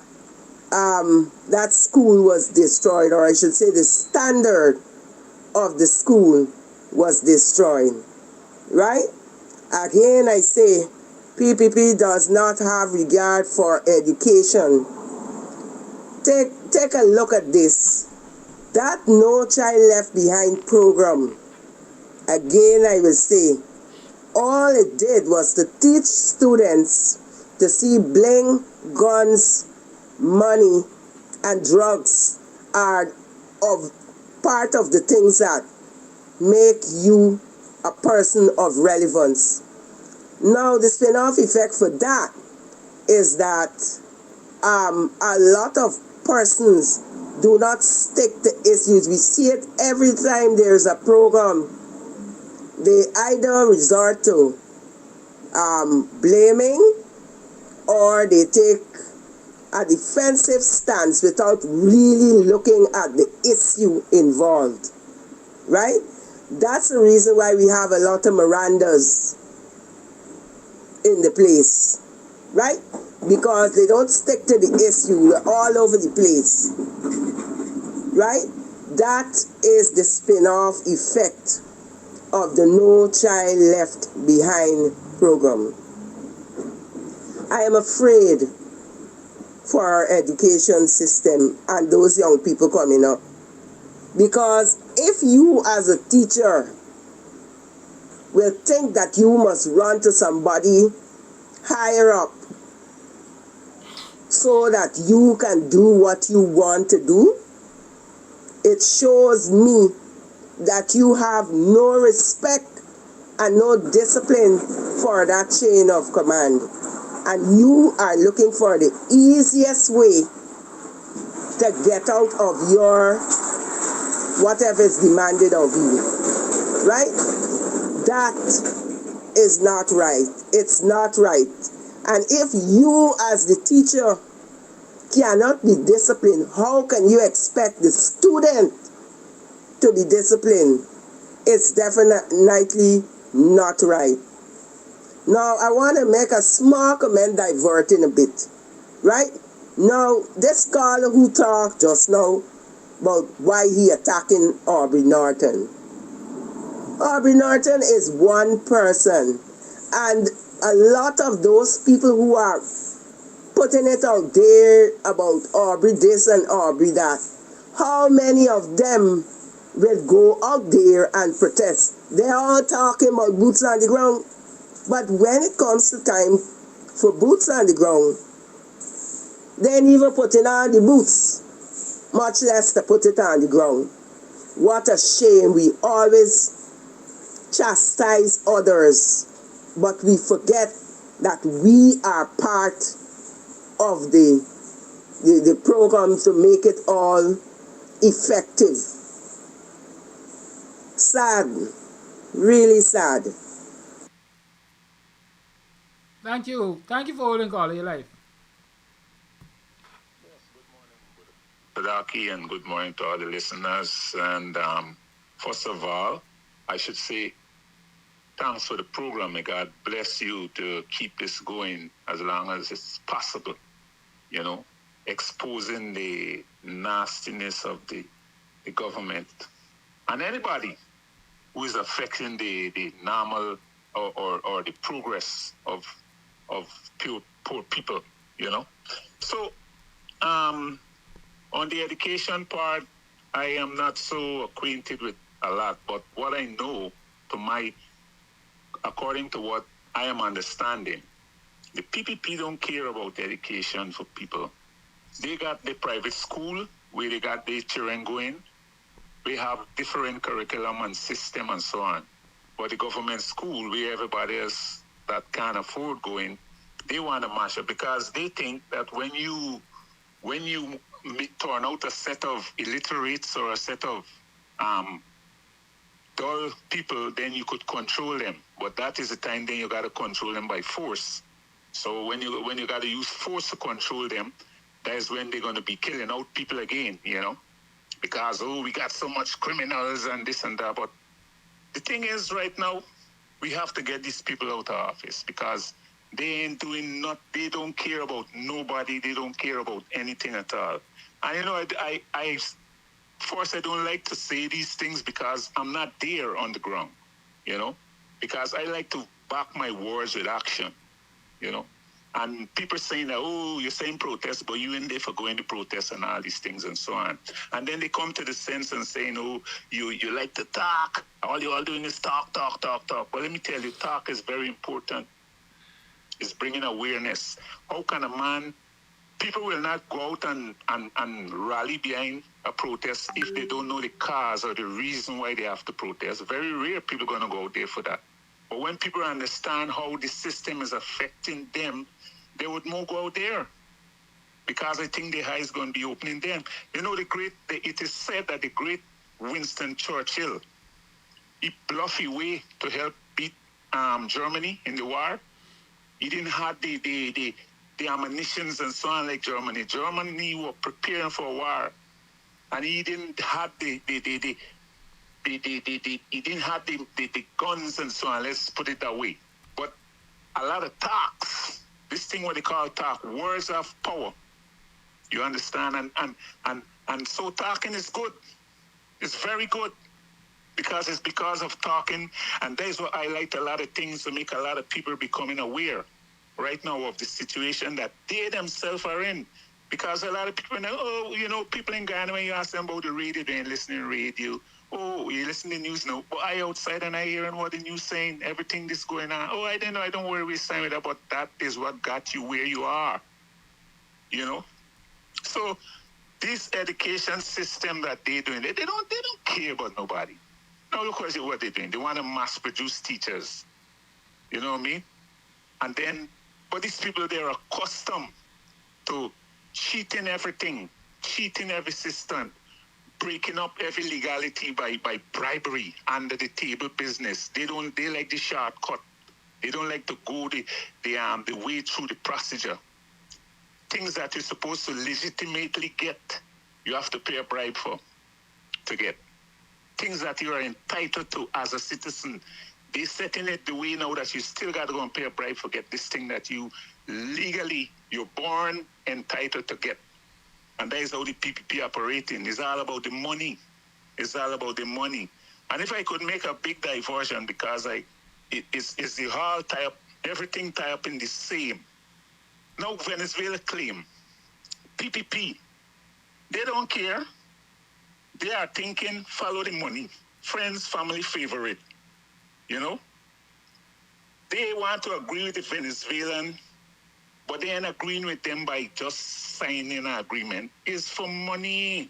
that school was destroyed, or I should say the standard of the school was destroyed, right? Again, I say PPP does not have regard for education. Take a look at this. That No Child Left Behind program, again I will say, all it did was to teach students to see bling, guns, money, and drugs are part of the things that make you a person of relevance. Now, the spin-off effect for that is that a lot of persons do not stick to issues. We see it every time there's a program. They either resort to blaming or they take a defensive stance without really looking at the issue involved, right? That's the reason why we have a lot of Mirandas in the place, right? Because they don't stick to the issue. They're all over the place, right? That is the spin-off effect of the No Child Left Behind program. I am afraid for our education system and those young people coming up. Because if you as a teacher will think that you must run to somebody, higher up so that you can do what you want to do, it shows me that you have no respect and no discipline for that chain of command. And you are looking for the easiest way to get out of your whatever is demanded of you. Right? That is not right. It's not right. And if you as the teacher cannot be disciplined, how can you expect the student to be disciplined? It's definitely not right. Now, I want to make a small comment diverting a bit. Right? Now, this caller who talked just now about why he attacking Aubrey Norton. Aubrey Norton is one person. And a lot of those people who are putting it out there about Aubrey this and Aubrey that, how many of them will go out there and protest? They're all talking about boots on the ground. But when it comes to time for boots on the ground, they ain't even putting on the boots, much less to put it on the ground. What a shame. We always chastise others, but we forget that we are part of the program to make it all effective. Sad. Really sad. Thank you. Thank you for holding call of your life. Sadaki, and good morning to all the listeners. And first of all, I should say thanks for the program. May God bless you to keep this going as long as it's possible. You know, exposing the nastiness of the government and anybody who is affecting the normal or the progress of poor people, you know. So, on the education part, I am not so acquainted with a lot, but what I know, according to what I am understanding, the PPP don't care about education for people. They got the private school where they got their children going. They have different curriculum and system and so on. But the government school where everybody else that can't afford going, they want to mash up because they think that when you turn out a set of illiterates or a set of dull people, then you could control them. But that is the time then you got to control them by force. So when you got to use force to control them, that is when they're going to be killing out people again, you know, because, we got so much criminals and this and that. But the thing is right now, we have to get these people out of office because they ain't doing they don't care about nobody. They don't care about anything at all. And, you know, I don't like to say these things because I'm not there on the ground, you know, because I like to back my words with action, you know. And people saying that, you're saying protest, but you ain't there for going to protest and all these things and so on. And then they come to the sense and saying, you like to talk. All you're all doing is talk. But let me tell you, talk is very important. It's bringing awareness. How can a man, people will not go out and rally behind a protest if they don't know the cause or the reason why they have to protest. Very rare people are going to go out there for that. But when people understand how the system is affecting them, they would more go out there. Because I think the eye is going to be opening them. You know, it is said that the great Winston Churchill, he bluffed his way to help beat Germany in the war. He didn't have the ammunitions and so on like Germany. Germany were preparing for a war. And he didn't have the guns and so on, let's put it that way. But a lot of talks, this thing what they call talk, words of power. You understand? And so talking is good. It's very good. Because it's because of talking, and that is what I like a lot of things to make a lot of people becoming aware right now of the situation that they themselves are in. Because a lot of people know, people in Ghana, when you ask them about the radio, they ain't listening to radio. Oh, you listen to the news now. But I outside and I hearing what the news saying, everything this going on. Oh, I don't know. I don't worry with time with that, but that is what got you where you are. You know? So this education system that they're doing, they don't care about nobody. Now look what they're doing. They want to mass produce teachers. You know what I mean? And then, but these people, they're accustomed to cheating everything, cheating every system, breaking up every legality by bribery, under the table business. They like the shortcut. They don't like to go the way through the procedure. Things that you're supposed to legitimately get, you have to pay a bribe for to get. Things that you are entitled to as a citizen, they're setting it the way now that you still got to go and pay a bribe for get this thing that you legally, you're born entitled to get. And that is how the PPP operating. It's all about the money. It's all about the money. And if I could make a big diversion, because it's the whole tie up, everything tie up in the same. Now Venezuela claim PPP. They don't care. They are thinking, follow the money. Friends, family, favorite. You know? They want to agree with the Venezuelan, but they ain't agreeing with them by just signing an agreement. It's for money.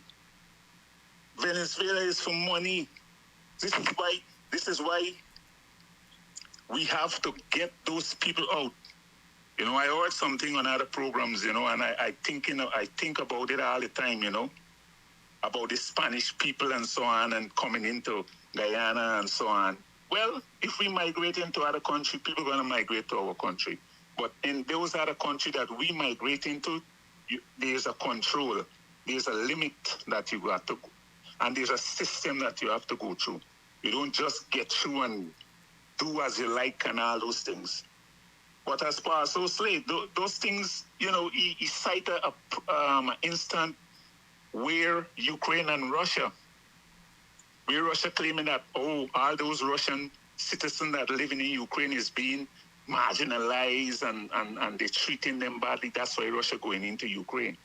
Venezuela is for money. This is why we have to get those people out. You know, I heard something on other programs, you know, and I think about it all the time, you know, about the Spanish people and so on, and coming into Guyana and so on. Well, if we migrate into other countries, people are going to migrate to our country. But in those other countries that we migrate into, there's a control. There's a limit that you got to go. And there's a system that you have to go through. You don't just get through and do as you like and all those things. But as far as those slaves, those things, you know, he cited an instant where Ukraine and Russia, where Russia claiming that, oh, all those Russian citizens that living in Ukraine is being marginalized and they're treating them badly. That's why Russia going into Ukraine.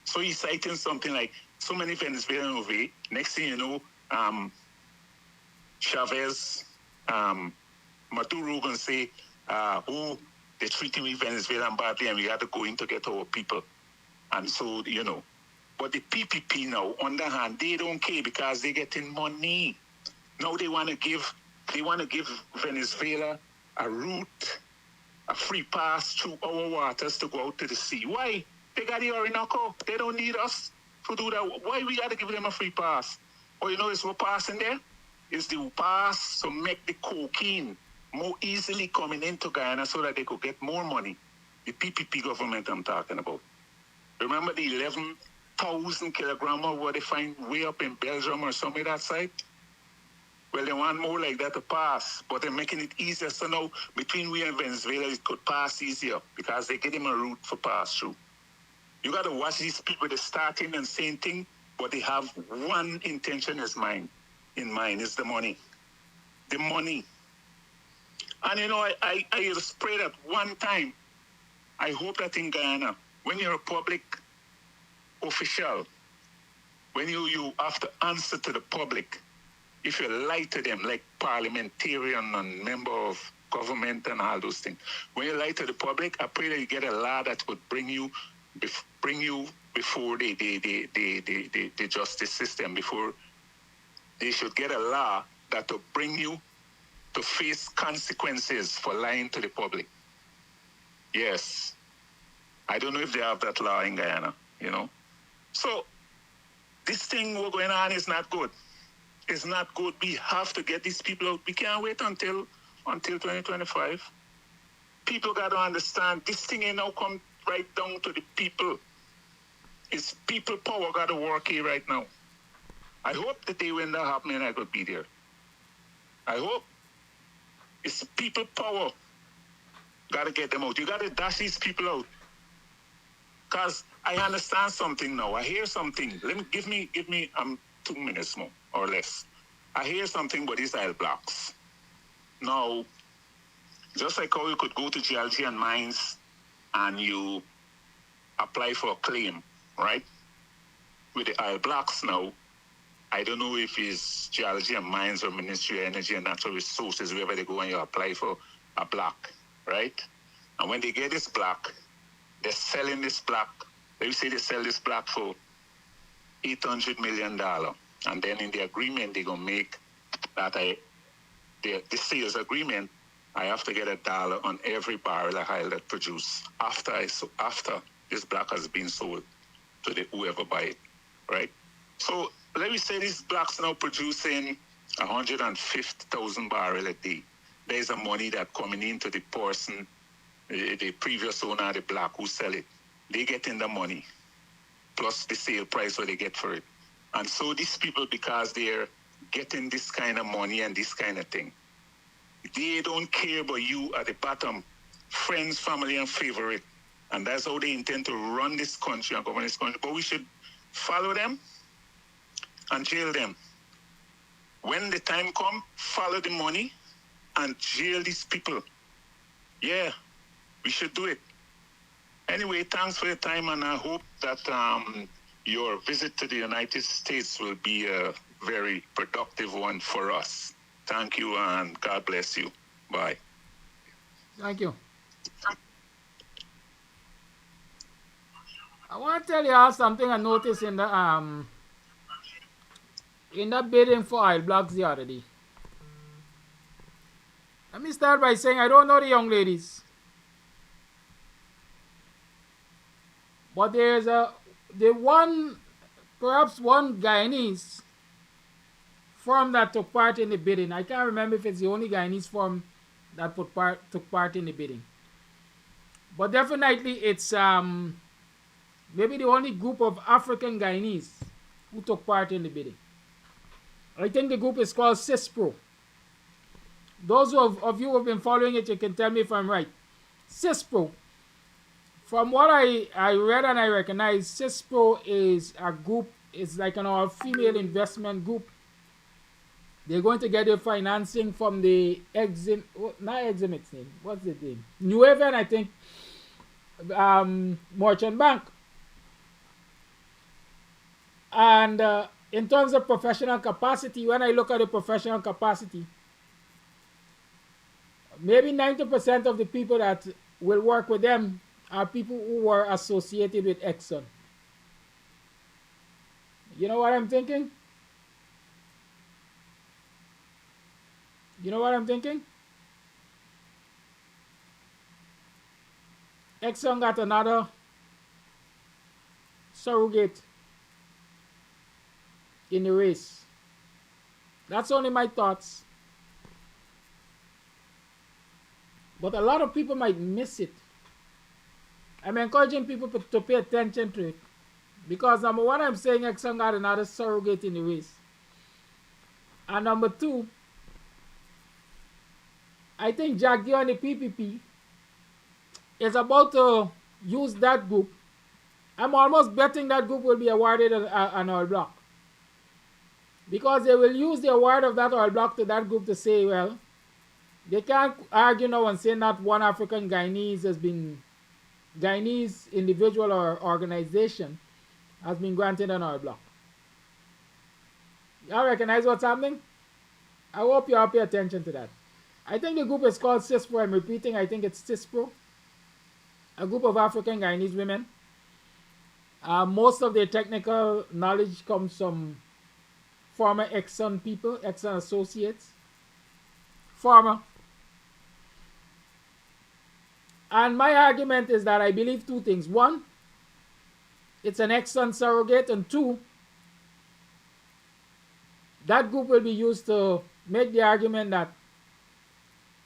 So he's citing something like, so many Venezuelans over here. Next thing you know, Chavez, Maduro gonna say, oh, they're treating me Venezuelan badly and we got to go in to get our people. And so, you know, but the PPP now, on the hand, they don't care because they're getting money. Now they want to give Venezuela a route, a free pass through our waters to go out to the sea. Why? They got the Orinoco. They don't need us to do that. Why we got to give them a free pass? Oh, you know, it's what passing there? It's the pass to make the cocaine more easily coming into Guyana so that they could get more money. The PPP government I'm talking about. Remember the 11,000 kilograms of what they find way up in Belgium or somewhere that side? Well, they want more like that to pass, but they're making it easier. So now, between we and Venezuela, it could pass easier because they get them a route for pass through. You got to watch these people. They're starting and saying things, but they have one intention in mind is the money. The money. And you know, I just pray that one time, I hope that in Guyana, when you're a public official, when you have to answer to the public, if you lie to them like parliamentarian and member of government and all those things, when you lie to the public, I pray that you get a law that would bring you before the justice system, before they should get a law that will bring you to face consequences for lying to the public. Yes. I don't know if they have that law in Guyana, you know. So this thing we're going on is not good. It's not good. We have to get these people out. We can't wait until 2025. People got to understand this thing ain't now come right down to the people. It's people power got to work here right now. I hope the day when that happens, I could be there. I hope. It's people power. Got to get them out. You got to dash these people out. Because I understand something now. I hear something. Give me 2 minutes more or less. I hear something about these oil blocks. Now, just like how you could go to geology and mines and you apply for a claim, right? With the oil blocks now, I don't know if it's Geology and Mines or Ministry of Energy and Natural Resources, wherever they go and you apply for a block, right? And when they get this block, they're selling this block. They say they sell this block for $800 million. And then in the agreement, they're going to make that the sales agreement, I have to get $1 on every barrel of oil that produce after this block has been sold to whoever buy it, right? So let me say these blocks now producing 150,000 barrels a day. There's a money that coming into the person, the previous owner of the block who sell it. They get in the money, plus the sale price what they get for it. And so these people, because they're getting this kind of money and this kind of thing, they don't care about you at the bottom, friends, family, and favorite. And that's how they intend to run this country and govern this country. But we should follow them and jail them. When the time comes, follow the money and jail these people. Yeah, we should do it. Anyway, thanks for your time, and I hope that your visit to the United States will be a very productive one for us. Thank you, and God bless you. Bye. Thank you. I want to tell you all something I noticed in the bidding for oil blocks the other day. Let me start by saying I don't know the young ladies, but there's perhaps one Guyanese firm that took part in the bidding. I can't remember if it's the only Guyanese firm that took part in the bidding, but definitely it's maybe the only group of African Guyanese who took part in the bidding. I think the group is called CISPRO. Those of you who have been following it, you can tell me if I'm right. CISPRO. From what I read and I recognize, CISPRO is a group, it's like an all-female investment group. They're going to get their financing from the what's the name? New Haven, I think, Merchant Bank. And in terms of professional capacity, when I look at the professional capacity, maybe 90% of the people that will work with them are people who were associated with Exxon. You know what I'm thinking? You know what I'm thinking? Exxon got another surrogate in the race. That's only my thoughts. But a lot of people might miss it. I'm encouraging people to pay attention to it. Because number one, I'm saying Exxon got another surrogate in the race. And number two, I think Jackie and the PPP is about to use that group. I'm almost betting that group will be awarded an oil block. Because they will use the award of that oil block to that group to say, well, they can't argue now and say not one African Guyanese individual or organization has been granted an oil block. Y'all recognize what's happening? I hope you all pay attention to that. I think the group is called CISPRO. I'm repeating, I think it's CISPRO. A group of African Guyanese women. Most of their technical knowledge comes from former Exxon people, Exxon associates. Former. And my argument is that I believe two things. One, it's an Exxon surrogate. And two, that group will be used to make the argument that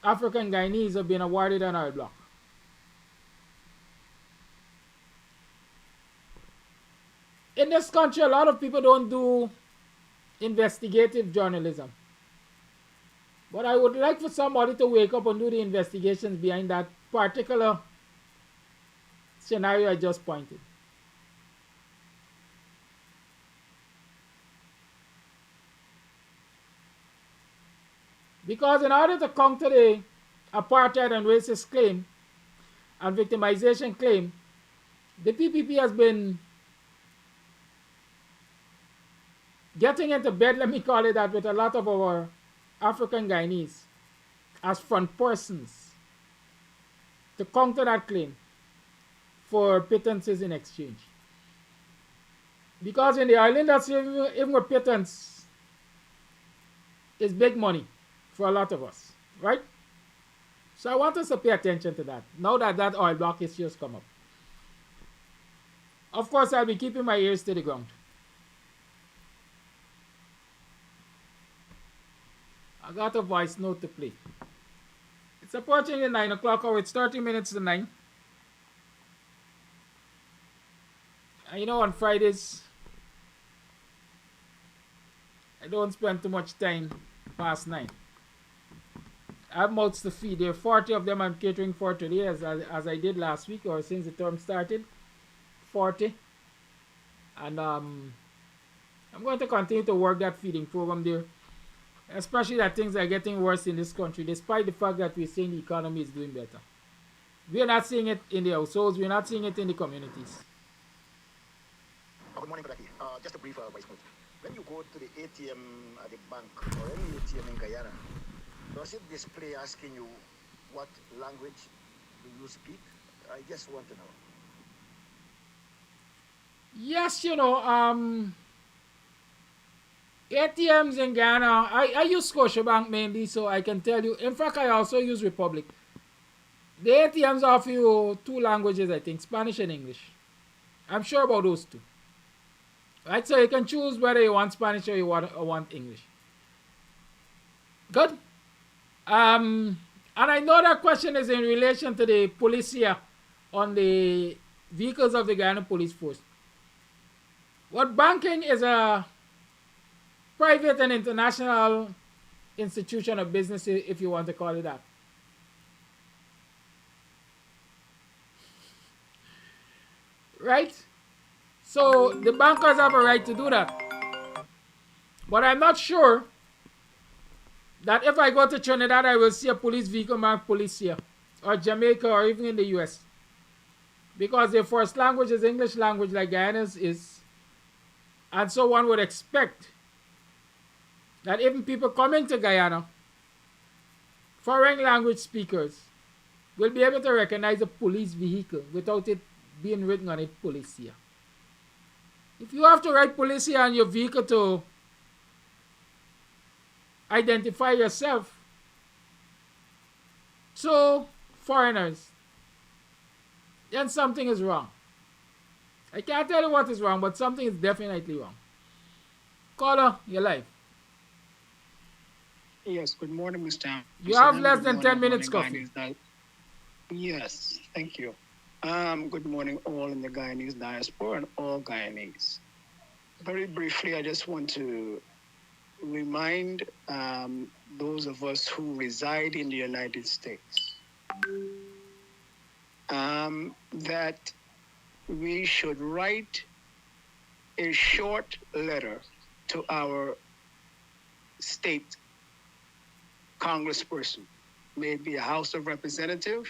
African Guyanese have been awarded an oil block. In this country, a lot of people don't do investigative journalism. But I would like for somebody to wake up and do the investigations behind that particular scenario I just pointed. Because in order to counter the apartheid and racist claim and victimization claim, the PPP has been getting into bed, let me call it that, with a lot of our African Guyanese as front persons to counter that claim for pittances in exchange. Because in the oil industry, even with pittance, is big money for a lot of us, right? So I want us to pay attention to that, now that that oil block issue has come up. Of course, I'll be keeping my ears to the ground. I got a voice note to play. It's approaching the 9 o'clock hour. It's 30 minutes to 9. And you know, on Fridays, I don't spend too much time past 9. I have mouths to feed. There are 40 of them I'm catering for today, as I did last week, or since the term started. 40. And I'm going to continue to work that feeding program there, especially that things are getting worse in this country, despite the fact that we're saying the economy is doing better. We're not seeing it in the households. We're not seeing it in the communities. Good morning, Kudaki. Just a brief voice note. When you go to the ATM at the bank or any ATM in Guyana, does it display asking you what language do you speak? I just want to know. Yes, you know, ATMs in Ghana, I use Scotiabank mainly, so I can tell you. In fact, I also use Republic. The ATMs offer you 2 languages, I think, Spanish and English. I'm sure about those 2. Right, so you can choose whether you want Spanish or you want English. Good. And I know that question is in relation to the policia on the vehicles of the Guyana Police Force. What banking is a private and international institution of business, if you want to call it that. Right? So the bankers have a right to do that. But I'm not sure that if I go to Trinidad, I will see a police vehicle marked Policia, or Jamaica, or even in the US. Because their first language is English language, like Guyana's is. And so one would expect that even people coming to Guyana, foreign language speakers, will be able to recognize a police vehicle without it being written on it, Policia. If you have to write Policia on your vehicle to identify yourself to foreigners, then something is wrong. I can't tell you what is wrong, but something is definitely wrong. Caller, you're live. Yes, good morning, Mr. You have less than 10 minutes, Coffee. Yes, thank you. Good morning, all in the Guyanese diaspora and all Guyanese. Very briefly, I just want to remind those of us who reside in the United States that we should write a short letter to our state congressperson, maybe a House of Representatives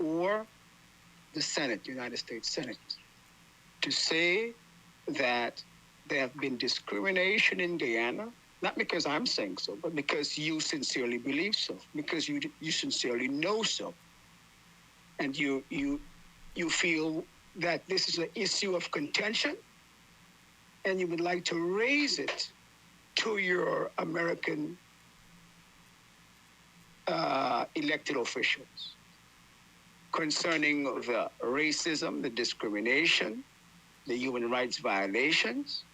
or the Senate, United States Senate, to say that there have been discrimination in Guyana, not because I'm saying so, but because you sincerely believe so, because you sincerely know so, and you feel that this is an issue of contention, and you would like to raise it to your American elected officials concerning the racism, the discrimination, the human rights violations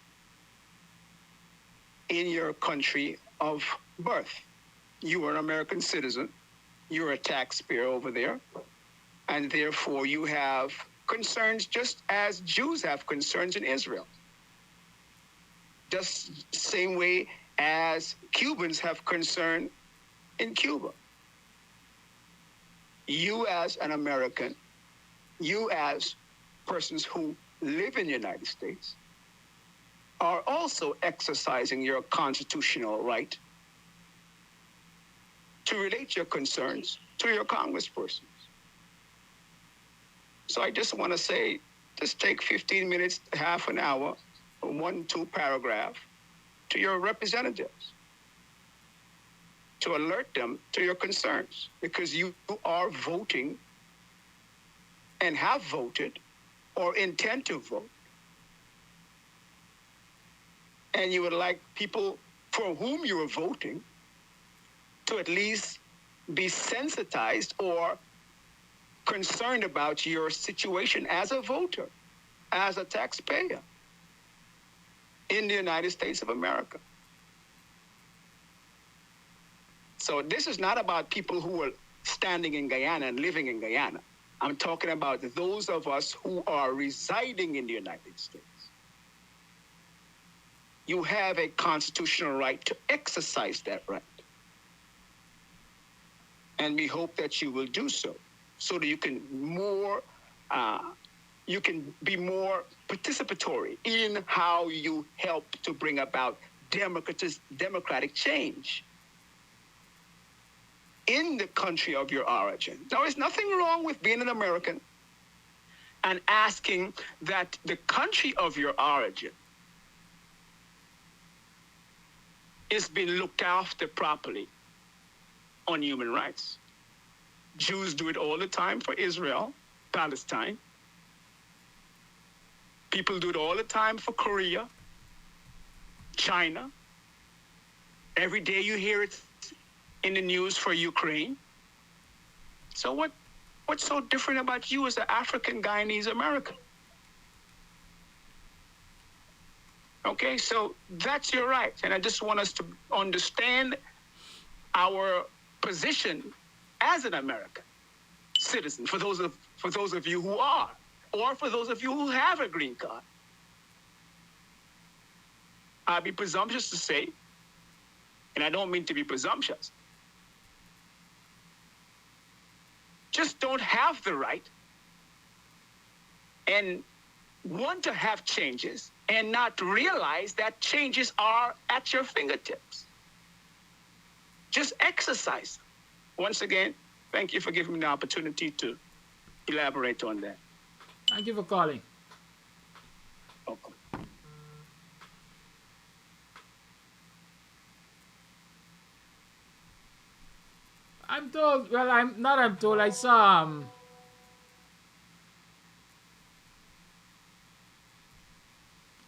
in your country of birth. You are an American citizen, you're a taxpayer over there, and therefore you have concerns just as Jews have concerns in Israel. Just the same way as Cubans have concern in Cuba. You as an American, you as persons who live in the United States, are also exercising your constitutional right to relate your concerns to your congresspersons. So I just want to say, just take 15 minutes, half an hour, 1-2 paragraph to your representatives to alert them to your concerns, because you are voting and have voted or intend to vote. And you would like people for whom you are voting to at least be sensitized or concerned about your situation as a voter, as a taxpayer in the United States of America. So this is not about people who are standing in Guyana and living in Guyana. I'm talking about those of us who are residing in the United States. You have a constitutional right to exercise that right. And we hope that you will do so that you can be more participatory in how you help to bring about democratic change in the country of your origin. There is nothing wrong with being an American and asking that the country of your origin is being looked after properly on human rights. Jews do it all the time for Israel, Palestine. People do it all the time for Korea, China. Every day you hear it in the news for Ukraine. So what's so different about you as an African Guyanese American? Okay, so that's your right. And I just want us to understand our position as an American citizen, for those of you who are, or for those of you who have a green card. I'd be presumptuous to say, and I don't mean to be presumptuous, just don't have the right and want to have changes and not realize that changes are at your fingertips. Just exercise. Once again, thank you for giving me the opportunity to elaborate on that. Thank you for calling. Welcome. I'm told, well, I'm told, I saw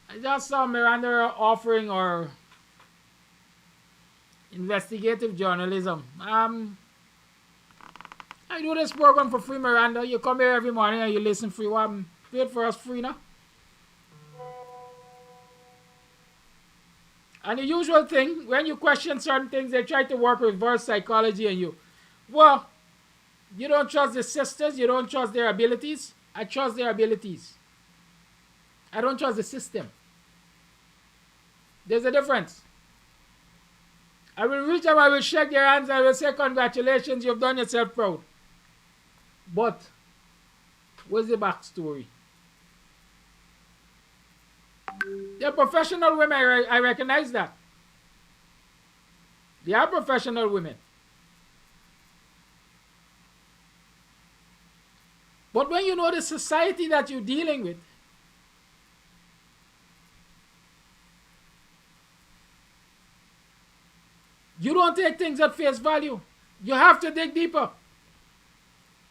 I just saw Miranda offering or investigative journalism. I do this program for free, Miranda. You come here every morning and you listen free. Wait for us free now. And the usual thing, when you question certain things, they try to work reverse psychology on you. Well, you don't trust the sisters, you don't trust their abilities. I trust their abilities. I don't trust the system. There's a difference. I will reach out, I will shake their hands, I will say, congratulations, you've done yourself proud. But, where's the backstory? They're professional women, I recognize that. They are professional women. But when you know the society that you're dealing with, you don't take things at face value. You have to dig deeper.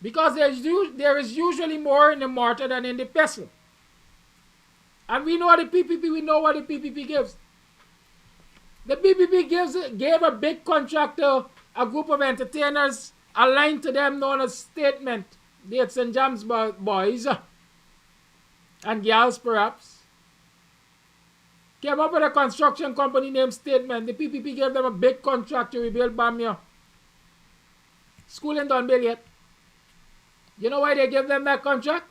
Because there is usually more in the mortar than in the pestle. And we know the PPP, we know what the PPP gives. The PPP gave a big contractor, a group of entertainers, aligned to them known as Statement, the St. James boys, and girls perhaps. Came up with a construction company named Statement. The PPP gave them a big contract to rebuild Bamia. School ain't done built yet. You know why they gave them that contract?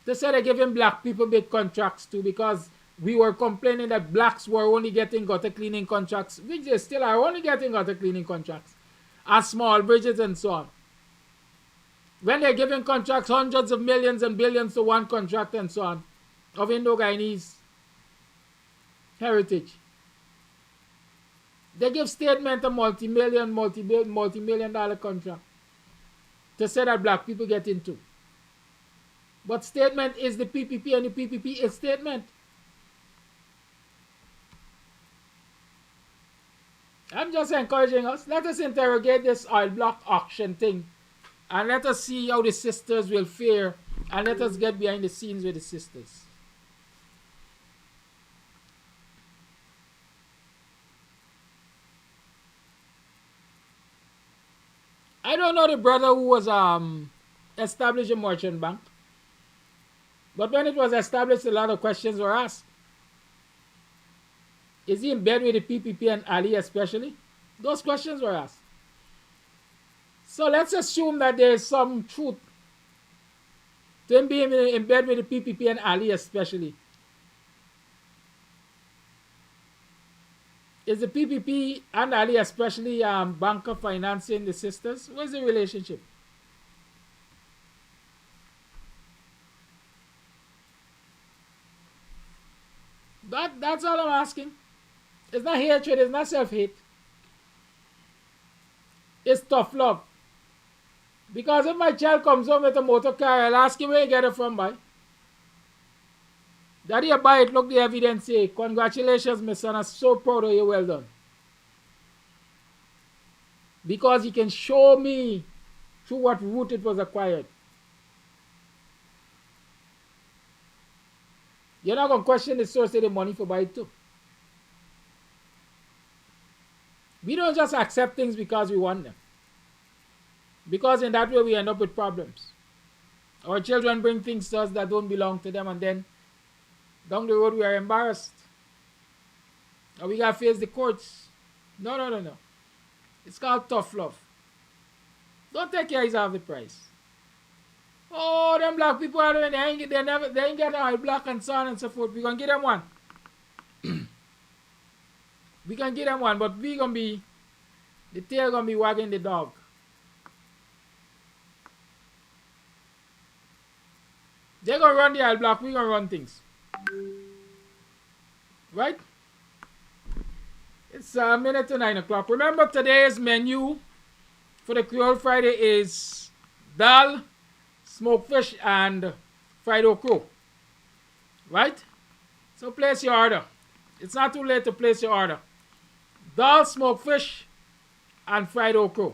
They said they gave black people big contracts too, because we were complaining that blacks were only getting gutter cleaning contracts, which they still are only getting gutter cleaning contracts, and small bridges and so on. When they're giving contracts, hundreds of millions and billions to one contract and so on, of Indo-Guyanese heritage. They give Statement a multi-million dollar contract to say that black people get into. But Statement is the PPP and the PPP is Statement. I'm just encouraging us. Let us interrogate this oil block auction thing. And let us see how the sisters will fare. And let us get behind the scenes with the sisters. I don't know the brother who was established a merchant bank. But when it was established, a lot of questions were asked. Is he in bed with the PPP and Ali especially? Those questions were asked. So let's assume that there is some truth to him being in bed with the PPP and Ali especially. Is the PPP and Ali especially banker financing the sisters? What's the relationship? That's all I'm asking. It's not hatred, it's not self-hate. It's tough love. Because if my child comes home with a motor car, I'll ask him where you get it from, boy. Daddy, you buy it, look the evidence, say, congratulations, my son, I'm so proud of you, well done. Because he can show me through what route it was acquired. You're not going to question the source of the money for buy it too. We don't just accept things because we want them. Because in that way we end up with problems. Our children bring things to us that don't belong to them, and then down the road we are embarrassed. And we got to face the courts. No. It's called tough love. Don't take your eyes off the prize. Oh, them black people are doing, they ain't get all black and so on and so forth. We're going to give them one. We can give them one, but we going to be, the tail going to be wagging the dog. They're going to run the all black, we're going to run things. Right? It's a minute to 9 o'clock. Remember, today's menu for the Creole Friday is dal, smoked fish, and fried okra. Right? So place your order. It's not too late to place your order. Dal, smoked fish, and fried okra.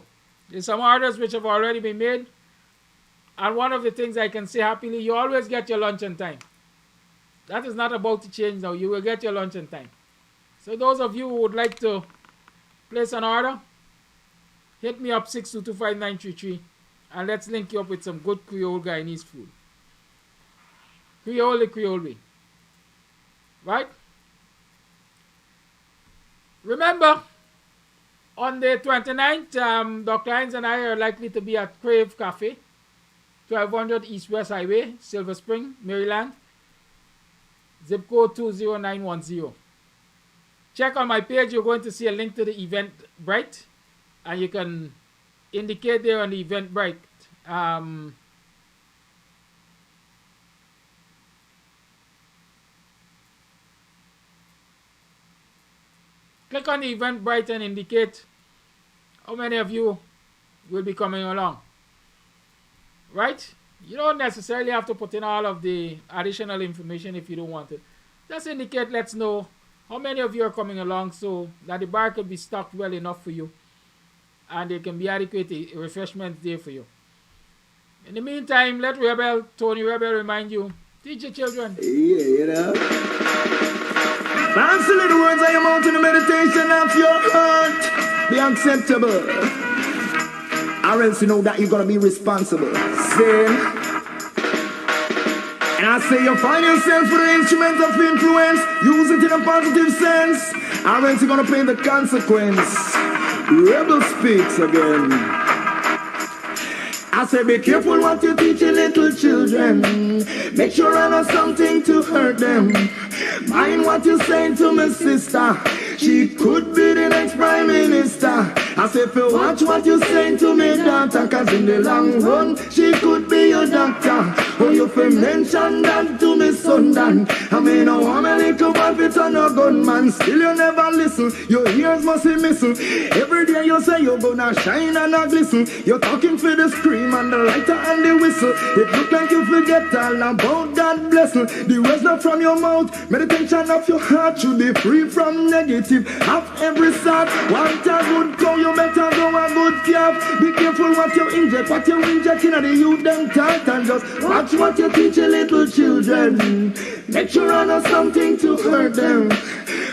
There's some orders which have already been made. And one of the things I can say happily, you always get your lunch on time. That is not about to change now. You will get your lunch on time. So those of you who would like to place an order, hit me up 6225933 and let's link you up with some good Creole Guyanese food. Creole way. Right? Remember, on the 29th, Dr. Hines and I are likely to be at Crave Cafe, 1200 East West Highway, Silver Spring, Maryland, zip code 20910. Check on my page, you're going to see a link to the Eventbrite, and you can indicate there on the Eventbrite. Click on the Eventbrite and indicate how many of you will be coming along. Right? You don't necessarily have to put in all of the additional information if you don't want it. Just indicate, let's know how many of you are coming along so that the bar can be stocked well enough for you and there can be adequate refreshments there for you. In the meantime, let Tony Rebel remind you, teach your children. Yeah, you know. Fancy little words I am out in the meditation of your heart. Be acceptable. Or else you know that you're going to be responsible. Sin. And I say you find yourself with the instrument of influence, use it in a positive sense, or else you're going to pay the consequence. Rebel speaks again. I say be careful what you teach your little children. Make sure I know something to hurt them. Mind what you say to my sister. She could be the next prime minister. I say, if you watch what you saying to me, daughter, cause in the long run, she could be your doctor. Oh, you fi mention that to me, son, Dan. I mean, I want a little boy fit on a gunman. Still you never listen, your ears must be missing. Every day you say you're gonna shine and a glisten. You're talking for the scream and the lighter and the whistle. It look like you forget all about that blessing. The words not from your mouth, meditation of your heart should be free from negative. Have every sort, want a good cow, you better go a good calf. Be careful what you inject, what you inject in the youth them tight. And just watch what you teach your little children. Make sure I know something to hurt them.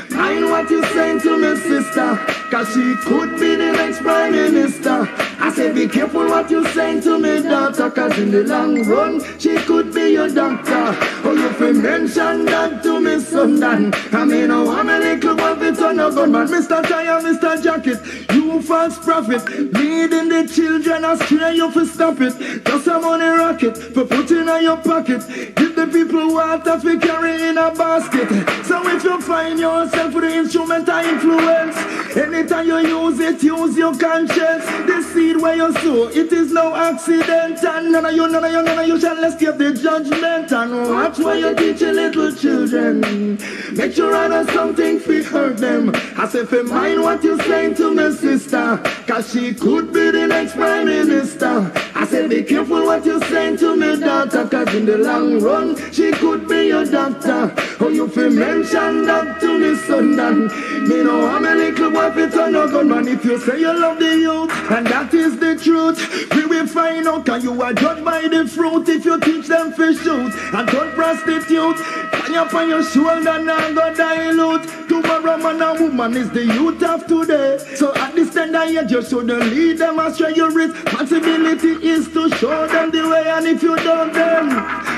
Mind what you saying to me, sister, cause she could be the next prime minister. I say be careful what you saying to me, daughter, cause in the long run, she could be your doctor. Oh, you fi mention that to me, son, Dan. I mean, oh, I'm a little one fit on a gunman. Mr. Tire, Mr. Jacket, you false prophet, leading the children astray, you fi stop it. Just a money rocket, for putting in your pocket. Give the people water fi carry in a basket. So if you find yourself with the instrument of influence, anytime you use it, use your conscience. The seed where you sow, it is no accident. And none of you shall escape the judgment. And watch where you teach your little children. Make sure I know something fi hurt them. I say fi mind what you saying to me, sister, cause she could be the next prime minister. I say be careful what you saying to me, daughter, cause in the long run, she could be your doctor. Oh, you fi mention that to me, son, Dan. Me know I'm a little boy fit on a gunman. If you say you love the youth, and that is the truth, we will find out, cause you are judged by the fruit. If you teach them to shoot and don't prostitute, hang up on your shoulder now go dilute. Tomorrow man and woman is the youth of today. So at this tender age you shouldn't lead them astray. Your responsibility is to show them the way, and if you don't then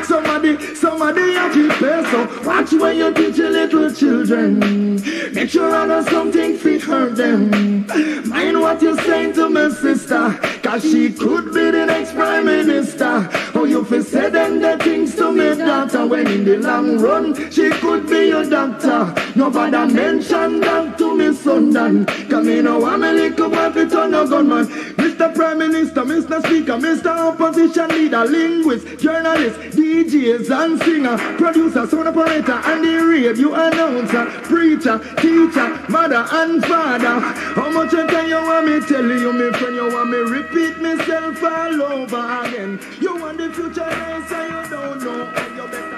somebody have to pay. So watch when you teach your little children. Make sure I know something fi hurt them. Mind what you're saying to my sister, cause she could be the next prime minister. Oh, you fi say them the things to me, daughter, when in the long run she could be your doctor. Nobody mention that to me, son, Dan. Cause me know I'm a little boy fit on a gunman. Mr. Prime Minister, Mr. Speaker, Mr. Opposition Leader, linguist, journalist, DJs and singer, producer, sound operator, and the radio announcer, preacher, teacher, mother and father. How much time you want me tell you, my friend? You want me repeat myself all over again? You want the future nice and you don't know, and you better